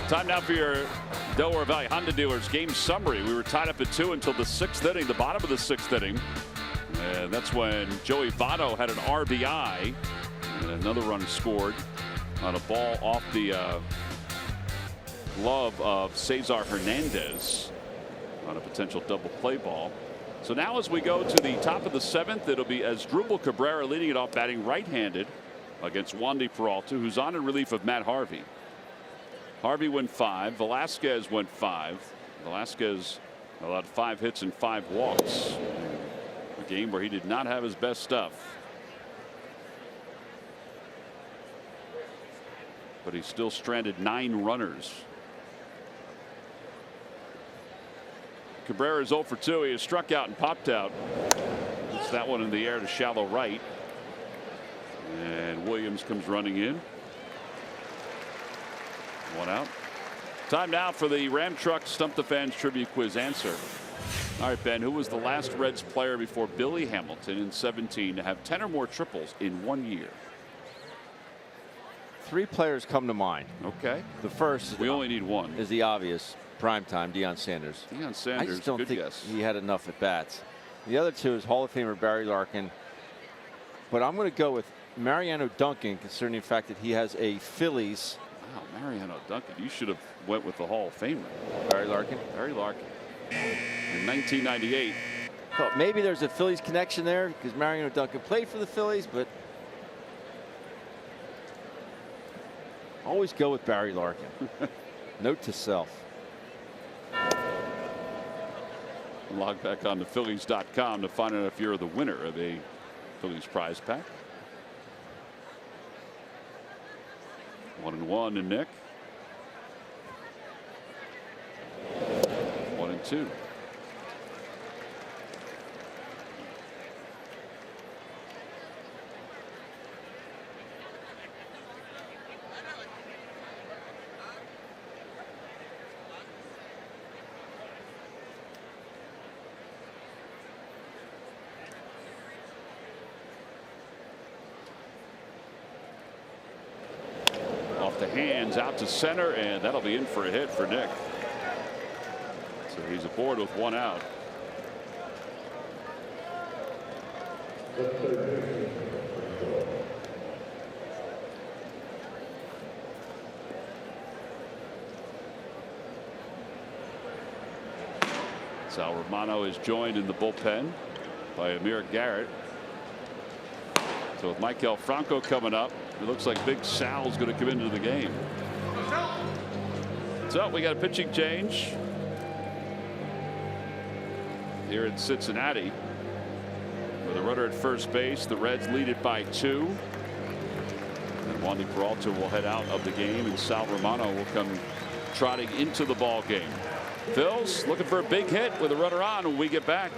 Time now for your Delaware Valley Honda Dealers game summary. We were tied up at 2 until the 6th inning, the bottom of the 6th inning. And that's when Joey Votto had an RBI. And another run scored on a ball off the glove of Cesar Hernandez on a potential double play ball. So now as we go to the top of the 7th, it'll be Asdrubal Cabrera leading it off, batting right-handed against Wandy Peralta, who's on in relief of Matt Harvey. Harvey went 5. Velasquez went 5. Velasquez allowed 5 hits and 5 walks. A game where he did not have his best stuff. But he still stranded 9 runners. Cabrera is 0 for 2. He has struck out and popped out. It's that one in the air to shallow right. And Williams comes running in. 1 out. Time now for the Ram Truck Stump the Fans trivia quiz answer. All right, Ben, who was the last Reds player before Billy Hamilton in 17 to have 10 or more triples in 1 year? 3 players come to mind. Okay. The first, we only need 1, is the obvious primetime Deion Sanders. Deion Sanders, I just don't good think guess. he had enough at bats. The other 2 is Hall of Famer Barry Larkin. But I'm going to go with Mariano Duncan, considering the fact that he has a Phillies. Wow, Mariano Duncan. You should have went with the Hall of Famer. Barry Larkin. Barry Larkin. In 1998. Thought maybe there's a Phillies connection there because Mariano Duncan played for the Phillies, but always go with Barry Larkin. Note to self. Log back on to Phillies.com to find out if you're the winner of a Phillies prize pack. 1-1 and Nick. 1-2. Off the hands, out to center, and that'll be in for a hit for Nick. So he's aboard with one out. Sal Romano is joined in the bullpen by Amir Garrett. So with Michael Franco coming up, it looks like Big Sal's going to come into the game. So we got a pitching change here in Cincinnati. With a runner at first base, the Reds lead it by 2. And Wandy Peralta will head out of the game, and Sal Romano will come trotting into the ball game. Phil's looking for a big hit with a runner on when we get back.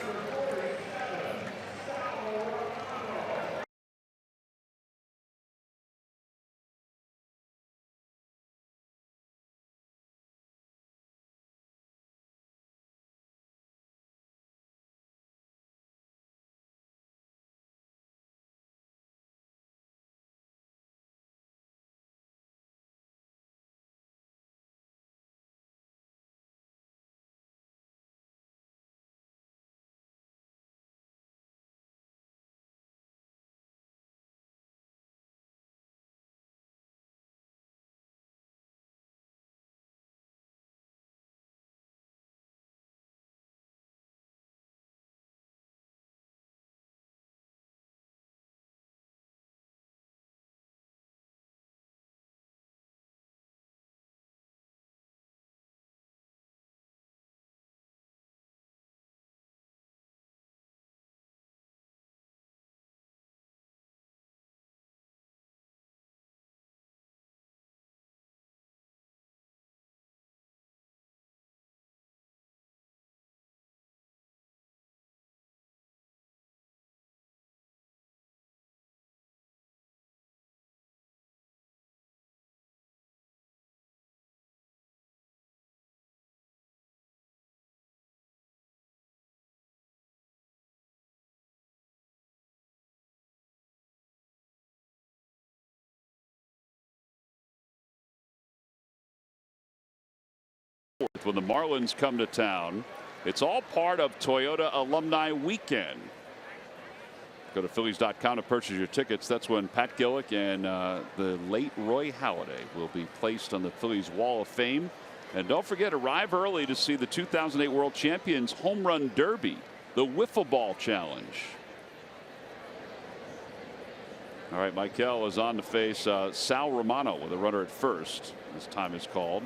When the Marlins come to town, it's all part of Toyota Alumni Weekend. Go to Phillies.com to purchase your tickets. That's when Pat Gillick and the late Roy Halladay will be placed on the Phillies Wall of Fame. And don't forget, arrive early to see the 2008 World Champions Home Run Derby, the Wiffle Ball Challenge. All right, Michael is on to face Sal Romano with a runner at first. This time is called.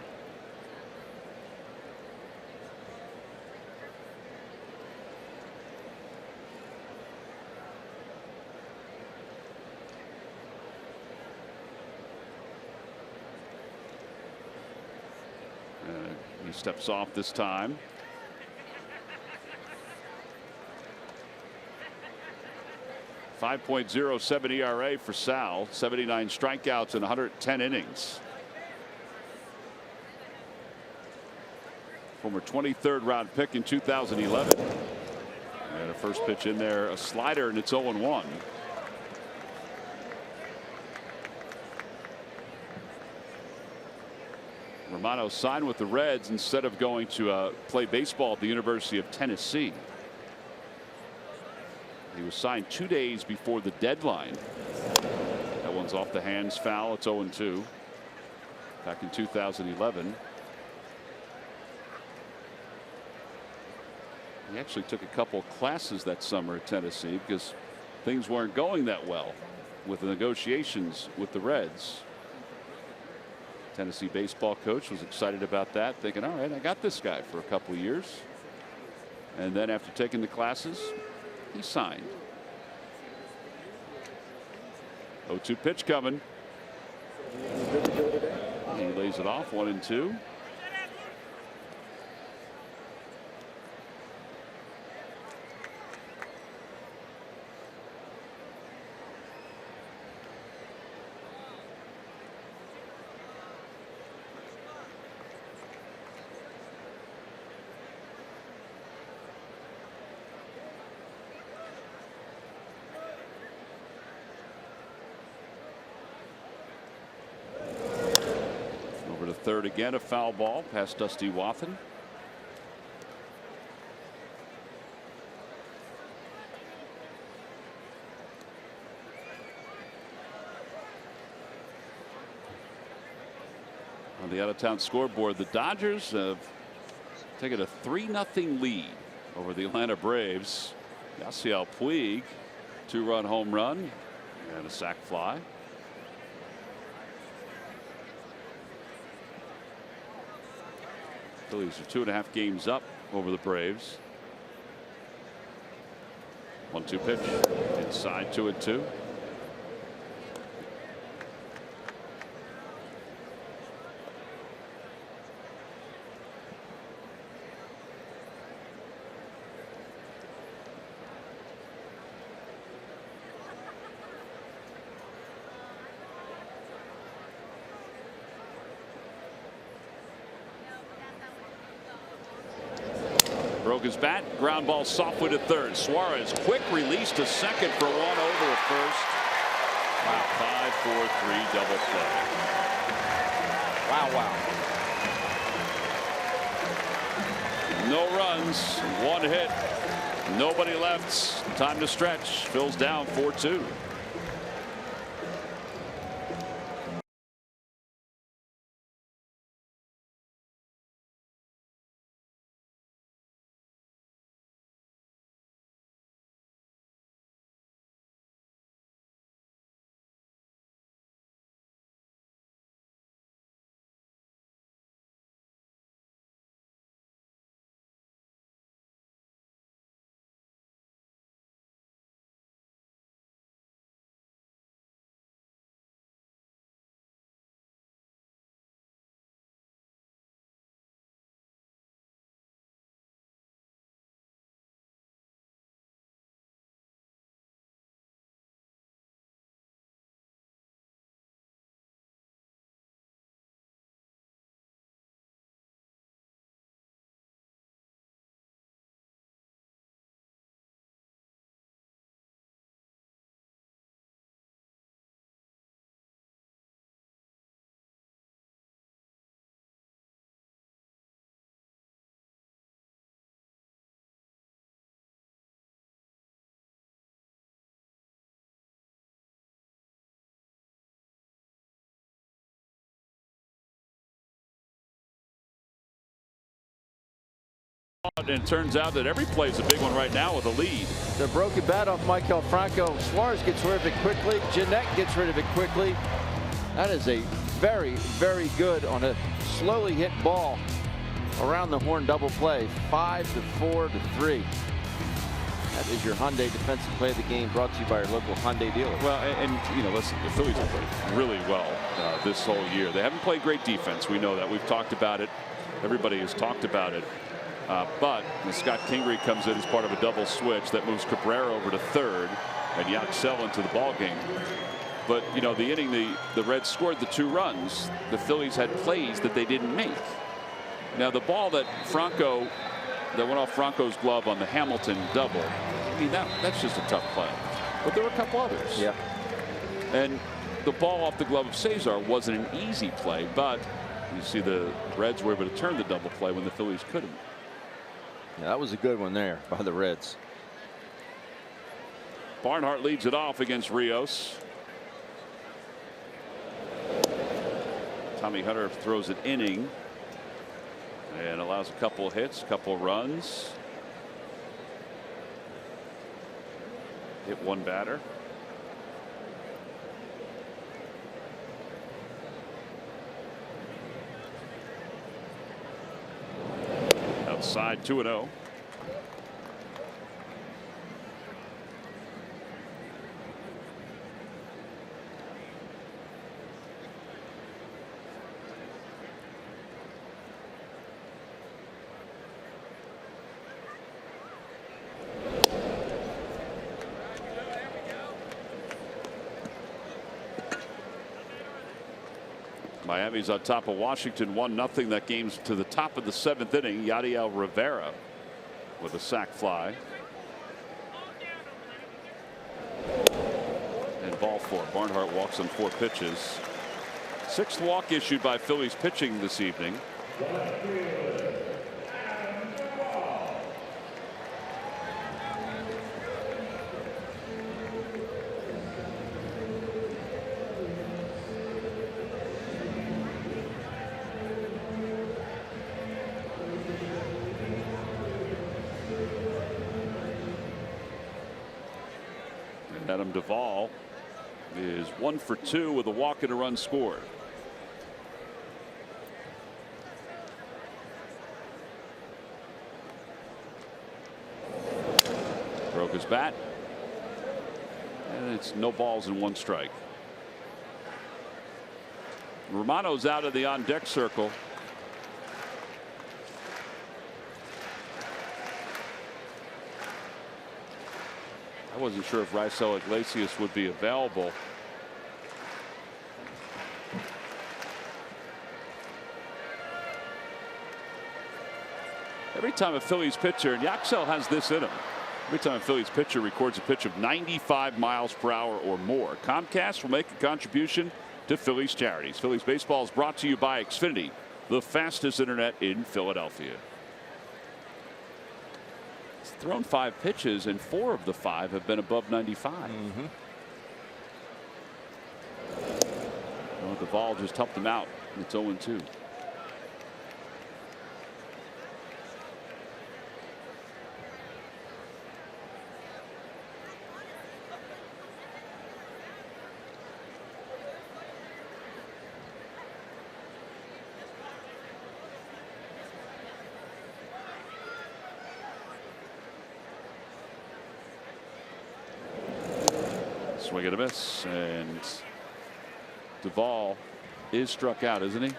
He steps off this time. .07 ERA for Sal. 79 strikeouts in 110 innings. Former 23rd round pick in 2011. And a first pitch in there, a slider, and it's 0-1. Romano signed with the Reds instead of going to play baseball at the University of Tennessee. He was signed 2 days before the deadline. That one's off the hands, foul. It's 0-2. Back in 2011. He actually took a couple classes that summer at Tennessee because things weren't going that well with the negotiations with the Reds. Tennessee baseball coach was excited about that, thinking, all right, I got this guy for a couple of years. And then after taking the classes, he signed. 0-2 pitch coming. He lays it off, 1-2. third again, a foul ball past Dusty Wathan. On the out-of-town scoreboard, the Dodgers have taken a 3-0 lead over the Atlanta Braves. Yasiel Puig, 2-run home run and a sac fly. Phillies are 2.5 games up over the Braves. 1-2 pitch inside, 2-2. Broke his bat. Ground ball softly to third. Suarez quick release to second for one over at first. Wow, 5-4-3 double play. Wow. No runs, 1 hit, nobody left. Time to stretch. Phil's down 4-2. And it turns out that every play is a big one right now with a lead. The broken bat off Michael Franco. Suarez gets rid of it quickly. Jeanette gets rid of it quickly. That is a very, very good on a slowly hit ball around the horn double play. 5-4-3. That is your Hyundai defensive play of the game, brought to you by your local Hyundai dealer. Well, and you know, listen, the Phillies have played really well this whole year. They haven't played great defense. We know that. We've talked about it. Everybody has talked about it. But Scott Kingery comes in as part of a double switch that moves Cabrera over to third and Yaxel into the ball game. But you know, the inning the Reds scored the 2 runs. The Phillies had plays that they didn't make. Now the ball that went off Franco's glove on the Hamilton double, I mean, that's just a tough play. But there were a couple others. Yeah. And the ball off the glove of Cesar wasn't an easy play, but you see the Reds were able to turn the double play when the Phillies couldn't. Yeah, that was a good one there by the Reds. Barnhart leads it off against Rios. Tommy Hunter throws an inning and allows a couple of hits, a couple of runs. Hit one batter. Outside 2-0. Miami's on top of Washington 1-0. That game's to the top of the 7th inning. Yadiel Rivera with a sac fly. And ball 4. Barnhart walks on 4 pitches. 6th walk issued by Phillies pitching this evening. Adam Duvall is 1 for 2 with a walk and a run scored. Broke his bat. And it's no balls and 1 strike. Romano's out of the on deck circle. I wasn't sure if Raisel Iglesias would be available. Every time a Phillies pitcher, and Yaxel has this in him, every time a Phillies pitcher records a pitch of 95 miles per hour or more, Comcast will make a contribution to Phillies charities. Phillies baseball is brought to you by Xfinity, the fastest internet in Philadelphia. He's thrown 5 pitches, and 4 of the 5 have been above 95. Well, the ball just helped him out. It's 0-2. Swing and a miss, and Duvall is struck out, isn't he?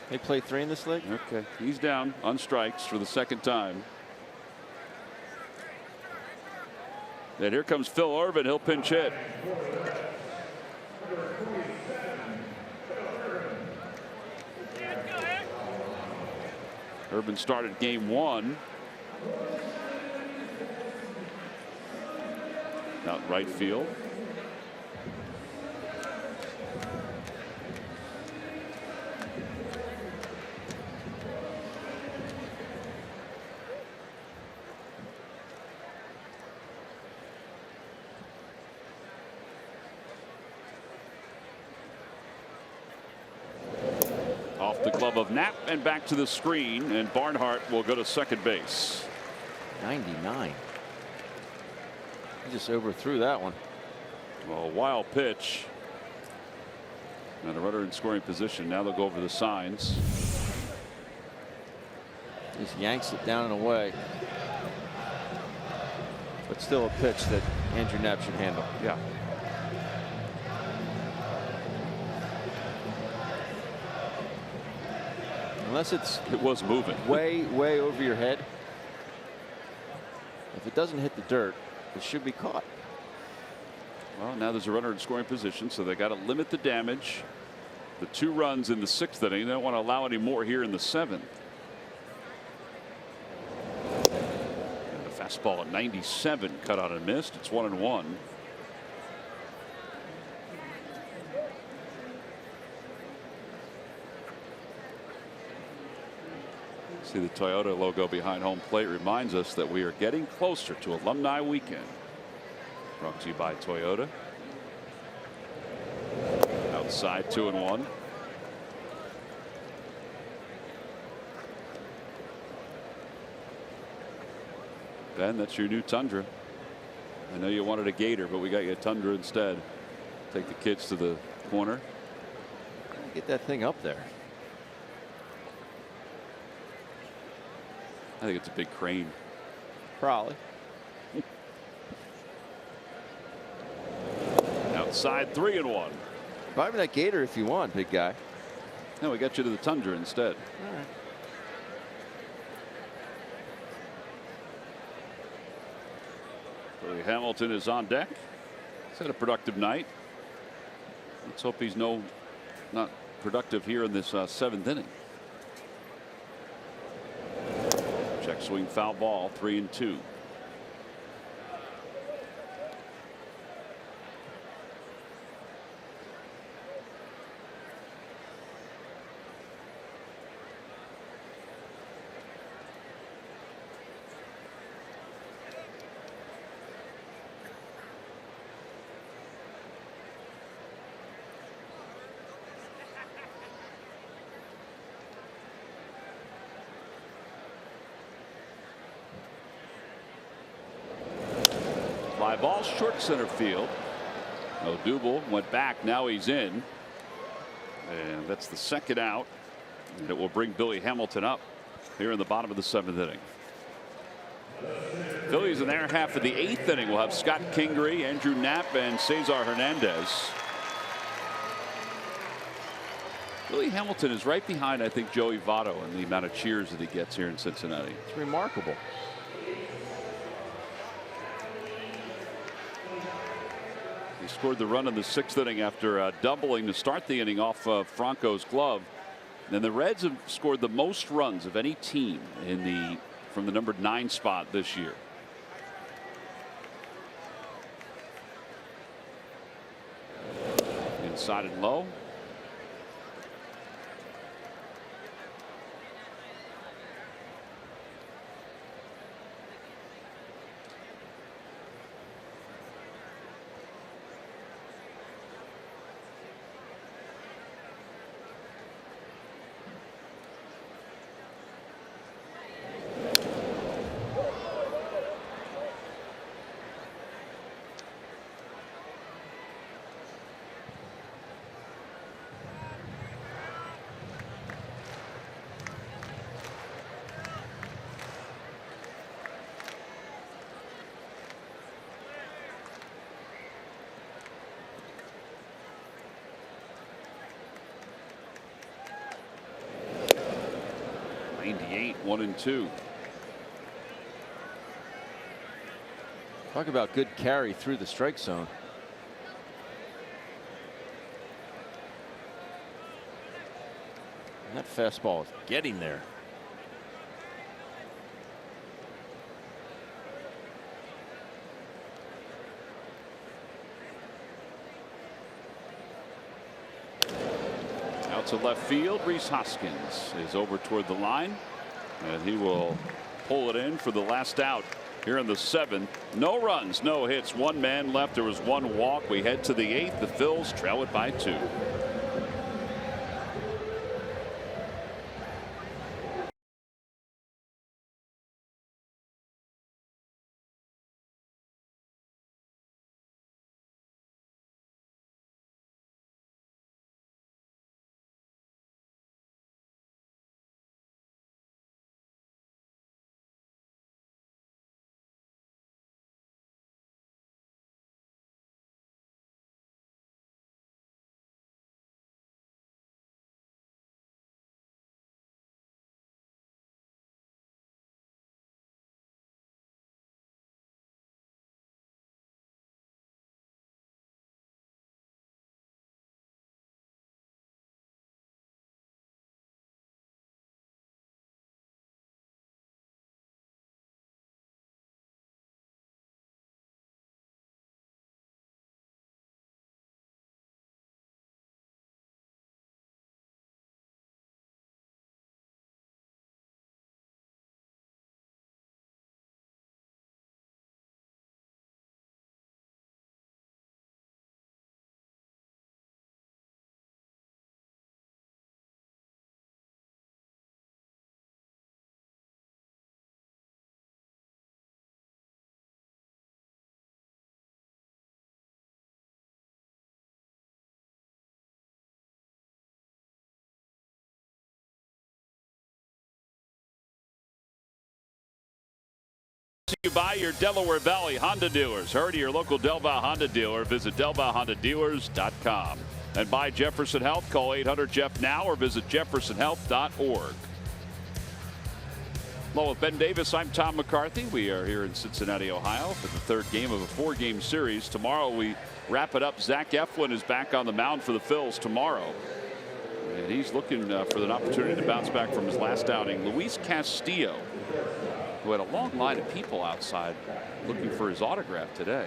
They play 3 in this league. Okay, he's down on strikes for the 2nd time. And here comes Phil Irvin. He'll pinch hit. Irvin started game 1. Out right field. Off the glove of Knapp and back to the screen, and Barnhart will go to second base. 99. He just overthrew that one. Well, a wild pitch. And a runner in scoring position. Now they'll go over the signs. Just yanks it down and away. But still a pitch that Andrew Knapp should handle. Yeah. Unless it was moving way over your head. If it doesn't hit the dirt, it should be caught. Well, now there's a runner in scoring position, so they got to limit the damage. The 2 runs in the 6th inning. They don't want to allow any more here in the 7th. And the fastball at 97 cut out and missed. It's 1-1. See the Toyota logo behind home plate reminds us that we are getting closer to Alumni Weekend. Brought to you by Toyota. Outside 2-1. Ben, that's your new Tundra. I know you wanted a Gator, but we got you a Tundra instead. Take the kids to the corner. Get that thing up there. I think it's a big crane. Probably. Outside 3-1. Buy me that Gator if you want, big guy. No, we got you to the Tundra instead. All right. Billy Hamilton is on deck. He's had a productive night. Let's hope he's not productive here in this 7th inning. Check swing, foul ball, 3-2. Fly ball short center field. Odubel went back. Now he's in. And that's the second out. And it will bring Billy Hamilton up here in the bottom of the 7th inning. Phillies in their half of the 8th inning will have Scott Kingery, Andrew Knapp, and Cesar Hernandez. Billy Hamilton is right behind, I think, Joey Votto in the amount of cheers that he gets here in Cincinnati. It's remarkable. He scored the run in the 6th inning after doubling to start the inning off Franco's glove. And the Reds have scored the most runs of any team from the number 9 spot this year. Inside and low. '98, 1-2. Talk about good carry through the strike zone. And that fastball is getting there. Out to left field, Rhys Hoskins is over toward the line, and he will pull it in for the last out here in the 7th. No runs, no hits, 1 man left. There was 1 walk. We head to the 8th. The Phils trail it by 2. You buy your Delaware Valley Honda dealers. Hurry to your local Delval Honda dealer. Visit DelvalHondaDealers.com. And buy Jefferson Health. Call 800-JEFF-NOW or visit jeffersonhealth.org. Hello, with Ben Davis, I'm Tom McCarthy. We are here in Cincinnati, Ohio for the 3rd game of a 4-game series. Tomorrow we wrap it up. Zach Eflin is back on the mound for the Phils tomorrow. And he's looking for an opportunity to bounce back from his last outing. Luis Castillo, who had a long line of people outside looking for his autograph today.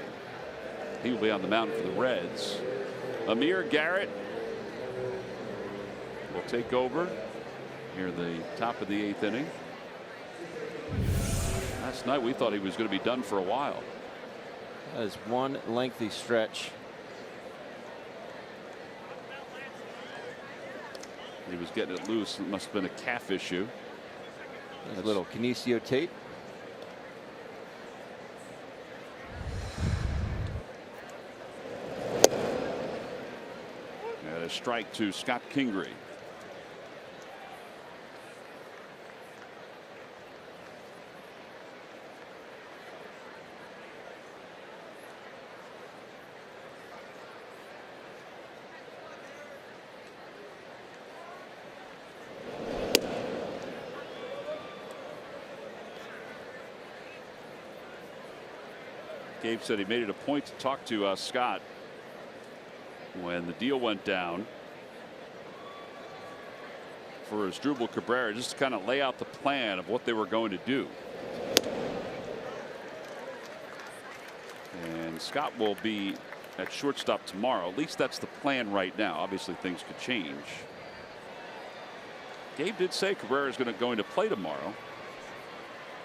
He will be on the mound for the Reds. Amir Garrett will take over here at the top of the 8th inning. Last night we thought he was going to be done for a while. That is one lengthy stretch. He was getting it loose. It must have been a calf issue. There's a little kinesio tape. A strike to Scott Kingery. Gabe said he made it a point to talk to Scott when the deal went down for Asdrubal Cabrera, just to kind of lay out the plan of what they were going to do. And Scott will be at shortstop tomorrow. At least that's the plan right now. Obviously things could change. Gabe did say Cabrera is going to play tomorrow.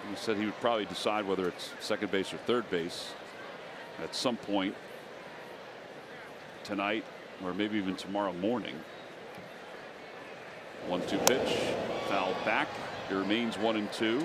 He said he would probably decide whether it's second base or third base at some point tonight or maybe even tomorrow morning. 1-2 pitch, fouled back. It remains 1-2.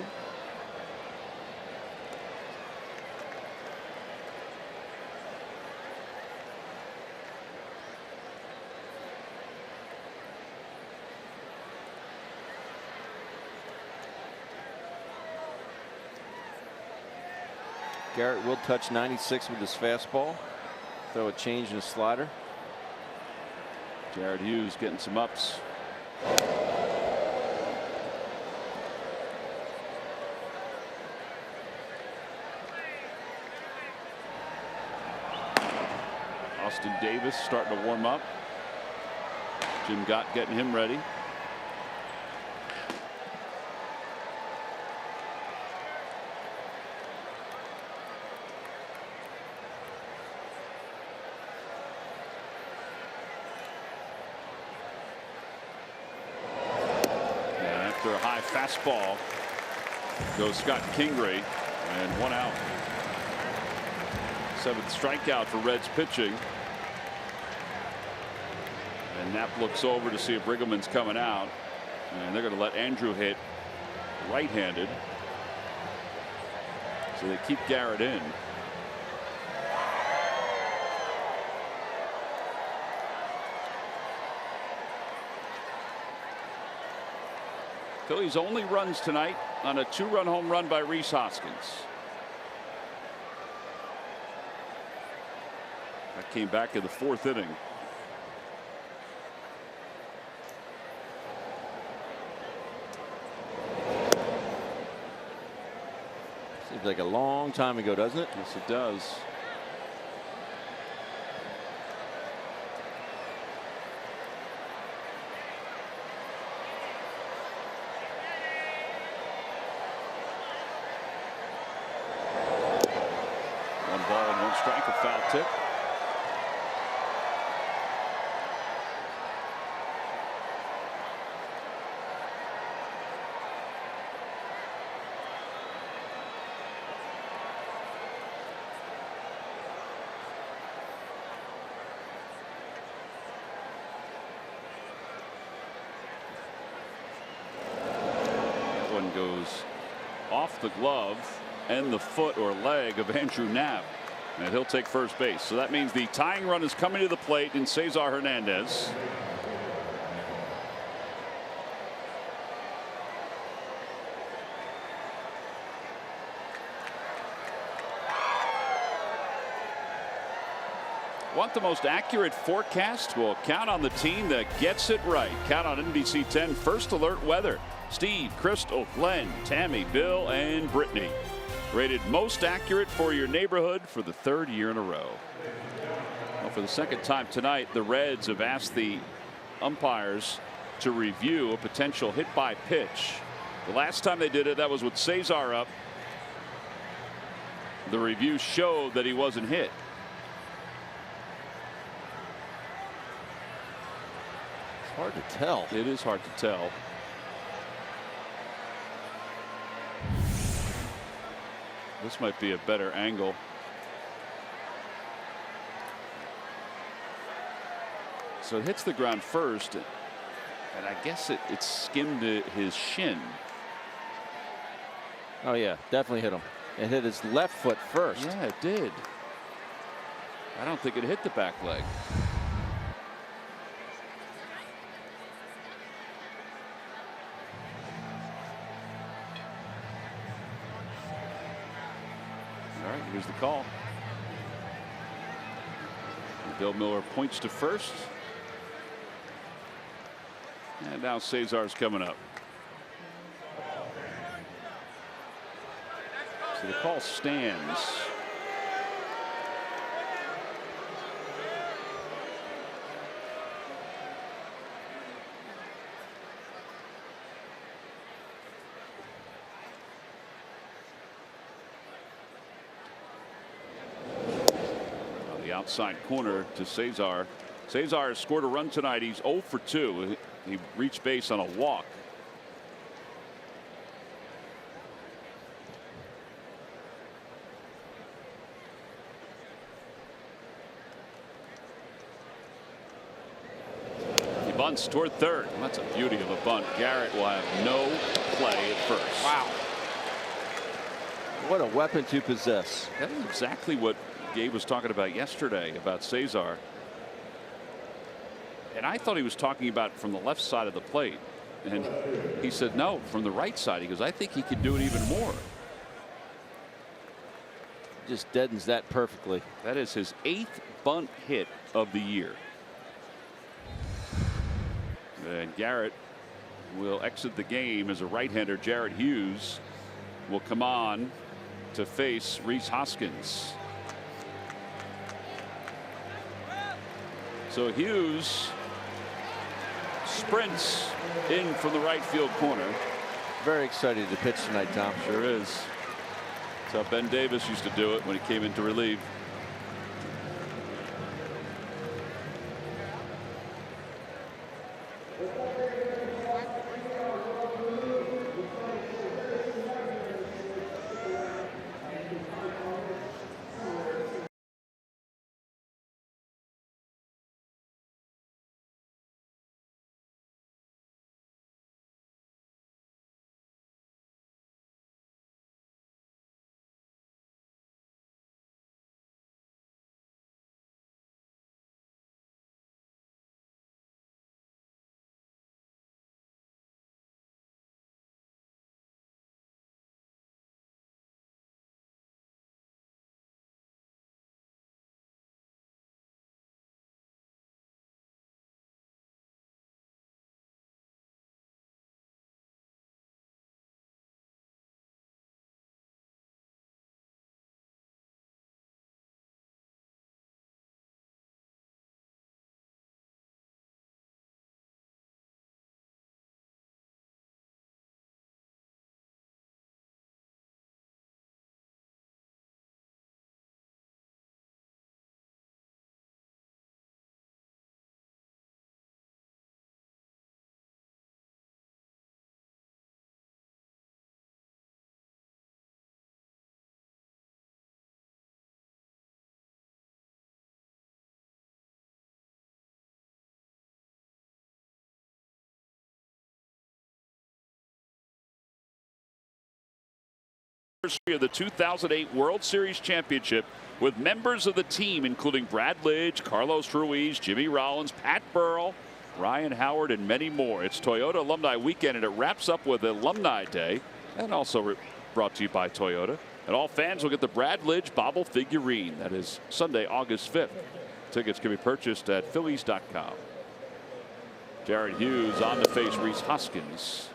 Garrett will touch 96 with his fastball. Throw a change in his slider. Jared Hughes getting some ups. Austin Davis starting to warm up. Jim Gott getting him ready. A high fastball goes Scott Kingery, and 1 out. 7th strikeout for Reds pitching. And Knapp looks over to see if Brigham coming out, and they're going to let Andrew hit right-handed, so they keep Garrett in. Phillies only runs tonight on a 2-run home run by Rhys Hoskins. That came back in the 4th inning. Seems like a long time ago, doesn't it? Yes, it does. Strike, a foul tip. That one goes off the glove and the foot or leg of Andrew Knapp. And he'll take first base. So that means the tying run is coming to the plate in Cesar Hernandez. Want the most accurate forecast? Well, count on the team that gets it right. Count on NBC 10 First Alert Weather. Steve, Crystal, Glenn, Tammy, Bill, and Brittany. Rated most accurate for your neighborhood for the 3rd year in a row. Well, for the 2nd time tonight, the Reds have asked the umpires to review a potential hit by pitch. The last time they did it, that was with Cesar up. The review showed that he wasn't hit. It's hard to tell. It is hard to tell. This might be a better angle. So it hits the ground first, and I guess it skimmed his shin. Oh yeah, definitely hit him. It hit his left foot first. Yeah, it did. I don't think it hit the back leg. Here's the call. Bill Miller points to first. And now Cesar's coming up. So the call stands. Outside corner to Cesar. Cesar has scored a run tonight. He's 0 for 2. He reached base on a walk. He bunts toward third. That's a beauty of a bunt. Garrett will have no play at first. Wow. What a weapon to possess. That is exactly what Gabe was talking about yesterday about Cesar. And I thought he was talking about from the left side of the plate. And he said, no, from the right side. He goes, I think he can do it even more. Just deadens that perfectly. That is his 8th bunt hit of the year. And Garrett will exit the game as a right-hander. Jared Hughes will come on to face Rhys Hoskins. So Hughes sprints in from the right field corner. Very excited to pitch tonight, Tom. Sure is. That's how Ben Davis used to do it when he came in to relieve. Of the 2008 World Series Championship with members of the team including Brad Lidge, Carlos Ruiz, Jimmy Rollins, Pat Burrell, Ryan Howard, and many more. It's Toyota Alumni Weekend, and it wraps up with Alumni Day, and also brought to you by Toyota. And all fans will get the Brad Lidge Bobble figurine. That is Sunday, August 5th. Tickets can be purchased at Phillies.com. Jared Hughes on to face Rhys Hoskins.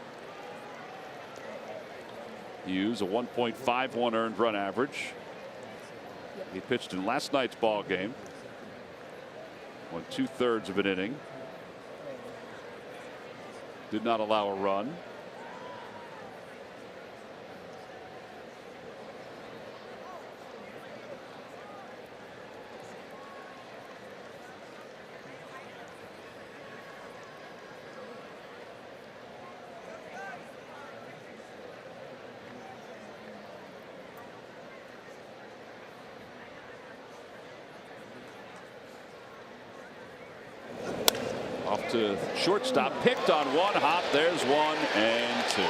Hughes, a 1.51 earned run average. He pitched in last night's ball game. Won 2/3 of an inning. Did not allow a run. Off to shortstop, picked on one hop. There's 1 and 2.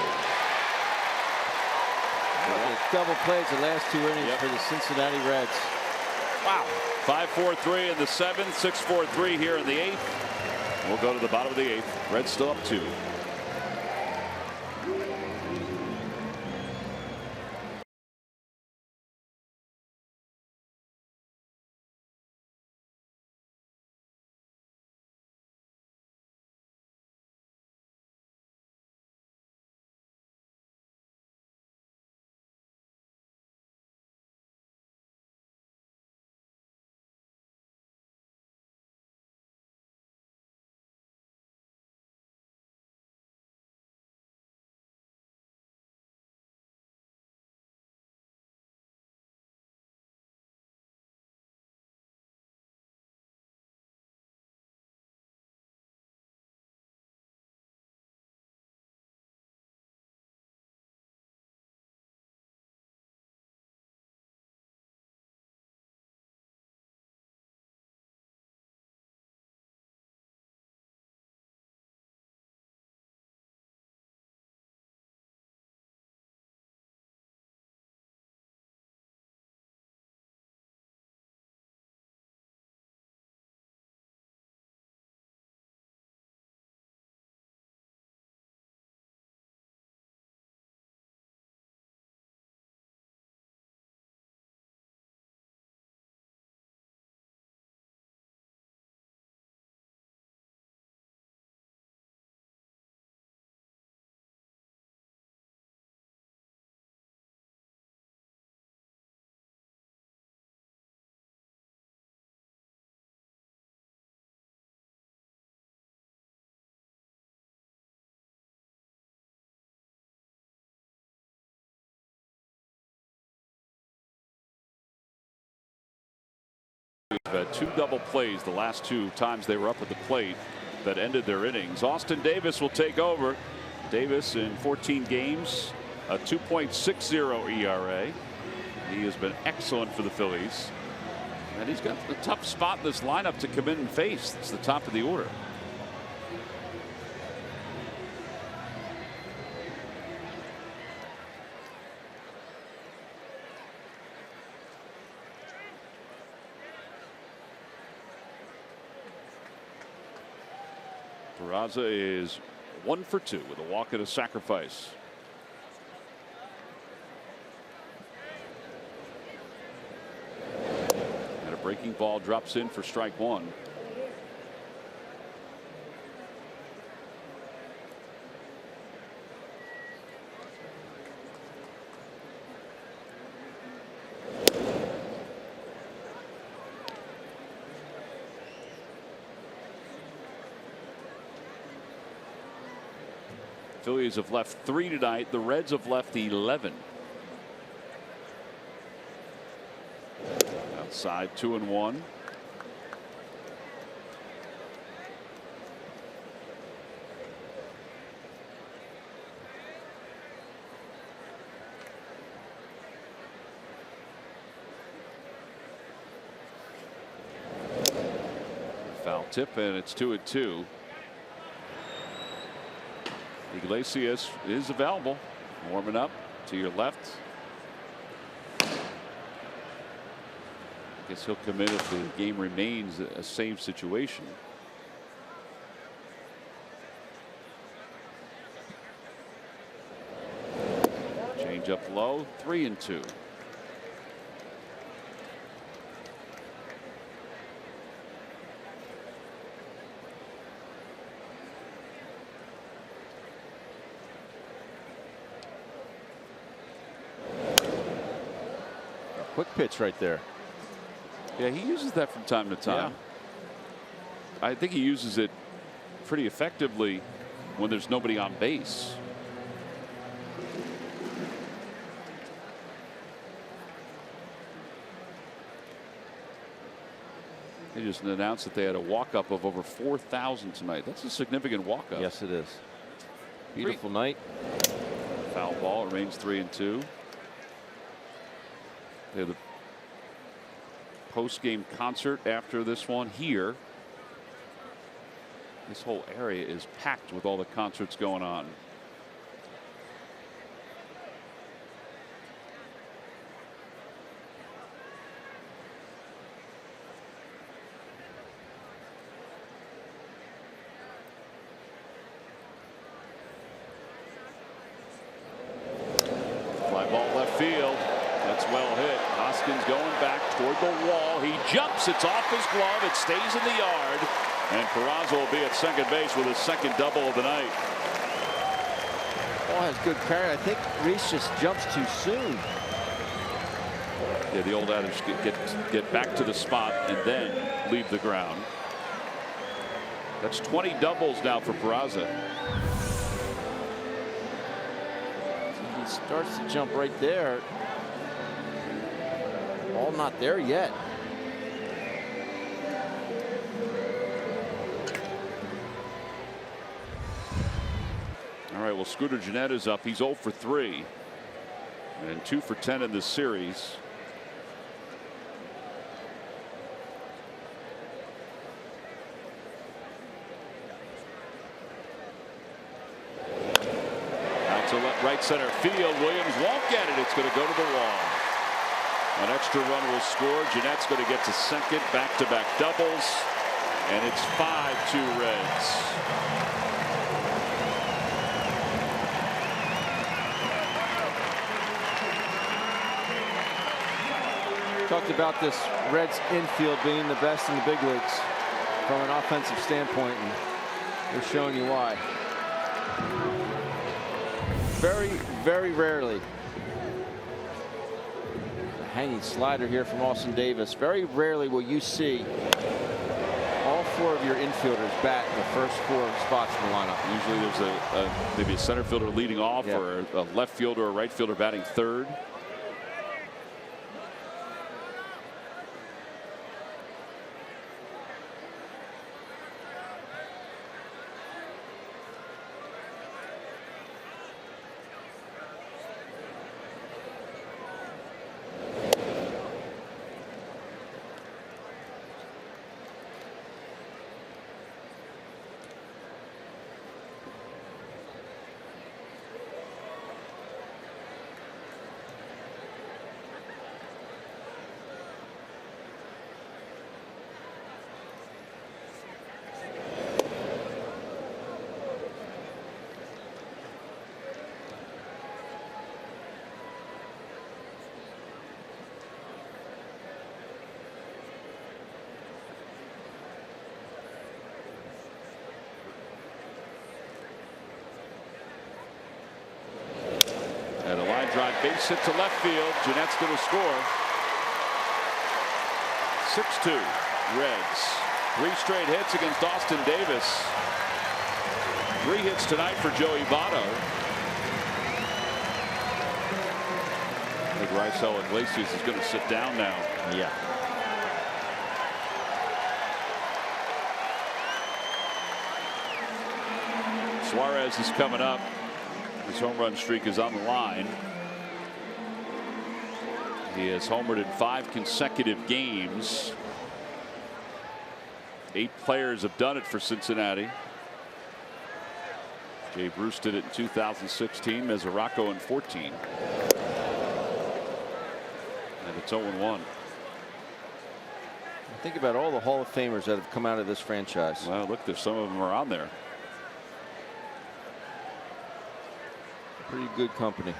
Double plays the last 2 innings for the Cincinnati Reds. Wow. 5-4-3 in the 7th, 6-4-3 here in the 8th. We'll go to the bottom of the 8th. Reds still up 2. Had 2 double plays the last 2 times they were up at the plate that ended their innings. Austin Davis will take over. Davis in 14 games, a 2.60 ERA. He has been excellent for the Phillies. And he's got a tough spot in this lineup to come in and face. It's the top of the order. Peraza is 1 for 2 with a walk and a sacrifice. And a breaking ball drops in for strike 1. Phillies have left 3 tonight. The Reds have left 11. Outside 2-1. Foul tip, and it's 2-2. Iglesias is available, warming up to your left. Guess he'll come in if the game remains a same situation. Change up low, 3-2. Quick pitch right there. Yeah, he uses that from time to time. Yeah. I think he uses it pretty effectively when there's nobody on base. They just announced that they had a walk-up of over 4,000 tonight. That's a significant walk-up. Yes, it is. Beautiful night. Foul ball, remains 3-2. They have the post-game concert after this one here. This whole area is packed with all the concerts going on. Fly ball left field. That's well hit. Hoskins going back toward the wall. He jumps. It's off his glove. It stays in the yard. And Peraza will be at second base with his second double of the night. Ball has good carry. I think Reese just jumps too soon. Yeah, the old adage, get back to the spot and then leave the ground. That's 20 doubles now for Peraza. He starts to jump right there. Ball not there yet. All right, well, Scooter Gennett is up. He's 0 for 3 and 2 for 10 in this series. Out to right center field. Williams won't get it. It's going to go to the wall. An extra run will score. Gennett's going to get to second. Back-to-back doubles. And it's 5-2 Reds. Talked about this Reds infield being the best in the big leagues from an offensive standpoint, and they're showing you why. Very, very rarely. A hanging slider here from Austin Davis. Very rarely will you see all 4 of your infielders bat in the first 4 spots in the lineup. Usually there's maybe a center fielder leading off, yep, or a left fielder or a right fielder batting third. Line drive base hit to left field. Jeanette's going to score. 6-2 Reds. 3 straight hits against Austin Davis. 3 hits tonight for Joey Votto. I think Raisel Iglesias is going to sit down now. Yeah. Suarez is coming up. His home run streak is on the line. He has homered in 5 consecutive games. 8 players have done it for Cincinnati. Jay Bruce did it in 2016, Mesoraco in 14. And it's 0-1. Think about all the Hall of Famers that have come out of this franchise. Well, look, there's some of them are on there. Pretty good company.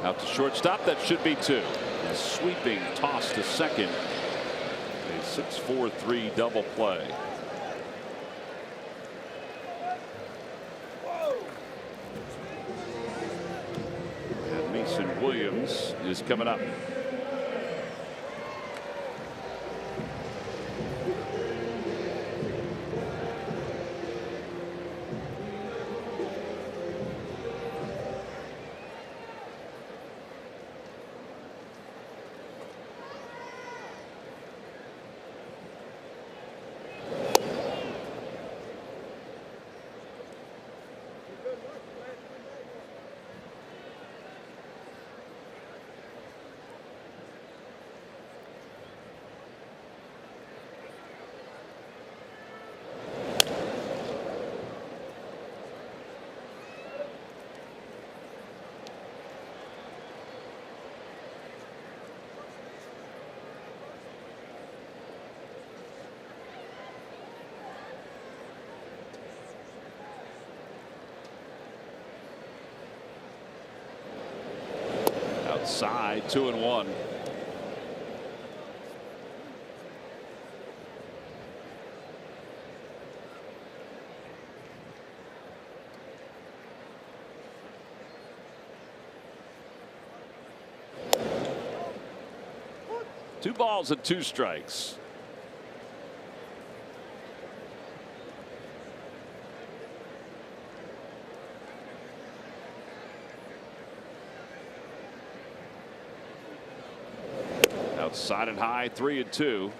Out to shortstop. That should be 2. A sweeping toss to second. A 6-4-3 double play. And Mason Williams is coming up. Outside, 2-1. Two balls and 2 strikes. Outside and high, 3-2.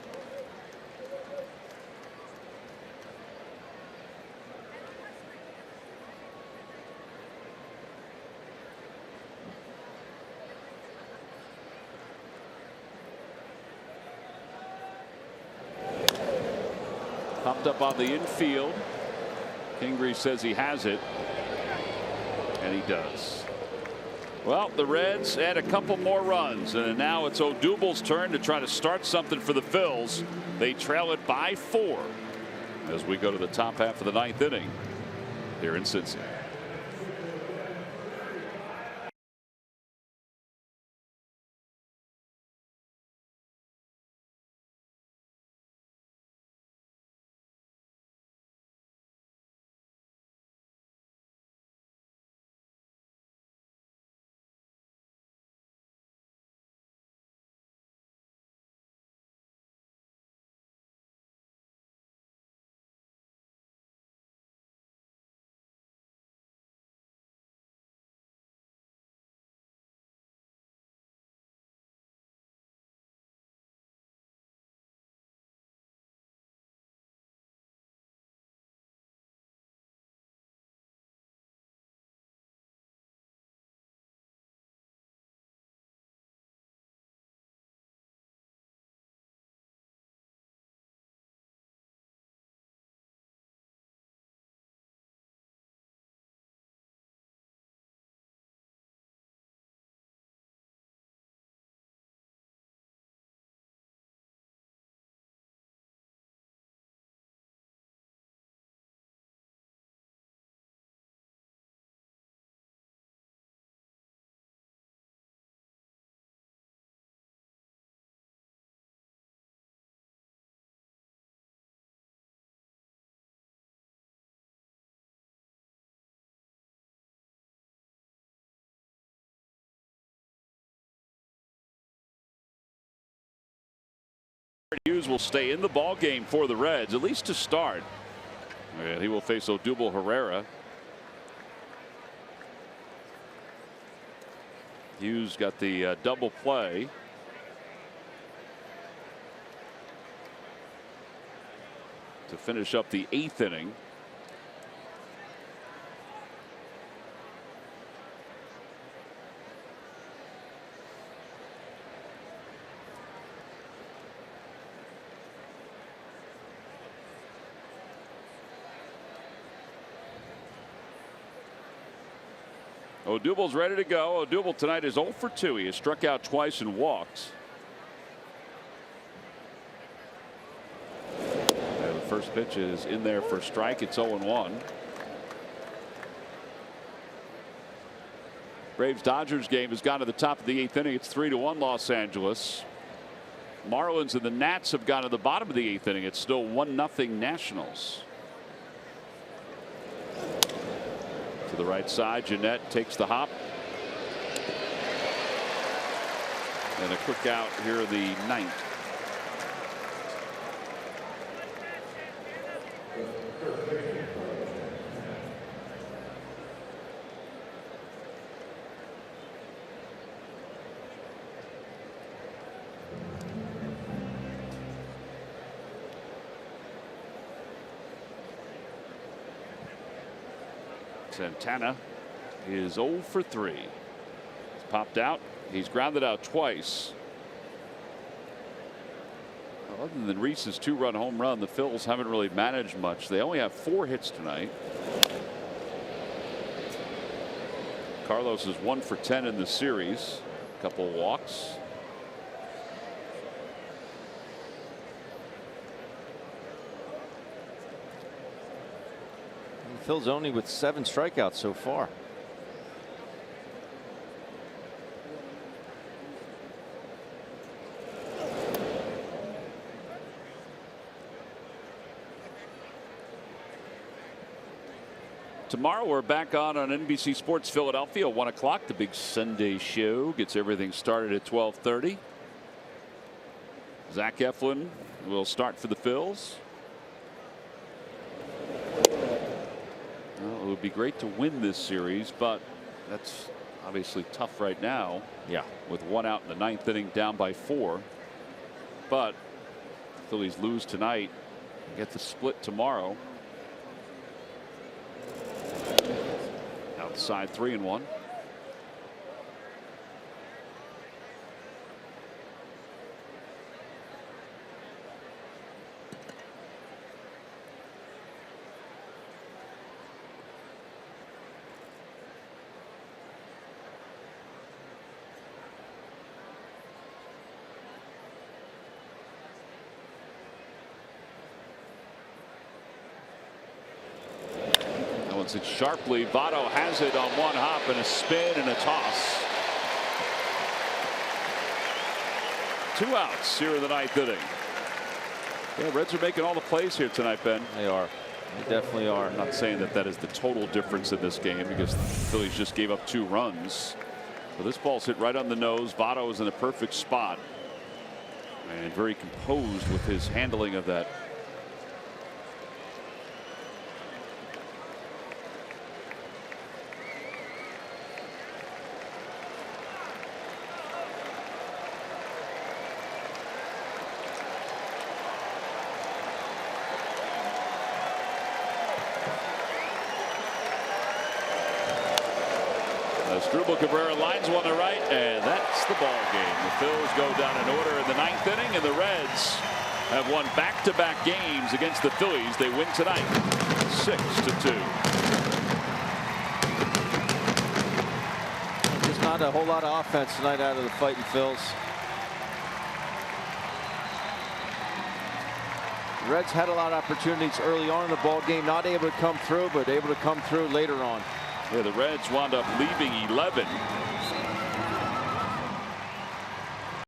Popped up on the infield. Kingery says he has it. And he does. Well, the Reds add a couple more runs, and now it's Odubel's turn to try to start something for the Phils. They trail it by 4 as we go to the top half of the 9th inning here in Cincinnati. Hughes will stay in the ball game for the Reds, at least to start. And he will face Odubel Herrera. Hughes got the double play. To finish up the 8th inning. Odubel's ready to go. Odubel tonight is 0 for 2. He has struck out twice and walks. And the first pitch is in there for a strike. It's 0-1. Braves-Dodgers game has gone to the top of the 8th inning. It's 3-1 Los Angeles. Marlins and the Nats have gone to the bottom of the 8th inning. It's still 1-0 Nationals. To the right side, Jeanette takes the hop. And a quick out here in the 9th. Santana is 0 for 3. He's popped out. He's grounded out twice. Well, other than Reese's 2-run home run, the Phils haven't really managed much. They only have 4 hits tonight. Carlos is 1 for 10 in the series. A couple walks. Phil's only with 7 strikeouts so far. Tomorrow we're back on NBC Sports Philadelphia, 1 o'clock. The big Sunday show gets everything started at 12:30. Zach Eflin will start for the Phils. Well, it would be great to win this series, but that's obviously tough right now. Yeah. With 1 out in the 9th inning, down by 4. But the Phillies lose tonight, get the split tomorrow. Outside 3-1. It sharply. Votto has it on 1 hop and a spin and a toss. 2 outs here in the 9th inning. Yeah, Reds are making all the plays here tonight, Ben. They are. They definitely are. I'm not saying that is the total difference in this game because the Phillies just gave up 2 runs. But this ball's hit right on the nose. Votto is in a perfect spot and very composed with his handling of that. Cabrera lines one to right, and that's the ball game. The Phils go down in order in the 9th inning, and the Reds have won back-to-back games against the Phillies. They win tonight 6-2. Just not a whole lot of offense tonight out of the fighting Phils. The Reds had a lot of opportunities early on in the ball game, not able to come through, but able to come through later on. Yeah, the Reds wound up leaving 11